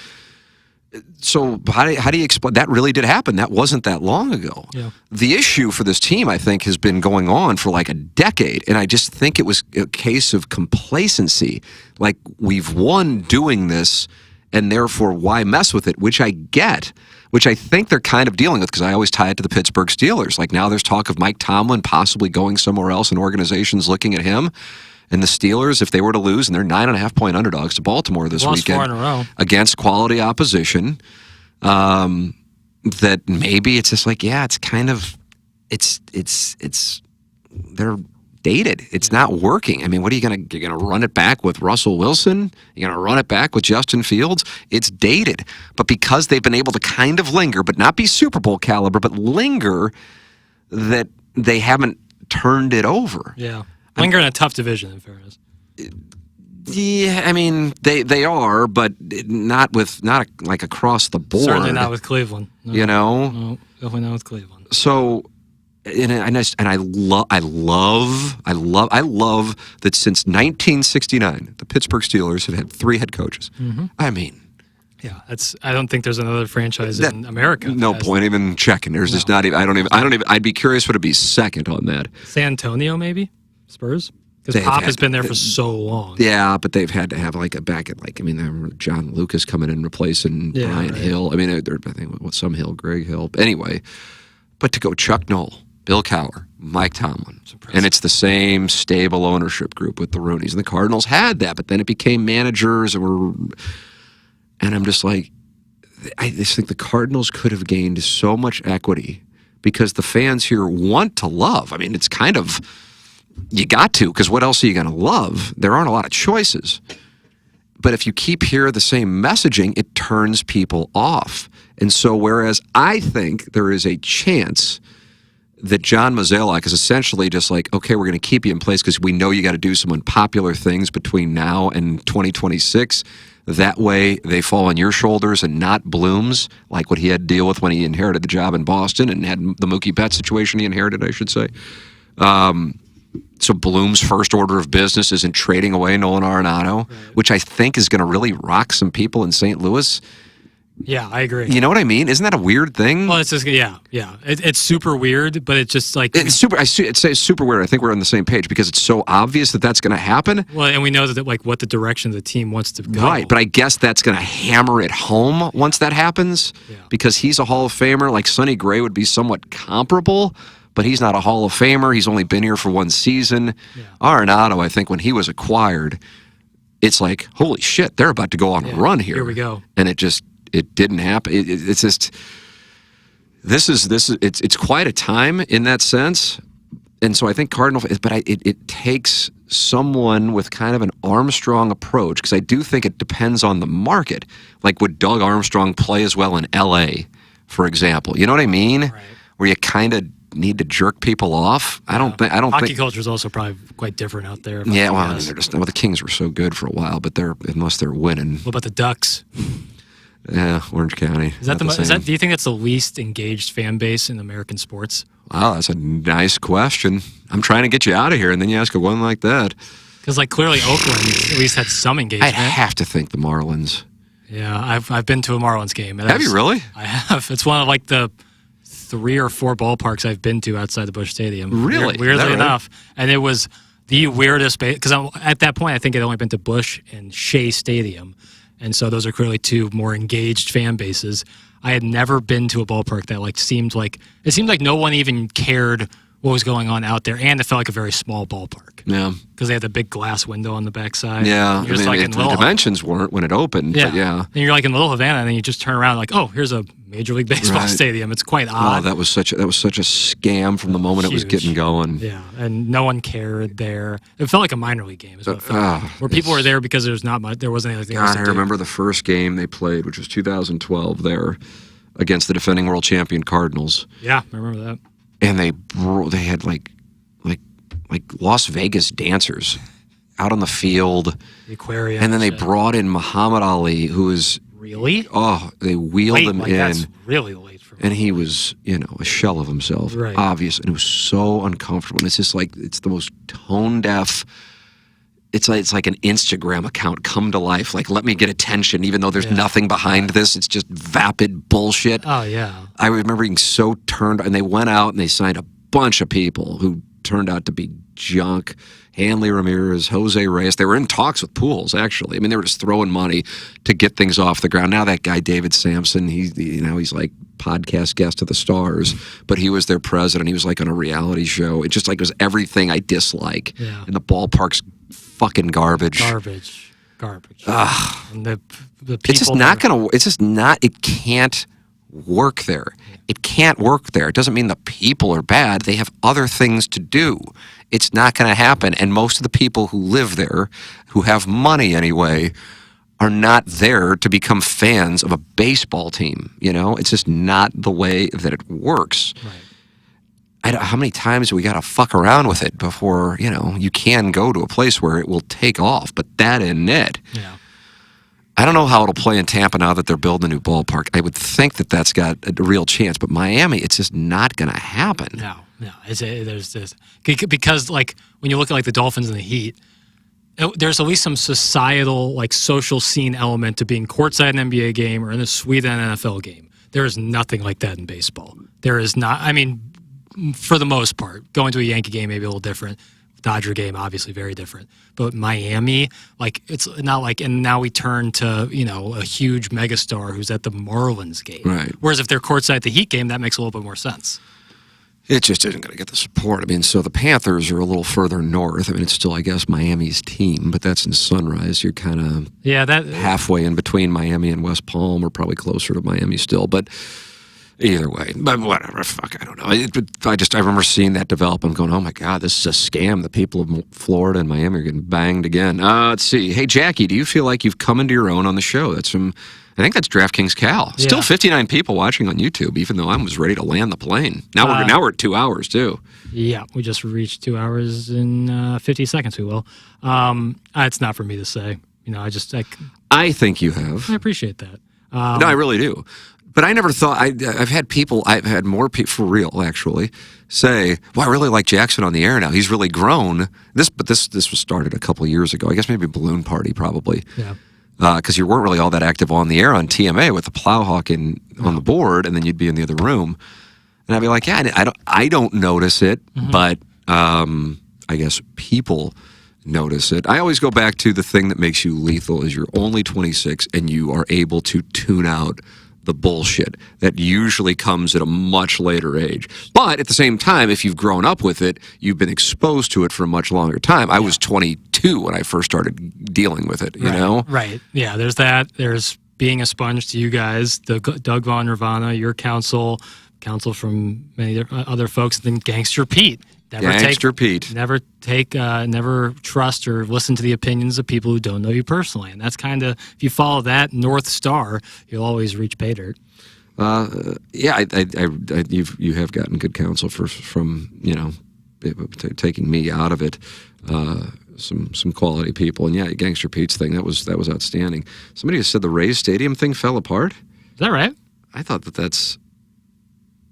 So how do you explain that? Really did happen. That wasn't that long ago. Yeah. The issue for this team, I think, has been going on for like a decade, and I just think it was a case of complacency. Like, we've won doing this, and therefore why mess with it? Which I get. Which I think they're kind of dealing with, because I always tie it to the Pittsburgh Steelers. Like, now there's talk of Mike Tomlin possibly going somewhere else, and organizations looking at him. And the Steelers, if they were to lose, and they're 9.5-point underdogs to Baltimore this weekend, 4 in a row against quality opposition, that maybe it's just like, yeah, it's kind of, they're dated. It's not working. I mean, what are you're gonna run it back with Russell Wilson? You're gonna run it back with Justin Fields? It's dated. But because they've been able to kind of linger, but not be Super Bowl caliber, but linger, that they haven't turned it over. Yeah. Linger in a tough division, in fairness. Yeah, I mean, they are, but not like across the board. Certainly not with Cleveland. No, No, definitely not with Cleveland. So, I love that since 1969, the Pittsburgh Steelers have had 3 head coaches. Mm-hmm. I mean, yeah, I don't think there's another franchise in America. No point even checking. There's just not even. I don't even. I'd be curious what would be second on that. San Antonio, maybe Spurs, because Pop has been there for so long. Yeah, but they've had to have like a back at John Lucas coming in replacing Brian Hill. I mean, I think some Hill, Greg Hill. Anyway, but to go Chuck Noll, Bill Cowher, Mike Tomlin, and it's the same stable ownership group with the Rooneys. And the Cardinals had that, but then it became managers and I'm just like, I just think the Cardinals could have gained so much equity because the fans here want to love. I mean, it's kind of, you got to, because what else are you going to love? There aren't a lot of choices. But if you keep hearing the same messaging, it turns people off. And so whereas I think there is a chance that John Mozeliak is essentially just like, okay, we're going to keep you in place because we know you got to do some unpopular things between now and 2026. That way they fall on your shoulders and not Bloom's, like what he had to deal with when he inherited the job in Boston and had the Mookie Betts situation he inherited, I should say. So Bloom's first order of business isn't trading away Nolan Arenado, which I think is going to really rock some people in St. Louis. Yeah, I agree. You know what I mean? Isn't that a weird thing? Well, it's just yeah. It's super weird, but it's just like It's super. It's super weird. I think we're on the same page because it's so obvious that that's going to happen. well, and we know that like what the direction the team wants to go. Right, but I guess that's going to hammer it home once that happens because he's a Hall of Famer. Like Sonny Gray would be somewhat comparable, but he's not a Hall of Famer. He's only been here for one season. Arenado, I think, when he was acquired, it's like, holy shit, they're about to go on a run here. Here we go. And it didn't happen. It's just it's quite a time in that sense. And so I think it takes someone with kind of an Armstrong approach, because I do think it depends on the market. Like, would Doug Armstrong play as well in L.A., for example? You know what I mean? Right. Where you kind of need to jerk people off. I don't think Hockey culture is also probably quite different out there. Yeah, well, I mean, the Kings were so good for a while, but unless they're winning. What about the Ducks? Yeah, Orange County. Is that do you think that's the least engaged fan base in American sports? Wow, that's a nice question. I'm trying to get you out of here, and then you ask a one like that. Because like clearly Oakland at least had some engagement. I have to think the Marlins. Yeah, I've been to a Marlins game. Have you really? I have. It's one of like the 3 or 4 ballparks I've been to outside the Busch Stadium. Really? Weirdly enough, and it was the weirdest because at that point I think I'd only been to Busch and Shea Stadium. And so those are clearly 2 more engaged fan bases. I had never been to a ballpark that seemed like no one even cared what was going on out there, and it felt like a very small ballpark. Yeah, because they had the big glass window on the backside. Yeah, you're just the dimensions weren't when it opened. Yeah, but yeah. And you're like in Little Havana, and then you just turn around like, oh, here's a Major League Baseball stadium. It's quite odd. Oh, that was such a scam from the moment it was getting going. Yeah, and no one cared there. It felt like a minor league game, is what it felt like, where people were there because there wasn't anything else to do. I remember the first game they played, which was 2012 there against the defending world champion Cardinals. Yeah, I remember that. And they had like Las Vegas dancers out on the field, the aquarium, and then they brought in Muhammad Ali, who was really they wheeled him in. That's really late for me. And he was, a shell of himself, obvious, and it was so uncomfortable. And it's just like it's the most tone deaf. It's like an Instagram account come to life. Like, let me get attention, even though there's nothing behind this. It's just vapid bullshit. Oh yeah. I remember being so turned, and they went out and they signed a bunch of people who turned out to be junk. Hanley Ramirez, Jose Reyes. They were in talks with Pools, actually. I mean, they were just throwing money to get things off the ground. Now that guy, David Sampson, he's like podcast guest of the Stars, but he was their president. He was like on a reality show. It just was everything I dislike. Yeah. And the ballpark's fucking garbage. Garbage. And the people it's just not going to, it can't work there. It can't work there. It doesn't mean the people are bad. They have other things to do. It's not going to happen. And most of the people who live there, who have money anyway, are not there to become fans of a baseball team. It's just not the way that it works. Right. How many times do we got to fuck around with it before, you can go to a place where it will take off, but that isn't it. Yeah. I don't know how it'll play in Tampa now that they're building a new ballpark. I would think that that's got a real chance, but Miami, it's just not going to happen. No. There's this because when you look at the Dolphins and the Heat, there's at least some societal social scene element to being courtside in an NBA game or in a suite in an NFL game. There is nothing like that in baseball. There is not. I mean, for the most part, going to a Yankee game maybe a little different. Dodger game, obviously very different. But Miami, it's not and now we turn to, a huge megastar who's at the Marlins game. Right. Whereas if they're courtside at the Heat game, that makes a little bit more sense. It just isn't going to get the support. I mean, so the Panthers are a little further north. I mean, it's still, I guess, Miami's team, but that's in Sunrise. You're kind of halfway in between Miami and West Palm, or probably closer to Miami still. But either way, but whatever. Fuck, I don't know. I remember seeing that develop and going, oh my God, this is a scam. The people of Florida and Miami are getting banged again. Let's see. Hey, Jackie, do you feel like you've come into your own on the show? I think that's DraftKings Cal. Yeah. Still 59 people watching on YouTube, even though I was ready to land the plane. Now we're at 2 hours too. Yeah, we just reached 2 hours in 50 seconds. We will. It's not for me to say. I think you have. I appreciate that. No, I really do. But I never thought, I've had more people, for real actually, say, well, I really like Jackson on the air now. He's really grown. This was started a couple of years ago. I guess maybe Balloon Party probably. Yeah. because you weren't really all that active on the air on TMA with the Plowhawk on the board, and then you'd be in the other room, and I'd be like, yeah, I don't notice it, but I guess people notice it. I always go back to the thing that makes you lethal is you're only 26 and you are able to tune out the bullshit that usually comes at a much later age. But at the same time, if you've grown up with it, you've been exposed to it for a much longer time. I was 22 when I first started dealing with it, you know? Right. Yeah, there's that. There's being a sponge to you guys, Doug Von Nirvana, your counsel from many other folks, then Gangster Pete. Never trust or listen to the opinions of people who don't know you personally. And that's kind of, if you follow that North Star, you'll always reach pay dirt. Yeah, you have gotten good counsel from taking me out of it. Some quality people, and yeah, Gangster Pete's thing that was outstanding. Somebody has said the Rays Stadium thing fell apart. Is that right? I thought that's.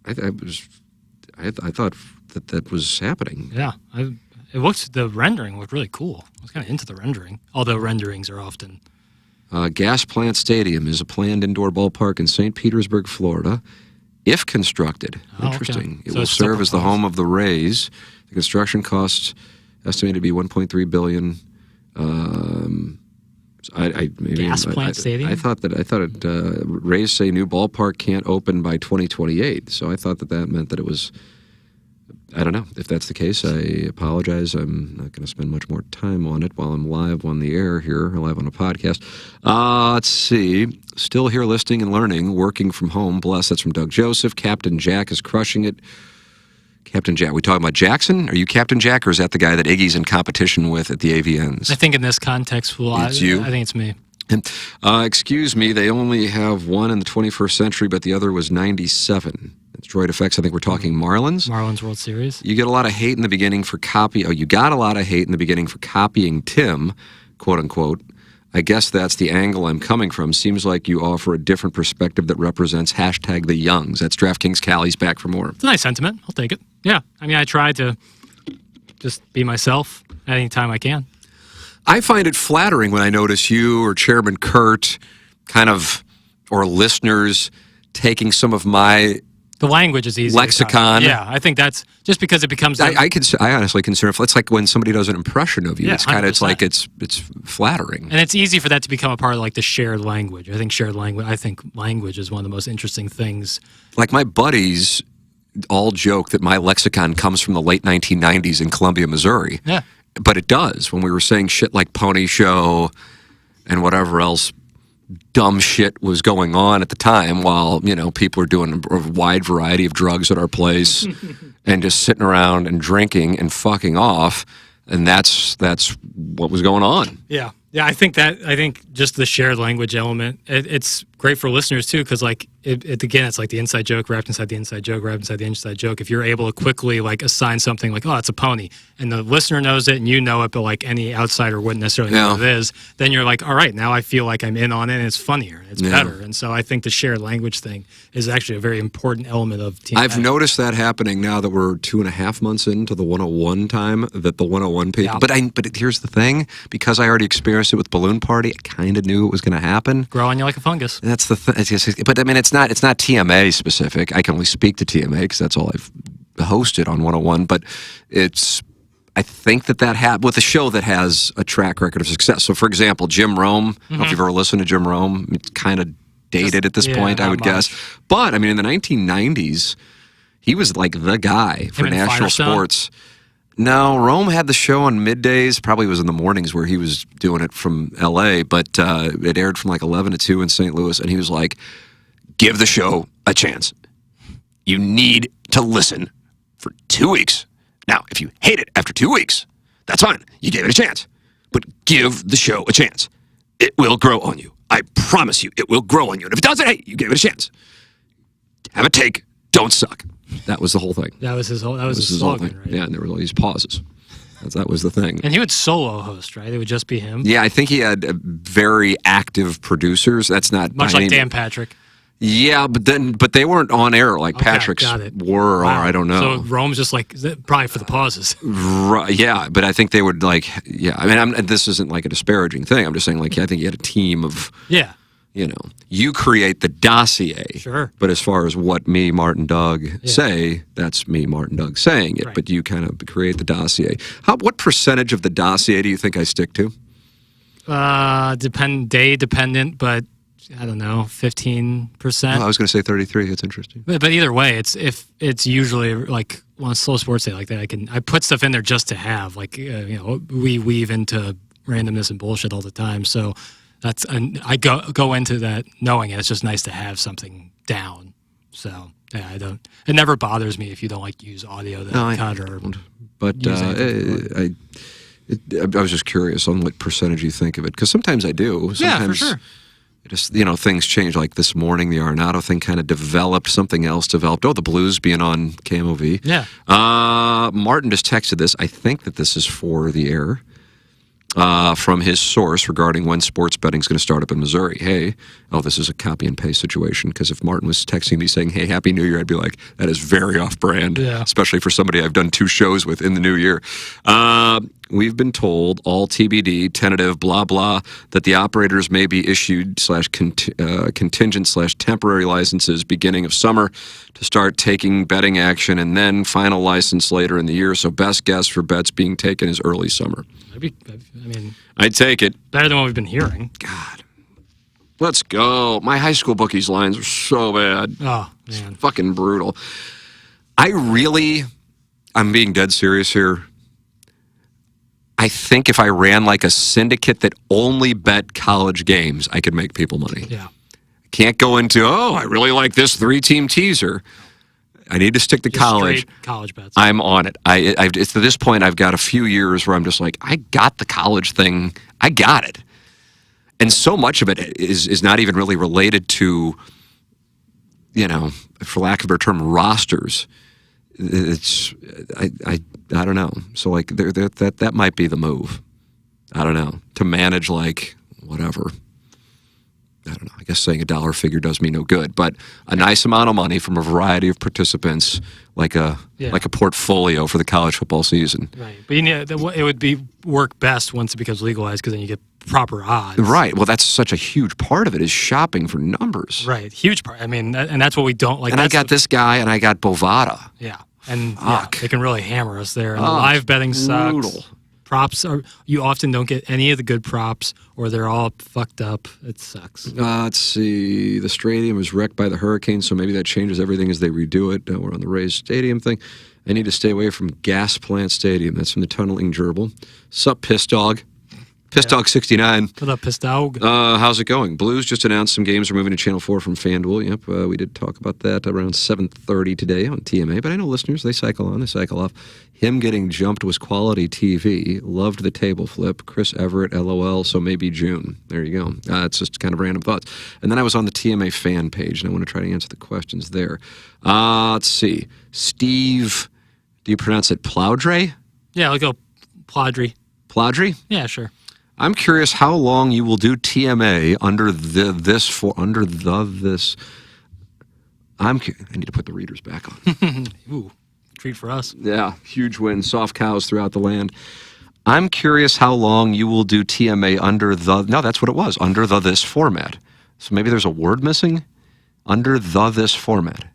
I thought that was happening. Yeah, the rendering looked really cool. I was kind of into the rendering, although renderings are often. Gas Plant Stadium is a planned indoor ballpark in St. Petersburg, Florida. If constructed, interesting, okay. It will serve as the home of the Rays. The construction costs estimated to be $1.3 billion. Gas Plant Stadium. I thought Rays say new ballpark can't open by 2028. So I thought that meant that it was. I don't know. If that's the case, I apologize. I'm not going to spend much more time on it while I'm live on the air here, live on a podcast. Let's see. Still here listening and learning, working from home. Bless. That's from Doug Joseph. Captain Jack is crushing it. Captain Jack. We talking about Jackson? Are you Captain Jack, or is that the guy that Iggy's in competition with at the AVNs? I think in this context, it's you? I think it's me. And, excuse me, they only have one in the 21st century, but the other was 97. It's Droid Effects. I think we're talking Marlins. Marlins World Series. You get a lot of hate in the beginning for you got a lot of hate in the beginning for copying Tim, quote unquote. I guess that's the angle I'm coming from. Seems like you offer a different perspective that represents #the Youngs. That's DraftKings Callie's back for more. It's a nice sentiment. I'll take it. Yeah. I mean, I try to just be myself at any time I can. I find it flattering when I notice you or Chairman Kurt or listeners taking some of my the language is easy. Lexicon. Yeah, I think that's just because it becomes. I honestly consider it's like when somebody does an impression of you. Yeah, it's it's flattering, and it's easy for that to become a part of like the shared language. I think language is one of the most interesting things. Like my buddies all joke that my lexicon comes from the late 1990s in Columbia, Missouri. Yeah, but it does. When we were saying shit like Pony Show and whatever else dumb shit was going on at the time while, people were doing a wide variety of drugs at our place and just sitting around and drinking and fucking off. And that's what was going on. Yeah. Yeah, I think just the shared language element, it's great for listeners too, because it's like the inside joke wrapped inside the inside joke wrapped inside the inside joke. If you're able to quickly assign something like, oh, it's a pony, and the listener knows it and you know it, but any outsider wouldn't necessarily know what it is, then you're like, all right, now I feel like I'm in on it and it's funnier and it's better. And so I think the shared language thing is actually a very important element of TMA. I've noticed that happening now that we're 2.5 months into the 101 time, that the 101 people, but here's the thing, because I already experienced it with Balloon Party, I kind of knew it was going to happen. Grow on you like a fungus. That's the thing. But I mean, it's not TMA specific. I can only speak to TMA because that's all I've hosted on 101. But I think that happened with a show that has a track record of success. So, for example, Jim Rome. I don't know if you've ever listened to Jim Rome. It's kind of dated at this point, I would guess. But I mean, in the 1990s, he was like the guy for national sports. No, Rome had the show on middays. Probably was in the mornings where he was doing it from L.A., but it aired from 11 to 2 in St. Louis, and he was like, give the show a chance. You need to listen for 2 weeks. Now, if you hate it after 2 weeks, that's fine. You gave it a chance. But give the show a chance. It will grow on you. I promise you, it will grow on you. And if it doesn't, hey, you gave it a chance. Have a take. Don't suck. That was the whole thing. That was his slogan, right? Yeah, and there were all these pauses. That was the thing. And he would solo host, right? It would just be him. Yeah, I think he had very active producers. That's not much like Dan Patrick. Yeah, but they weren't on air like Okay, Patrick's got it. were, or I don't know. So Rome's just like probably for the pauses. Right, yeah, but I think they would like, yeah. I mean, this isn't like a disparaging thing. I'm just saying, like, I think you had a team of, Yeah, you create the dossier. Sure. But as far as what me, Martin, Doug say, that's me, Martin, Doug saying it. Right. But you kind of create the dossier. What percentage of the dossier do you think I stick to? day dependent, but I don't know, 15%. Oh, I was going to say 33. It's interesting. But either way, if it's usually like on a slow sports day like that, I put stuff in there just to have, like, we weave into randomness and bullshit all the time. So I go into that knowing it's just nice to have something down. So yeah, it never bothers me if you don't like use audio that I cut or. But I was just curious on what percentage you think of it, because sometimes I do. Sometimes, yeah, for sure. Just, things change. Like this morning, the Arenado thing kind of developed. Something else developed. Oh, the Blues being on KMOV. Yeah. Martin just texted this. I think that this is for the air. From his source regarding when sports betting is going to start up in Missouri. Hey, this is a copy and paste situation, because if Martin was texting me saying, hey, Happy New Year, I'd be like, that is very off-brand, especially for somebody I've done 2 shows with in the new year. We've been told, all TBD, tentative, blah, blah, that the operators may be issued contingent/temporary licenses beginning of summer to start taking betting action, and then final license later in the year. So best guess for bets being taken is early summer. I'd take it. Better than what we've been hearing. God. Let's go. My high school bookies lines are so bad. Oh, man. It's fucking brutal. I'm being dead serious here. I think if I ran like a syndicate that only bet college games, I could make people money. Yeah. Can't go into, I really like this 3-team teaser. I need to stick to Just college. straight college bets. I'm on it. It's to this point, I've got a few years where I'm just like, I got the college thing. I got it. And so much of it is not even really related to, for lack of a better term, rosters. It's, I don't know. So like that might be the move. I don't know. To manage like whatever. I don't know. I guess saying a dollar figure does me no good, but a nice amount of money from a variety of participants, like a portfolio for the college football season. Right, but it would work best once it becomes legalized, because then you get proper odds. Right. Well, that's such a huge part of it, is shopping for numbers. Right, huge part. I mean, and that's what we don't like. And I got this guy, and I got Bovada. Yeah, and Fuck. they can really hammer us there. And the live betting sucks. Brutal. Props you often don't get any of the good props, or they're all fucked up. It sucks. Let's see. The stadium was wrecked by the hurricane, so maybe that changes everything as they redo it. We're on the Rays Stadium thing. I need to stay away from Gas Plant Stadium. That's from the Tunneling Gerbil. Sup, Piss Dog? Piss Dog 69. What up, Piss Dog? How's it going? Blues just announced some games are moving to Channel 4 from FanDuel. Yep, we did talk about that around 7:30 today on TMA. But I know listeners, they cycle on, they cycle off. Him getting jumped was quality TV. Loved the table flip. Chris Everett, LOL, so maybe June. There you go. It's just kind of random thoughts. And then I was on the TMA fan page, and I want to try to answer the questions there. Let's see. Steve, do you pronounce it Plowdre? Yeah, I'll go Plodry. Plodry? Yeah, sure. I'm curious how long you will do TMA under this. I need to put the readers back on. Ooh, treat for us. Yeah, huge win. Soft cows throughout the land. I'm curious how long you will do TMA under that's what it was, under this format. So maybe there's a word missing. Under this format.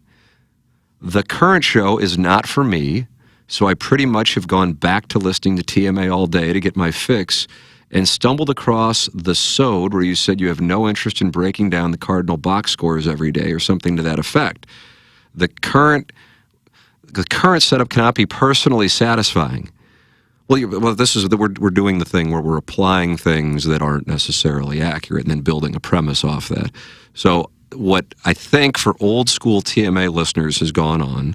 The current show is not for me, so I pretty much have gone back to listening to TMA all day to get my fix, and stumbled across the Sode, where you said you have no interest in breaking down the Cardinal box scores every day or something to that effect. The current setup cannot be personally satisfying. Well, this is we're doing the thing where we're applying things that aren't necessarily accurate and then building a premise off that. So what I think for old school TMA listeners has gone on,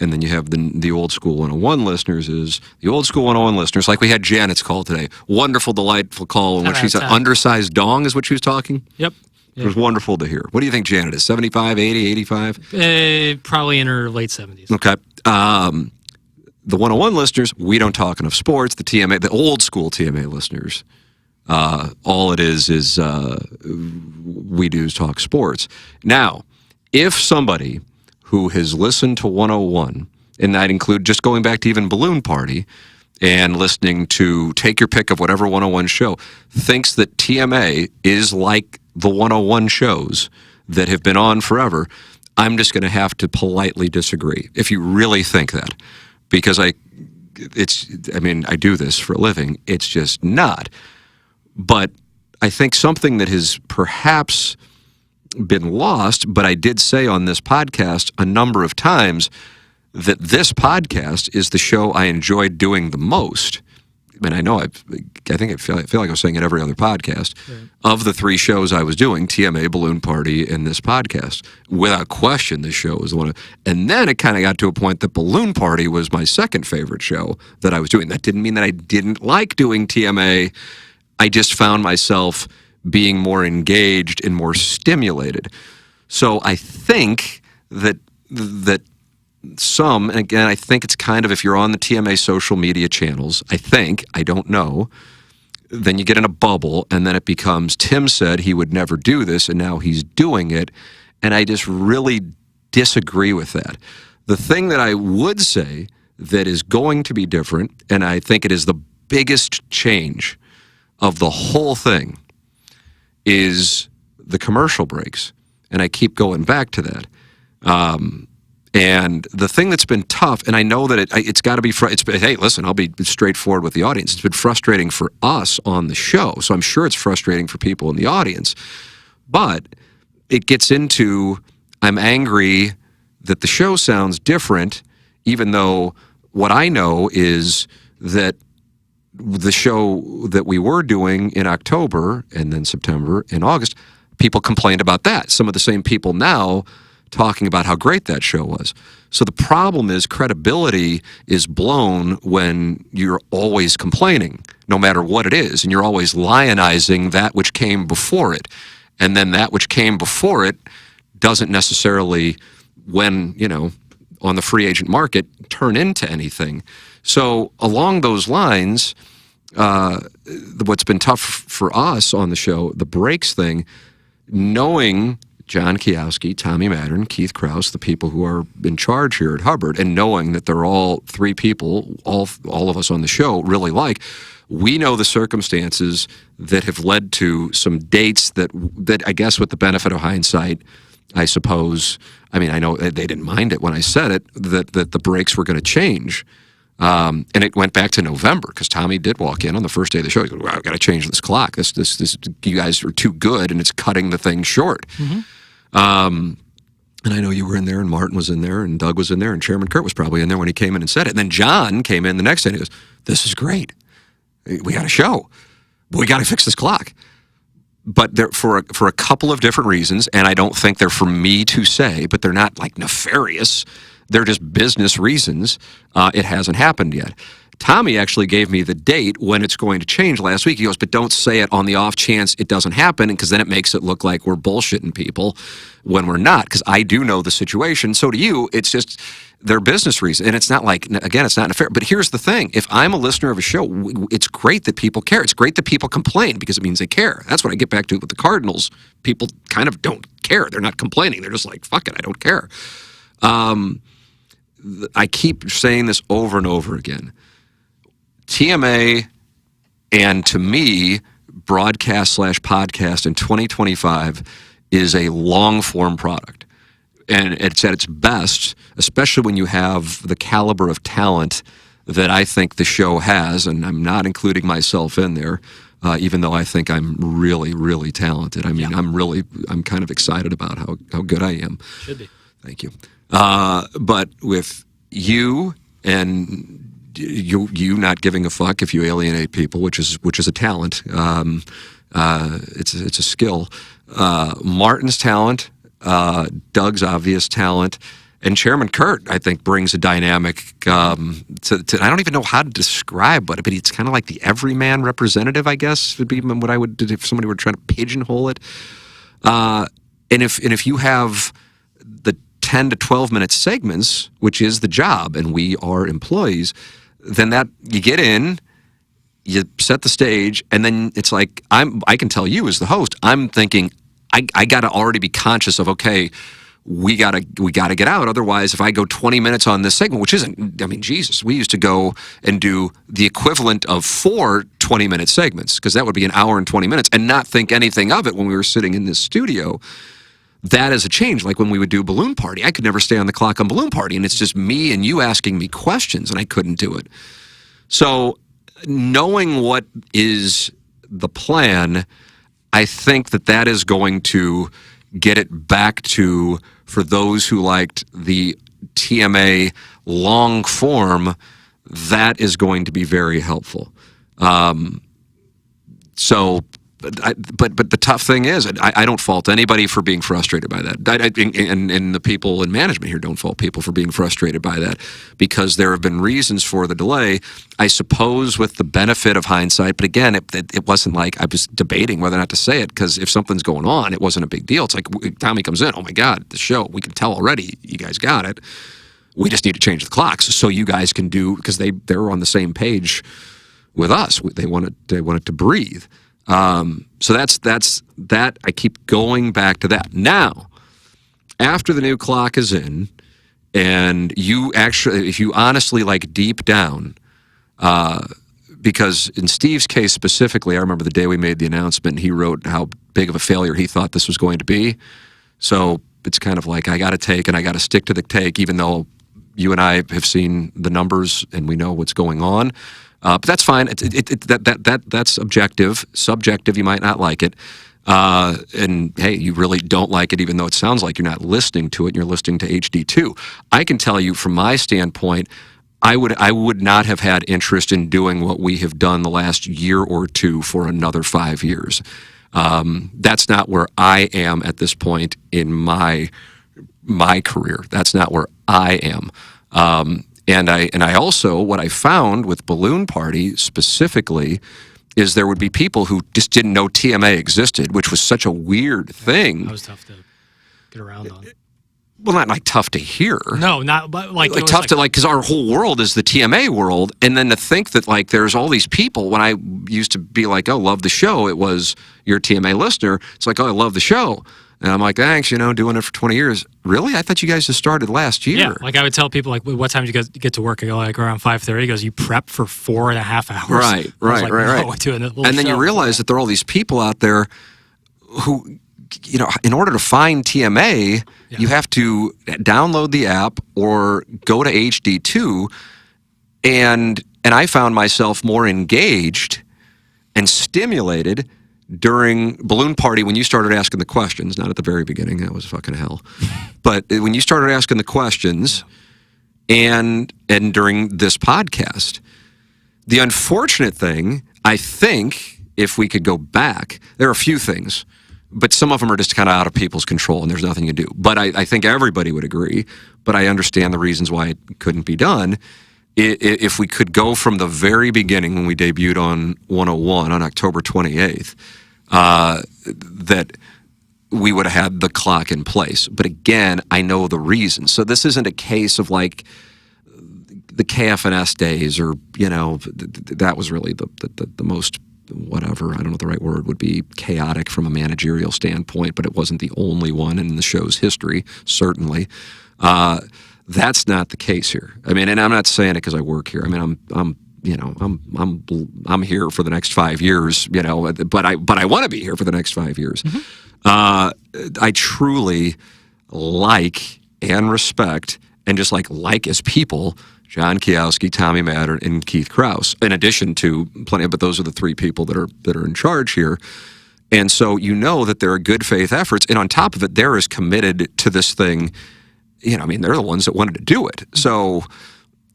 and then you have the old school 101 listeners, is the old school 101 listeners, like we had Janet's call today. Wonderful, delightful call. And when she's an undersized dong is what she was talking? Yep. It was wonderful to hear. What do you think Janet is? 75, 80, 85? Probably in her late 70s. Okay. The 101 listeners, we don't talk enough sports. The TMA, the old school TMA listeners, all it is we do is talk sports. Now, if somebody who has listened to 101, and that include just going back to even Balloon Party and listening to take your pick of whatever 101 show, thinks that TMA is like the 101 shows that have been on forever, I'm just going to have to politely disagree. If you really think that, because I do this for a living. It's just not. But I think something that has perhaps been lost, but I did say on this podcast a number of times that this podcast is the show I enjoyed doing the most. And I know I feel like I was saying it every other podcast. Right. Of the three shows I was doing, TMA, Balloon Party, and this podcast, without question, this show was the one. And then it kind of got to a point that Balloon Party was my second favorite show that I was doing. That didn't mean that I didn't like doing TMA. I just found myself being more engaged and more stimulated. So I think that some, and again, I think it's kind of, if you're on the TMA social media channels, I don't know, then you get in a bubble, and then it becomes, Tim said he would never do this, and now he's doing it, and I just really disagree with that. The thing that I would say that is going to be different, and I think it is the biggest change of the whole thing, is the commercial breaks, and I keep going back to that. And the thing that's been tough, and I know that it's got to be, hey, listen, I'll be straightforward with the audience. It's been frustrating for us on the show, so I'm sure it's frustrating for people in the audience. But it gets into, I'm angry that the show sounds different, even though what I know is that the show that we were doing in October and then September and August, people complained about that. Some of the same people now talking about how great that show was. So the problem is credibility is blown when you're always complaining, no matter what it is, and you're always lionizing that which came before it. And then that which came before it doesn't necessarily, when, on the free agent market, turn into anything. So along those lines, what's been tough for us on the show, the breaks thing, knowing John Kiowski, Tommy Mattern, Keith Krause, the people who are in charge here at Hubbard, and knowing that they're all three people, all of us on the show really like, we know the circumstances that have led to some dates that I guess with the benefit of hindsight, I suppose, I know they didn't mind it when I said it, that the breaks were going to change. And it went back to November because Tommy did walk in on the first day of the show. He goes, "Wow, I've got to change this clock. This, you guys are too good, and it's cutting the thing short." Mm-hmm. And I know you were in there, and Martin was in there, and Doug was in there, and Chairman Kurt was probably in there when he came in and said it. And then John came in the next day and he goes, "This is great. We got a show. We got to fix this clock." But they're for a couple of different reasons, and I don't think they're for me to say, but they're not like nefarious. They're just business reasons. It hasn't happened yet. Tommy actually gave me the date when it's going to change last week. He goes, "But don't say it on the off chance it doesn't happen, because then it makes it look like we're bullshitting people when we're not." Because I do know the situation. So do you. It's just their business reason. And it's not like, again, it's not nefarious. But here's the thing. If I'm a listener of a show, it's great that people care. It's great that people complain because it means they care. That's what I get back to with the Cardinals. People kind of don't care. They're not complaining. They're just like, fuck it, I don't care. I keep saying this over and over again. TMA, and to me, broadcast/podcast in 2025 is a long-form product. And it's at its best, especially when you have the caliber of talent that I think the show has, and I'm not including myself in there, even though I think I'm really, really talented. I'm kind of excited about how good I am. Should be. Thank you. But with you and you not giving a fuck if you alienate people, which is a talent. It's a skill. Martin's talent, Doug's obvious talent, and Chairman Kurt, I think, brings a dynamic to I don't even know how to describe but it's kind of like the everyman representative, I guess, would be what I would do if somebody were trying to pigeonhole it. And if you have the 10 to 12 minute segments, which is the job, and we are employees, then that you get in, you set the stage, and then it's like I can tell you as the host, I'm thinking I got to already be conscious of, okay, we gotta get out. Otherwise, if I go 20 minutes on this segment, which isn't, I mean, Jesus, we used to go and do the equivalent of 4 20-minute segments, because that would be an hour and 20 minutes, and not think anything of it when we were sitting in this studio. That is a change. Like when we would do Balloon Party, I could never stay on the clock on Balloon Party, and it's just me and you asking me questions, and I couldn't do it. So knowing what is the plan, I think that is going to get it back to, for those who liked the TMA long form, that is going to be very helpful. But the tough thing is, I don't fault anybody for being frustrated by that. And the people in management here don't fault people for being frustrated by that, because there have been reasons for the delay, I suppose, with the benefit of hindsight. But again, it wasn't like I was debating whether or not to say it, because if something's going on, it wasn't a big deal. It's like Tommy comes in, oh my God, the show, we can tell already, you guys got it. We just need to change the clocks so you guys can do, because they're on the same page with us. They want it to breathe. So that's that. I keep going back to that. Now, after the new clock is in, and you actually, if you honestly, like, deep down, because in Steve's case specifically, I remember the day we made the announcement, he wrote how big of a failure he thought this was going to be. So it's kind of like, I got to take and I got to stick to the take, even though you and I have seen the numbers and we know what's going on. But that's fine. That's objective. Subjective, you might not like it. And hey, you really don't like it, even though it sounds like you're not listening to it and you're listening to HD2. I can tell you from my standpoint, I would not have had interest in doing what we have done the last year or two for another 5 years. That's not where I am at this point in my career. That's not where I am. And I also, what I found with Balloon Party specifically is there would be people who just didn't know TMA existed, which was such a weird thing. That was tough to get around on. Well, not like tough to hear. No, not but like tough to like, because our whole world is the TMA world, and then to think that like there's all these people. When I used to be like, oh, love the show, it was you're a TMA listener. It's like, oh, I love the show. And I'm like, thanks, doing it for 20 years. Really? I thought you guys just started last year. Yeah, like I would tell people, like, what time did you guys get to work? I go, like, around 5:30. He goes, you prep for 4.5 hours. Right. And then you realize that there are all these people out there who, in order to find TMA, you have to download the app or go to HD2. And I found myself more engaged and stimulated during Balloon Party when you started asking the questions, not at the very beginning, that was fucking hell, but when you started asking the questions and during this podcast. The unfortunate thing, I think, if we could go back, there are a few things, but some of them are just kind of out of people's control and there's nothing you can do. But I think everybody would agree, but I understand the reasons why it couldn't be done. If we could go from the very beginning when we debuted on 101 on October 28th, that we would have had the clock in place. But again, I know the reasons. So this isn't a case of like the KFNS days or, that was really the most, whatever, I don't know what the right word would be, chaotic from a managerial standpoint, but it wasn't the only one in the show's history, certainly. That's not the case here. I mean, and I'm not saying it because I work here. I mean, I'm here for the next 5 years, but I want to be here for the next 5 years. Mm-hmm. I truly like and respect and just like as people, John Kiowski, Tommy Matter, and Keith Krause, in addition to plenty of, but those are the three people that are in charge here. And so that there are good faith efforts, and on top of it, they're as committed to this thing. They're the ones that wanted to do it. So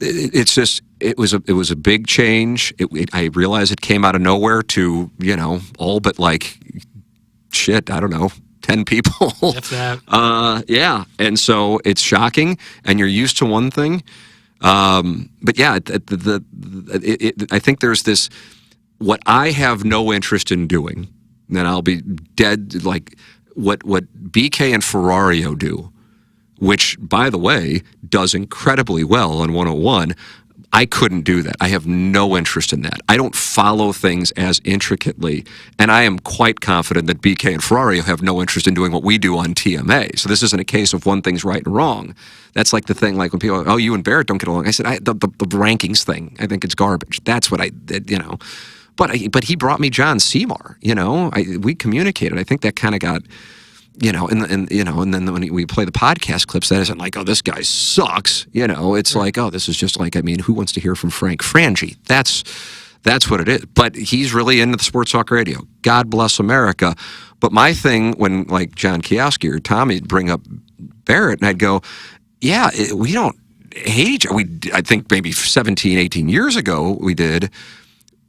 it's just, it was a big change. I realize it came out of nowhere to, all but like, shit, I don't know, 10 people. That's that. Yeah. And so it's shocking and you're used to one thing. But yeah, I think there's this, what I have no interest in doing, and I'll be dead, like what BK and Ferrario do, which, by the way, does incredibly well on 101. I couldn't do that. I have no interest in that. I don't follow things as intricately, and I am quite confident that BK and Ferrari have no interest in doing what we do on TMA. So this isn't a case of one thing's right and wrong. That's like the thing, like when people, oh, you and Barrett don't get along. I said, the rankings thing, I think it's garbage. That's what I did, you know. But he brought me John Seymour, you know. We communicated. I think that kind of got... You know, and then when we play the podcast clips, that isn't like, oh, this guy sucks. You know, it's like, oh, this is just like, I mean, who wants to hear from Frank Frangie? That's what it is. But he's really into the sports talk radio. God bless America. But my thing, when like John Kioski or Tommy bring up Barrett, and I'd go, yeah, we don't hate each other. I think maybe 17, 18 years ago we did.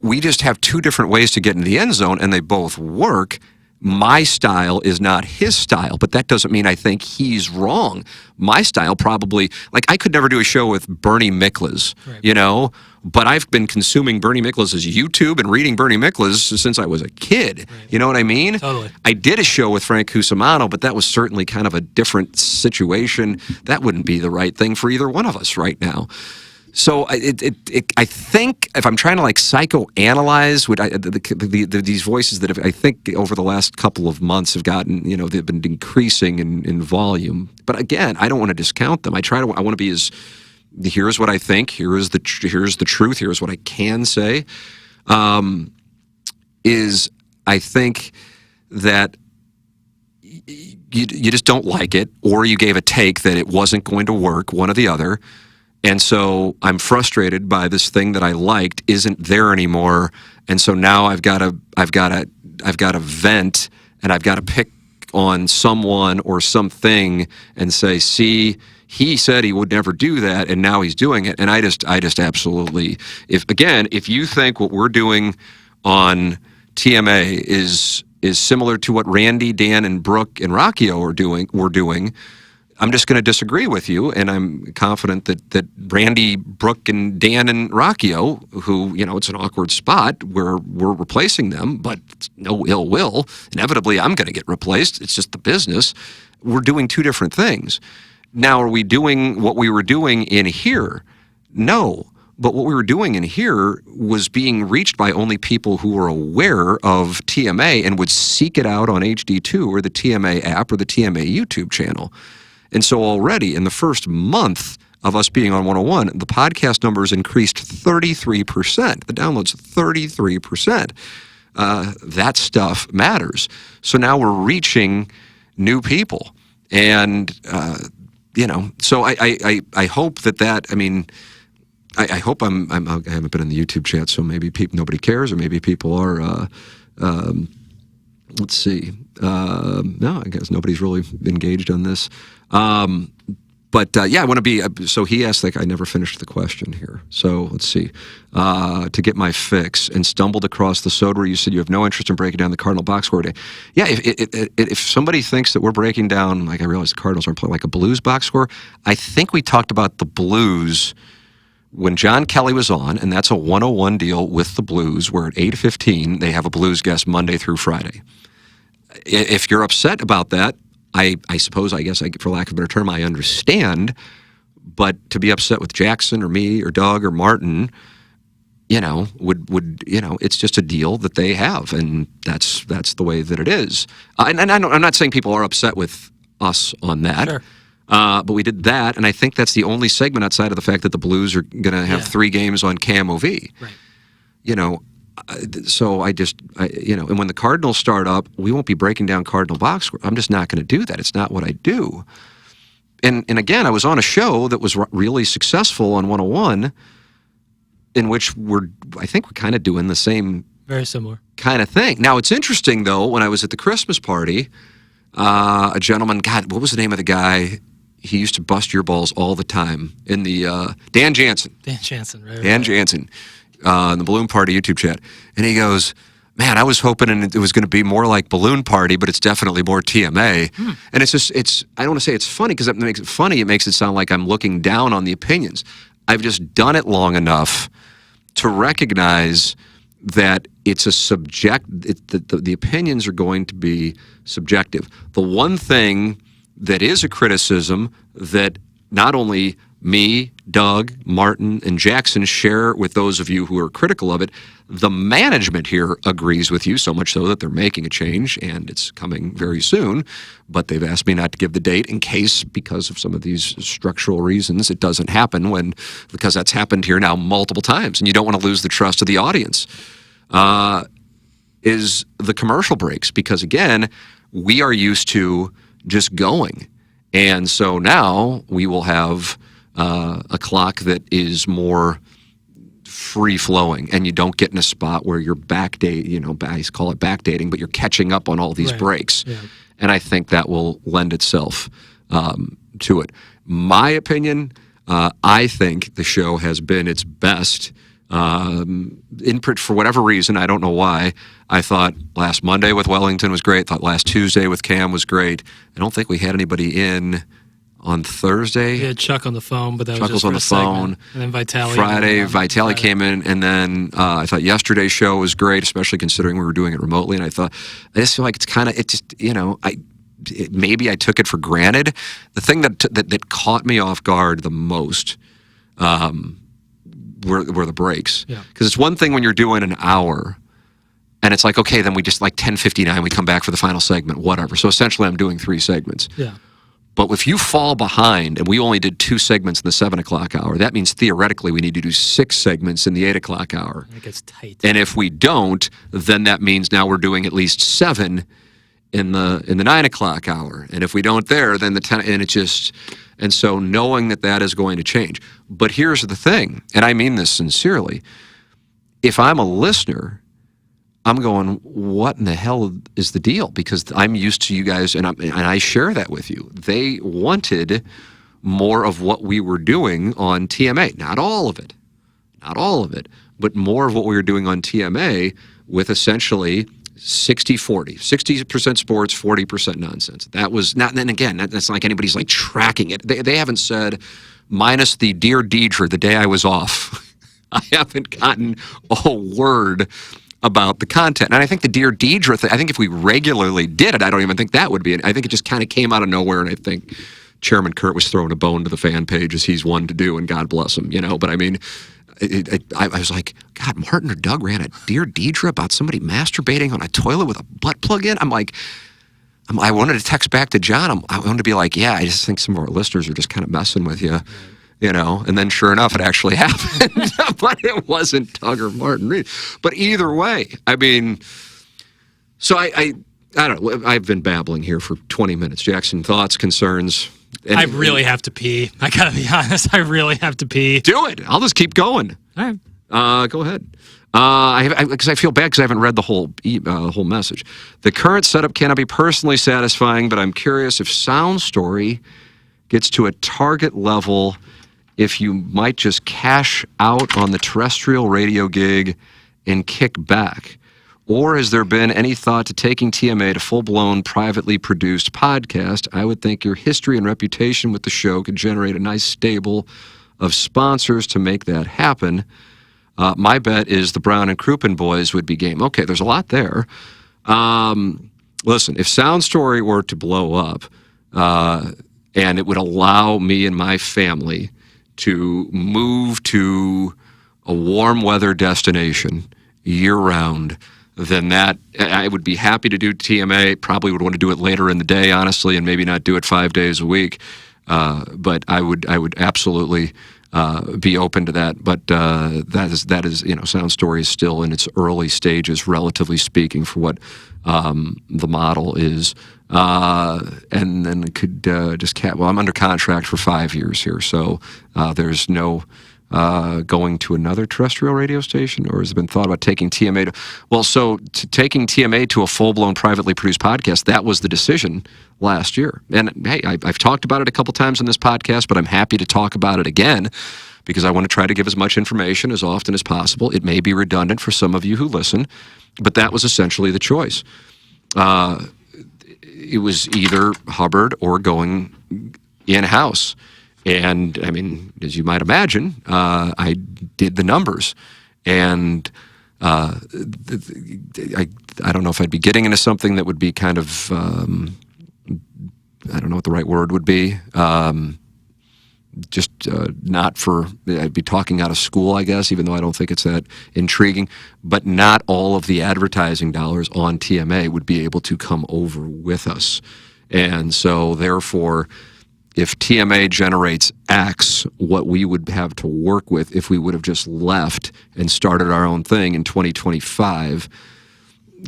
We just have two different ways to get into the end zone, and they both work. My style is not his style, but that doesn't mean I think he's wrong. My style probably, like I could never do a show with Bernie Miklasz, you know, but I've been consuming Bernie Miklasz's YouTube and reading Bernie Miklasz since I was a kid. You know what I mean? Totally. I did a show with Frank Cusimano, but that was certainly kind of a different situation. That wouldn't be the right thing for either one of us right now. So I think if I'm trying to like psychoanalyze these voices that I think over the last couple of months have gotten, you know, they've been increasing in volume. But again, I don't want to discount them. I want to be as, here's what I think, here's the truth, here's what I can say, is I think that you just don't like it, or you gave a take that it wasn't going to work, one or the other. And so I'm frustrated by this thing that I liked isn't there anymore, and so now I've got to vent, and I've got to pick on someone or something and say, see, he said he would never do that, and now he's doing it. And I just absolutely, if you think what we're doing on TMA is similar to what Randy, Dan, and Brooke and Rockio were doing. I'm just going to disagree with you, and I'm confident that Randy, Brooke, and Dan and Rockio, who, you know, it's an awkward spot where we're replacing them, but no ill will. Inevitably, I'm going to get replaced. It's just the business. We're doing two different things. Now, are we doing what we were doing in here? No. But what we were doing in here was being reached by only people who were aware of TMA and would seek it out on HD2 or the TMA app or the TMA YouTube channel. And so already in the first month of us being on 101, the podcast numbers increased 33%. The downloads 33%. That stuff matters. So now we're reaching new people. And, you know, so I hope that, I mean, I hope I haven't been in the YouTube chat, so maybe nobody cares, or maybe people are, let's see. No, I guess nobody's really engaged on this. Yeah, I want to be, so he asked, like, I never finished the question here. So let's see. To get my fix, and stumbled across the soda where you said you have no interest in breaking down the Cardinal box score day. Yeah, if somebody thinks that we're breaking down, like I realize the Cardinals aren't playing like a Blues box score, I think we talked about the Blues when John Kelly was on, and that's a 101 deal with the Blues, where at 8:15 they have a Blues guest Monday through Friday. If you're upset about that, I suppose, I guess, for lack of a better term, I understand. But to be upset with Jackson or me or Doug or Martin, you know, would you know, it's just a deal that they have, and that's the way that it is. And I'm not saying people are upset with us on that. Sure. But we did that, and I think that's the only segment outside of the fact that the Blues are going to have 3 games on KMOV. Right. You know, so you know, and when the Cardinals start up, we won't be breaking down Cardinal box score. I'm just not going to do that. It's not what I do. And again, I was on a show that was really successful on 101, in which I think we're kind of doing the same, very similar kind of thing. Now, it's interesting though, when I was at the Christmas party, a gentleman, God, what was the name of the guy? He used to bust your balls all the time in the Dan Jansen. Dan Jansen, right? Dan Jansen. In the Balloon Party YouTube chat, and he goes, man, I was hoping it was going to be more like Balloon Party, but it's definitely more TMA. And it's just, I don't want to say it's funny, because that makes it funny. It makes it sound like I'm looking down on the opinions. I've just done it long enough to recognize that it's a the opinions are going to be subjective. The one thing that is a criticism that not only me, Doug, Martin, and Jackson share with those of you who are critical of it. The management here agrees with you, so much so that they're making a change, and it's coming very soon. But they've asked me not to give the date in case, because of some of these structural reasons, it doesn't happen because that's happened here now multiple times, and you don't want to lose the trust of the audience. Is the commercial breaks, because again, we are used to just going. And so now we will have a clock that is more free-flowing, and you don't get in a spot where you're backdating, I call it backdating, but you're catching up on all these breaks. Yeah. And I think that will lend itself to it. My opinion, I think the show has been its best input for whatever reason. I don't know why. I thought last Monday with Wellington was great. Thought last Tuesday with Cam was great. I don't think we had anybody in on Thursday. We had Chuck on the phone, but that Chuck was just on the phone. And then Vitali. Friday came in, and then I thought yesterday's show was great, especially considering we were doing it remotely. And I just feel like maybe I took it for granted. The thing that caught me off guard the most were the breaks. Because it's one thing when you're doing an hour, and it's like, okay, then we just 10:59, we come back for the final segment, whatever. So essentially I'm doing 3 segments. Yeah. But if you fall behind, and we only did 2 segments in the 7 o'clock hour, that means theoretically we need to do 6 segments in the 8 o'clock hour. It gets tight. And if we don't, then that means now we're doing at least 7 in the 9 o'clock hour. And if we don't then the 10, and so knowing that is going to change. But here's the thing, and I mean this sincerely, if I'm a listener, I'm going, what in the hell is the deal? Because I'm used to you guys, and I share that with you. They wanted more of what we were doing on TMA. Not all of it, but more of what we were doing on TMA with essentially 60-40. 60% sports, 40% nonsense. That was not, and then again, that's not like anybody's tracking it. They haven't said, minus the Dear Deidre, the day I was off, I haven't gotten a word about the content. And I think the Dear Deidre thing, I think if we regularly did it, I don't even think that would be it. I think it just kind of came out of nowhere, and I think Chairman Kurt was throwing a bone to the fan page, as he's one to do, and God bless him, But I mean, I was like, God, Martin or Doug ran a Dear Deidre about somebody masturbating on a toilet with a butt plug in? I wanted to text back to John. I wanted to be like, yeah, I just think some of our listeners are just kind of messing with you. And then sure enough, it actually happened. But it wasn't Doug or Martin Reed. But either way, I mean, so I don't know. I've been babbling here for 20 minutes. Jackson, thoughts, concerns? I really have to pee. I got to be honest. I really have to pee. Do it. I'll just keep going. All right. Go ahead. Because I feel bad because I haven't read the whole message. The current setup cannot be personally satisfying, but I'm curious if Sound Story gets to a target level, if you might just cash out on the terrestrial radio gig and kick back. Or has there been any thought to taking TMA to full-blown, privately produced podcast? I would think your history and reputation with the show could generate a nice stable of sponsors to make that happen. My bet is the Brown and Crouppen boys would be game. Okay, there's a lot there. Listen, if Sound Story were to blow up, and it would allow me and my family to move to a warm weather destination year-round, then that I would be happy to do TMA. Probably would want to do it later in the day, honestly, and maybe not do it 5 days a week. But I would absolutely be open to that. But that is Sound Story is still in its early stages, relatively speaking, for what the model is. And then it could I'm under contract for 5 years here, so there's no going to another terrestrial radio station, or has it been thought about taking TMA taking TMA to a full-blown privately produced podcast? That was the decision last year. And hey, I've talked about it a couple times in this podcast, but I'm happy to talk about it again because I want to try to give as much information as often as possible. It may be redundant for some of you who listen, but that was essentially the choice. It was either Hubbard or going in-house. And, I mean, as you might imagine, I did the numbers. And I don't know if I'd be getting into something that would be kind of, I don't know what the right word would be, just not for, I'd be talking out of school, I guess, even though I don't think it's that intriguing, but not all of the advertising dollars on TMA would be able to come over with us. And so therefore, if TMA generates X, what we would have to work with if we would have just left and started our own thing in 2025,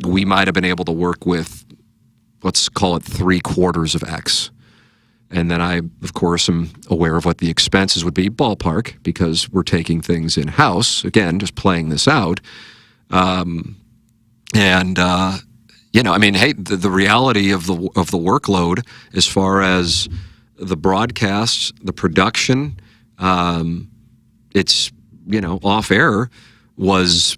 we might have been able to work with, let's call it 3/4 of X. And then I, of course, am aware of what the expenses would be, ballpark, because we're taking things in-house, again, just playing this out. You know, I mean, hey, the reality of the workload as far as the broadcasts, the production, it's, you know, off air was,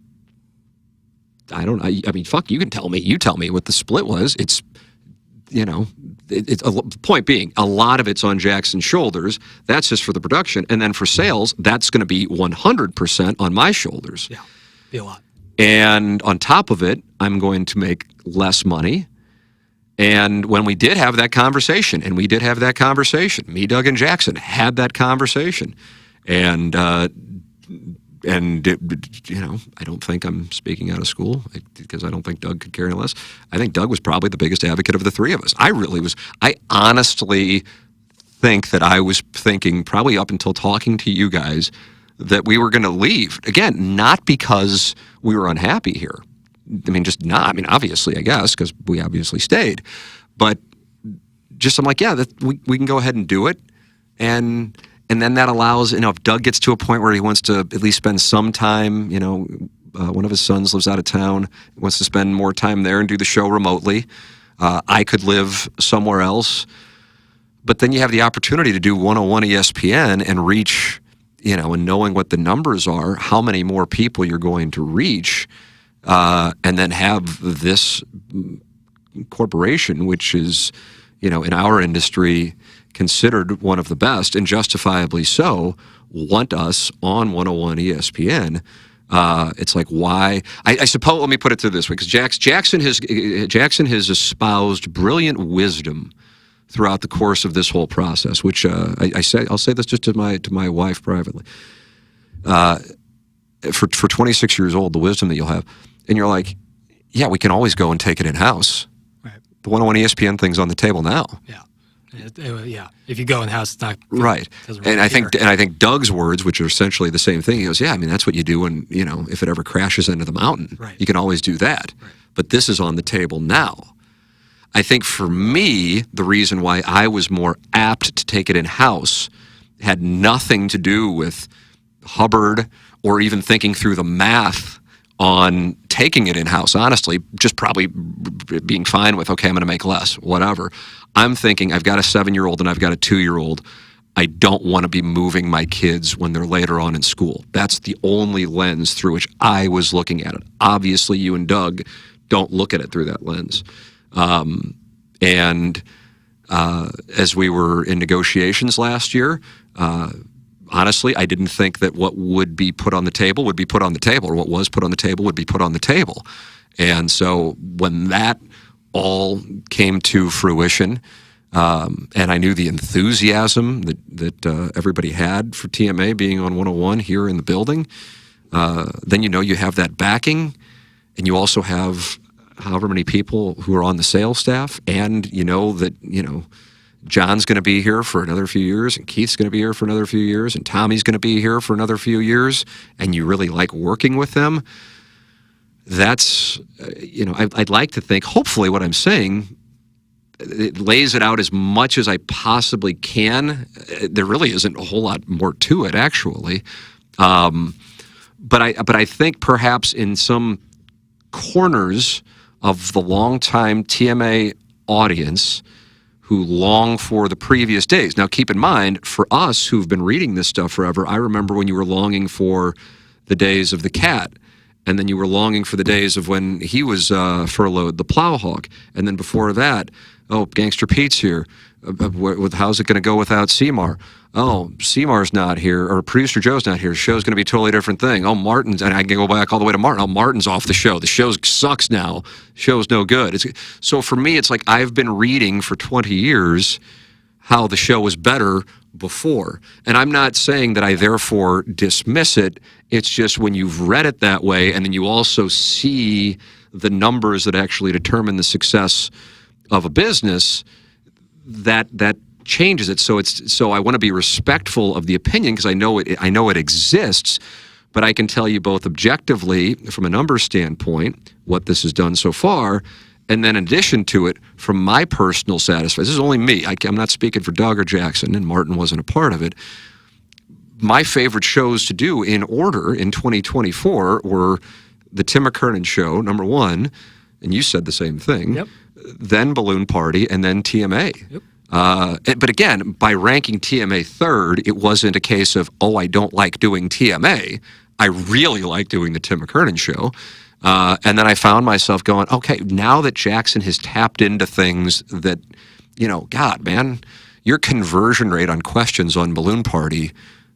I don't know, I mean, fuck, you can tell me, you tell me what the split was. It's, you know, it's point being, a lot of it's on Jackson's shoulders. That's just for the production. And then for sales, that's going to be 100% on my shoulders. Yeah, be a lot. And on top of it, I'm going to make less money. And when we did have that conversation, me, Doug, and Jackson had that conversation. And you know, I don't think I'm speaking out of school because I don't think Doug could care any less. I think Doug was probably the biggest advocate of the three of us. I honestly think that I was thinking, probably up until talking to you guys, that we were going to leave. Again, not because we were unhappy here. I mean, just not. I mean, obviously, I guess, because we obviously stayed. But just, I'm like, yeah, we can go ahead and do it. And then that allows, you know, if Doug gets to a point where he wants to at least spend some time, you know, one of his sons lives out of town, wants to spend more time there and do the show remotely. I could live somewhere else. But then you have the opportunity to do 101 ESPN and reach, you know, and knowing what the numbers are, how many more people you're going to reach, and then have this corporation, which is, you know, in our industry considered one of the best, and justifiably so, want us on 101 ESPN. It's like, why? I suppose, let me put it to this way, because Jackson has espoused brilliant wisdom throughout the course of this whole process, which I'll say this just to my wife privately. For 26 years old, the wisdom that you'll have, and you're like, yeah, we can always go and take it in-house. Right. The 101 ESPN thing's on the table now. Yeah. Yeah. If you go in-house, it's not right. Really and I think Doug's words, which are essentially the same thing, he goes, yeah, I mean, that's what you do when, you know, if it ever crashes into the mountain. Right. You can always do that. Right. But this is on the table now. I think for me, the reason why I was more apt to take it in-house had nothing to do with Hubbard or even thinking through the math on taking it in-house, honestly, just probably being fine with, okay, I'm going to make less, whatever. I'm thinking, I've got a 7-year-old and I've got a 2-year-old. I don't want to be moving my kids when they're later on in school. That's the only lens through which I was looking at it. Obviously, you and Doug don't look at it through that lens. As we were in negotiations last year, honestly, I didn't think that what would be put on the table would be put on the table, or what was put on the table would be put on the table. And so when that all came to fruition, and I knew the enthusiasm that everybody had for TMA being on 101 here in the building, then you know you have that backing, and you also have however many people who are on the sales staff, and you know that, you know, John's going to be here for another few years, and Keith's going to be here for another few years, and Tommy's going to be here for another few years, and you really like working with them. That's, you know, I'd like to think, hopefully what I'm saying, it lays it out as much as I possibly can. There really isn't a whole lot more to it, actually. But I think perhaps in some corners of the longtime TMA audience who long for the previous days. Now, keep in mind, for us who've been reading this stuff forever, I remember when you were longing for the days of the cat, and then you were longing for the days of when he was furloughed, the Plowhawk, and then before that, oh, Gangster Pete's here. How's it going to go without Seymour? Oh, Seymour's not here, or Producer Joe's not here. The show's going to be a totally different thing. Oh, Martin's, and I can go back all the way to Martin. Oh, Martin's off the show. The show sucks now. The show's no good. So for me, it's like I've been reading for 20 years how the show was better before. And I'm not saying that I therefore dismiss it. It's just when you've read it that way and then you also see the numbers that actually determine the success of a business, that changes it. So I want to be respectful of the opinion because I know it exists, but I can tell you both objectively from a numbers standpoint what this has done so far, and then in addition to it, from my personal satisfaction. This is only me. I'm not speaking for Doug or Jackson, and Martin wasn't a part of it. My favorite shows to do in order in 2024 were the Tim McKernan show, number one, and you said the same thing. Yep. Then Balloon Party, and then TMA. Yep. But again, by ranking TMA third, it wasn't a case of, oh, I don't like doing TMA. I really like doing the Tim McKernan show. And then I found myself going, okay, now that Jackson has tapped into things that, God, man, your conversion rate on questions on Balloon Party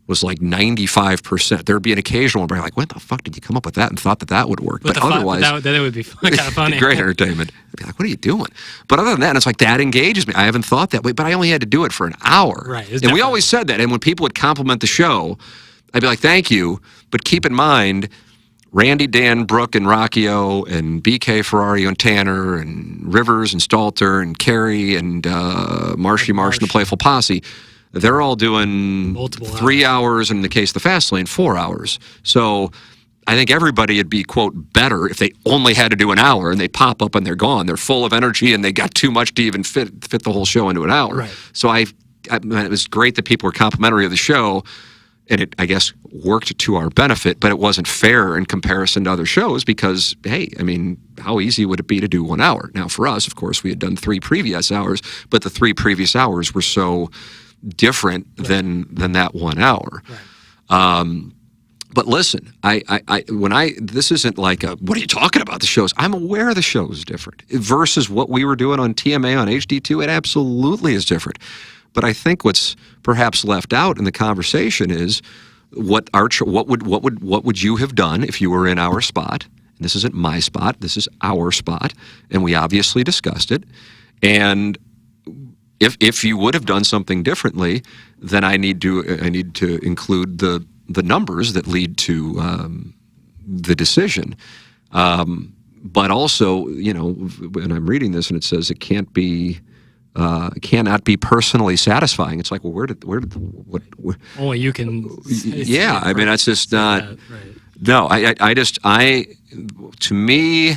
was like 95%. There'd be an occasional one where you're like, what the fuck did you come up with that and thought that would work? But otherwise, that would be kind of funny. Great entertainment. I'd be like, what are you doing? But other than that, it's like, that engages me. I haven't thought that way, but I only had to do it for an hour. Right. And we always said that. And when people would compliment the show, I'd be like, thank you. But keep in mind, Randy, Dan, Brooke, and Rocchio, and BK, Ferrario, and Tanner, and Rivers, and Stalter, and Carrie, and Marshy Marsh, and the Playful Posse, they're all doing multiple 3 hours, and in the case of the Fast Lane, 4 hours. So I think everybody would be, quote, better if they only had to do an hour, and they pop up and they're gone. They're full of energy, and they got too much to even fit the whole show into an hour. Right. So it was great that people were complimentary of the show, and it, I guess, worked to our benefit, but it wasn't fair in comparison to other shows because, hey, I mean, how easy would it be to do 1 hour? Now, for us, of course, we had done 3 previous hours, but the 3 previous hours were so different than that 1 hour. Right. But listen, this isn't like what are you talking about the shows? I'm aware the show is different versus what we were doing on TMA on HD2. It absolutely is different. But I think what's perhaps left out in the conversation is what would you have done if you were in our spot? And this isn't my spot. This is our spot, and we obviously discussed it. And if you would have done something differently, then I need to include the numbers that lead to the decision. But also, when I'm reading this and it says it cannot be personally satisfying. It's like, well, what? Only you can. Yeah, I mean, that's just not. Right. No, to me,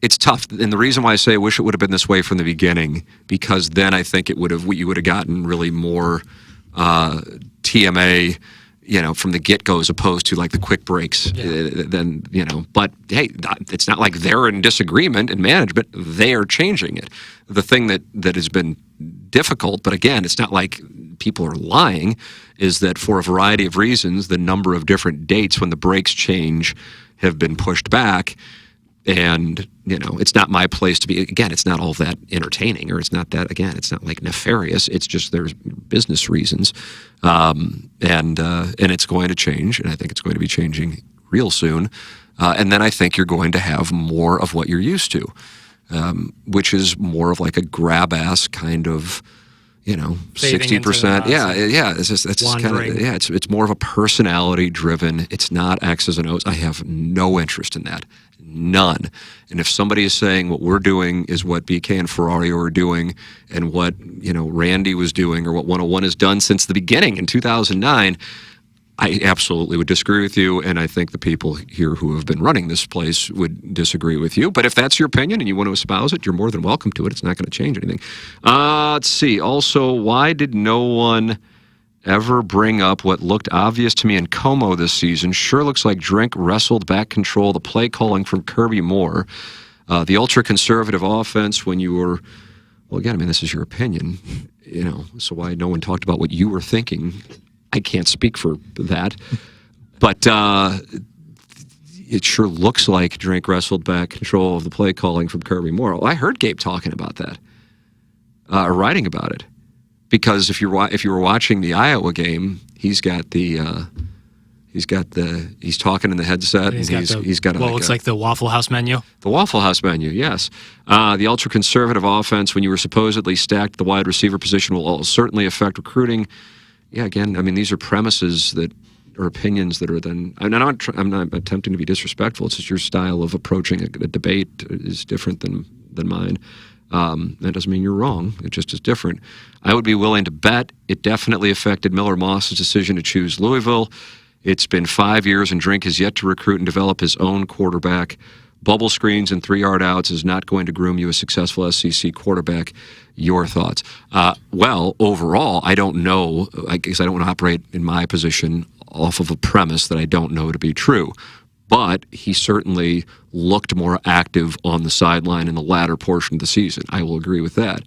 it's tough, and the reason why I say I wish it would have been this way from the beginning, because then I think you would have gotten really more TMA, from the get-go as opposed to like the quick breaks. Then but hey, it's not like they're in disagreement in management; they are changing it. The thing that has been difficult, but again, it's not like people are lying, is that for a variety of reasons, the number of different dates when the breaks change have been pushed back. And, it's not my place to be, again, it's not all that entertaining, or it's not that, again, it's not like nefarious. It's just there's business reasons. And it's going to change, and I think it's going to be changing real soon. And then I think you're going to have more of what you're used to, which is more of like a grab-ass kind of, 60%. Yeah. It's kind of, it's more of a personality-driven. It's not X's and O's. I have no interest in that. None. And if somebody is saying what we're doing is what BK and Ferrario are doing, and what Randy was doing, or what 101 has done since the beginning in 2009, I absolutely would disagree with you, and I think the people here who have been running this place would disagree with you. But if that's your opinion and you want to espouse it, you're more than welcome to it. It's not going to change anything. Let's see. Also, why did no one ever bring up what looked obvious to me in Como this season? Sure looks like Drink wrestled back control, the play calling from Kirby Moore, the ultra-conservative offense when you were, well, again, I mean, this is your opinion, so why no one talked about what you were thinking? I can't speak for that, but it sure looks like Drink wrestled back control of the play calling from Kirby Moore. Well, I heard Gabe talking about that, or writing about it, because if you were watching the Iowa game, he's talking in the headset, and he's got what looks like the Waffle House menu. The Waffle House menu, yes. The ultra-conservative offense, when you were supposedly stacked, the wide receiver position will certainly affect recruiting. yeah, again, I mean, these are premises that or opinions that are then. I'm not attempting to be disrespectful. It's just your style of approaching a debate is different than mine. That doesn't mean you're wrong. It just is different. I would be willing to bet it definitely affected Miller Moss's decision to choose Louisville. It's been 5 years and Drink has yet to recruit and develop his own quarterback. Bubble screens and 3-yard outs is not going to groom you a successful SEC quarterback. Your thoughts? Well, overall, I don't know. I guess I don't want to operate in my position off of a premise that I don't know to be true. But he certainly looked more active on the sideline in the latter portion of the season. I will agree with that.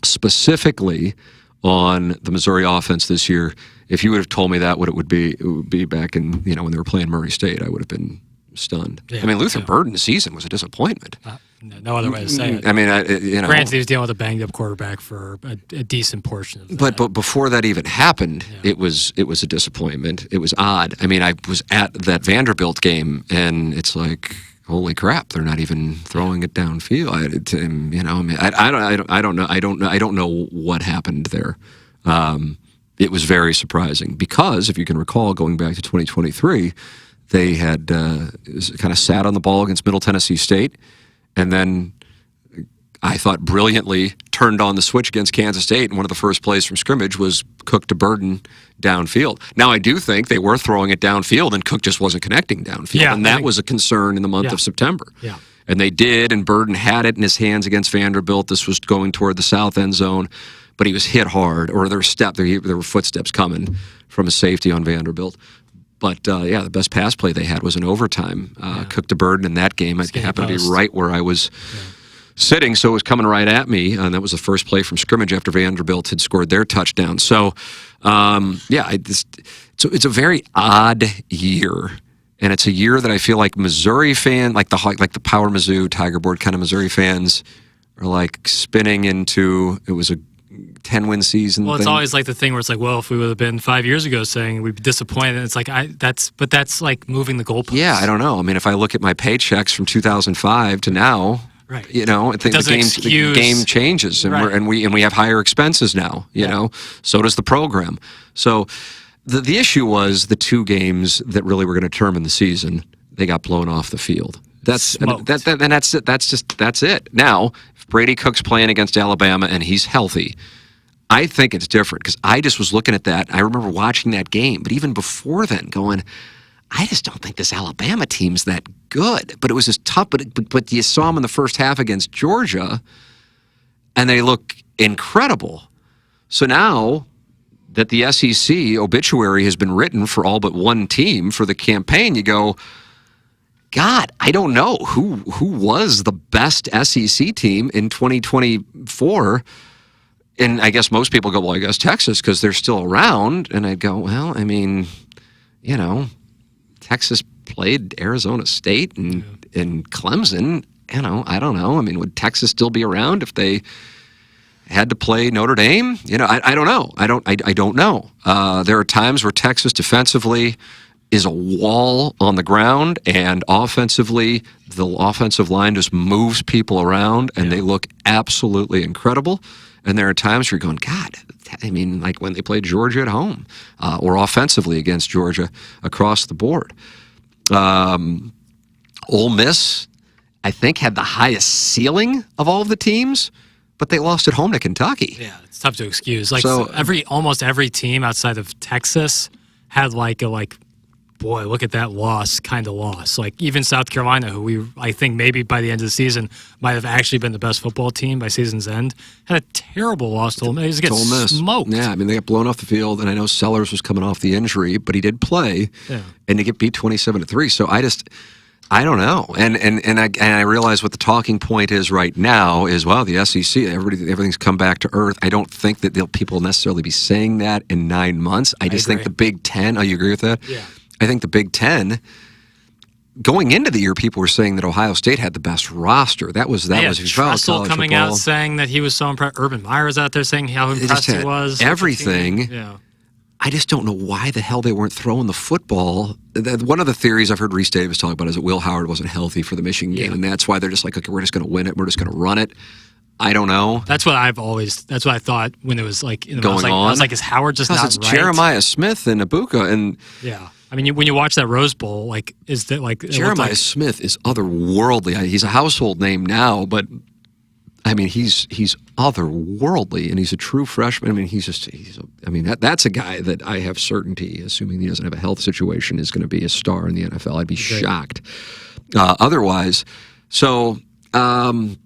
Specifically on the Missouri offense this year, if you would have told me that what it would be back in when they were playing Murray State, I would have been stunned. Yeah, I mean, Luther Burden's season was a disappointment. No other way to say it. I mean, granted, he was dealing with a banged-up quarterback for a decent portion of that. But before that even happened, it was a disappointment. It was odd. I mean, I was at that Vanderbilt game, and it's like, holy crap, they're not even throwing it downfield. I don't know what happened there. It was very surprising because, if you can recall, going back to 2023, they had kind of sat on the ball against Middle Tennessee State, and then I thought brilliantly turned on the switch against Kansas State, and one of the first plays from scrimmage was Cook to Burden downfield. Now, I do think they were throwing it downfield, and Cook just wasn't connecting downfield, and that was a concern in the month of September. Yeah. And they did, and Burden had it in his hands against Vanderbilt. This was going toward the south end zone, but he was hit hard, or there were footsteps coming from a safety on Vanderbilt. But, the best pass play they had was in overtime. Cook to Burden in that game. It happened to be right where I was sitting, so it was coming right at me, and that was the first play from scrimmage after Vanderbilt had scored their touchdown. So, it's a very odd year, and it's a year that I feel like Missouri fan, like the Power Mizzou, Tiger Board kind of Missouri fans are like spinning into, it was a 10-win season. Well, it's always like the thing where it's like, well, if we would have been 5 years ago saying we'd be disappointed, and it's like that's like moving the goalposts. Yeah, I don't know. I mean, if I look at my paychecks from 2005 to now, right? I think the game changes, and we have higher expenses now. You know, so does the program. So the issue was the two games that really were going to determine the season. They got blown off the field. That's it. That's it. Now, if Brady Cook's playing against Alabama and he's healthy, I think it's different because I just was looking at that. I remember watching that game, but even before then, going, I just don't think this Alabama team's that good. But it was just tough. But you saw them in the first half against Georgia, and they look incredible. So now that the SEC obituary has been written for all but one team for the campaign, you go, God, I don't know who was the best SEC team in 2024. And I guess most people go, well, I guess Texas because they're still around. And I'd go, well, I mean, Texas played Arizona State and Clemson. I don't know. I mean, would Texas still be around if they had to play Notre Dame? I don't know. I don't know. There are times where Texas defensively is a wall on the ground, and offensively, the offensive line just moves people around, and they look absolutely incredible. And there are times where you're going, God, I mean, like when they played Georgia at home, or offensively against Georgia across the board. Ole Miss, I think, had the highest ceiling of all of the teams, but they lost at home to Kentucky. Yeah, it's tough to excuse. Almost every team outside of Texas had boy, look at that loss, kind of loss. Like even South Carolina, who I think maybe by the end of the season might have actually been the best football team by season's end, had a terrible loss to Ole Miss. They just get smoked. Yeah, I mean, they got blown off the field, and I know Sellers was coming off the injury, but he did play, and they get beat 27-3. So I don't know. And I realize what the talking point is right now is, well, the SEC, everything's come back to earth. I don't think that people will necessarily be saying that in 9 months. I just think the Big Ten, you agree with that? Yeah. I think the Big Ten, going into the year, people were saying that Ohio State had the best roster. That was Tressel coming out saying that he was so impressed. Urban Meyer was out there saying how impressed he was. Everything. Yeah. I just don't know why the hell they weren't throwing the football. One of the theories I've heard Reese Davis talk about is that Will Howard wasn't healthy for the Michigan game, and that's why they're just like, okay, we're just going to win it. We're just going to run it. I don't know. That's what I thought when it was like, I Going was on? like, is Howard just Because not it's right? Jeremiah Smith and Ibuka, and Yeah. I mean, when you watch that Rose Bowl, like, is that like it looked Jeremiah like, Smith is otherworldly. He's a household name now, but I mean, he's otherworldly, and he's a true freshman. I mean, that's a guy that I have certainty, assuming he doesn't have a health situation, is going to be a star in the NFL. I'd be shocked otherwise. So, the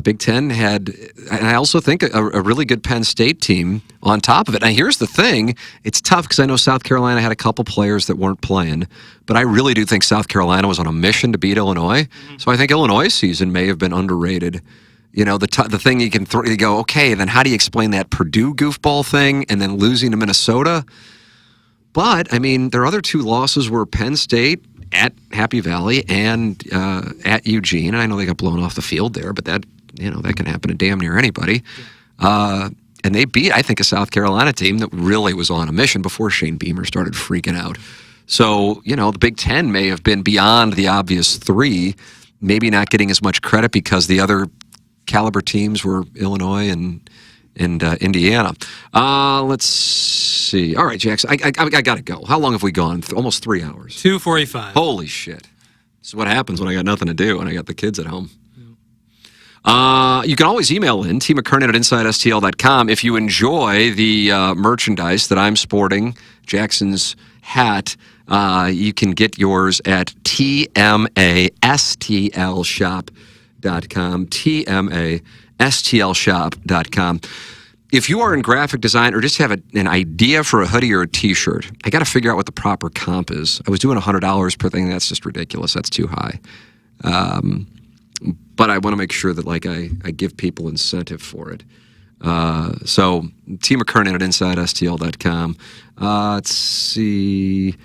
Big Ten had, and I also think a really good Penn State team on top of it. Now, here's the thing. It's tough because I know South Carolina had a couple players that weren't playing, but I really do think South Carolina was on a mission to beat Illinois. Mm-hmm. So I think Illinois' season may have been underrated. You know, the thing you can you go, okay, then how do you explain that Purdue goofball thing and then losing to Minnesota? But, I mean, their other two losses were Penn State at Happy Valley and at Eugene. And I know they got blown off the field there, but that can happen to damn near anybody. And they beat, I think, a South Carolina team that really was on a mission before Shane Beamer started freaking out. So, the Big Ten may have been beyond the obvious three, maybe not getting as much credit because the other caliber teams were Illinois and Indiana. Let's see. All right, Jackson, I got to go. How long have we gone? Almost 3 hours. 2:45. Holy shit. This is what happens when I got nothing to do and I got the kids at home. You can always email in, tmckernan at InsideSTL.com. If you enjoy the merchandise that I'm sporting, Jackson's hat, you can get yours at tmastlshop.com, tmastlshop.com. If you are in graphic design or just have an idea for a hoodie or a t-shirt, I got to figure out what the proper comp is. I was doing $100 per thing. That's just ridiculous. That's too high. But I want to make sure that I give people incentive for it. So T. McKernan at InsideSTL.com. Let's see.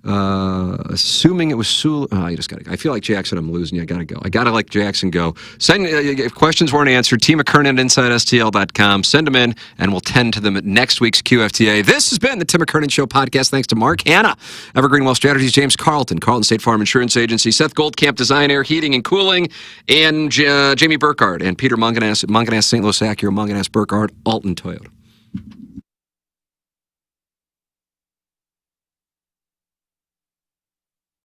Assuming it was Sewell. You just got to go. I feel like Jackson, I'm losing you. I got to go. I got to let Jackson go. Send if questions weren't answered, T. McKernan at InsideSTL.com. Send them in, and we'll tend to them at next week's QFTA. This has been the Tim McKernan Show podcast. Thanks to Mark Hanna, Evergreen Wealth Strategies, James Carlton State Farm Insurance Agency, Seth Goldcamp, Design Air Heating and Cooling, and Jamie Burkhardt and Peter Munganess, St. Louis Acura, Munganess, Burkhardt, Alton Toyota.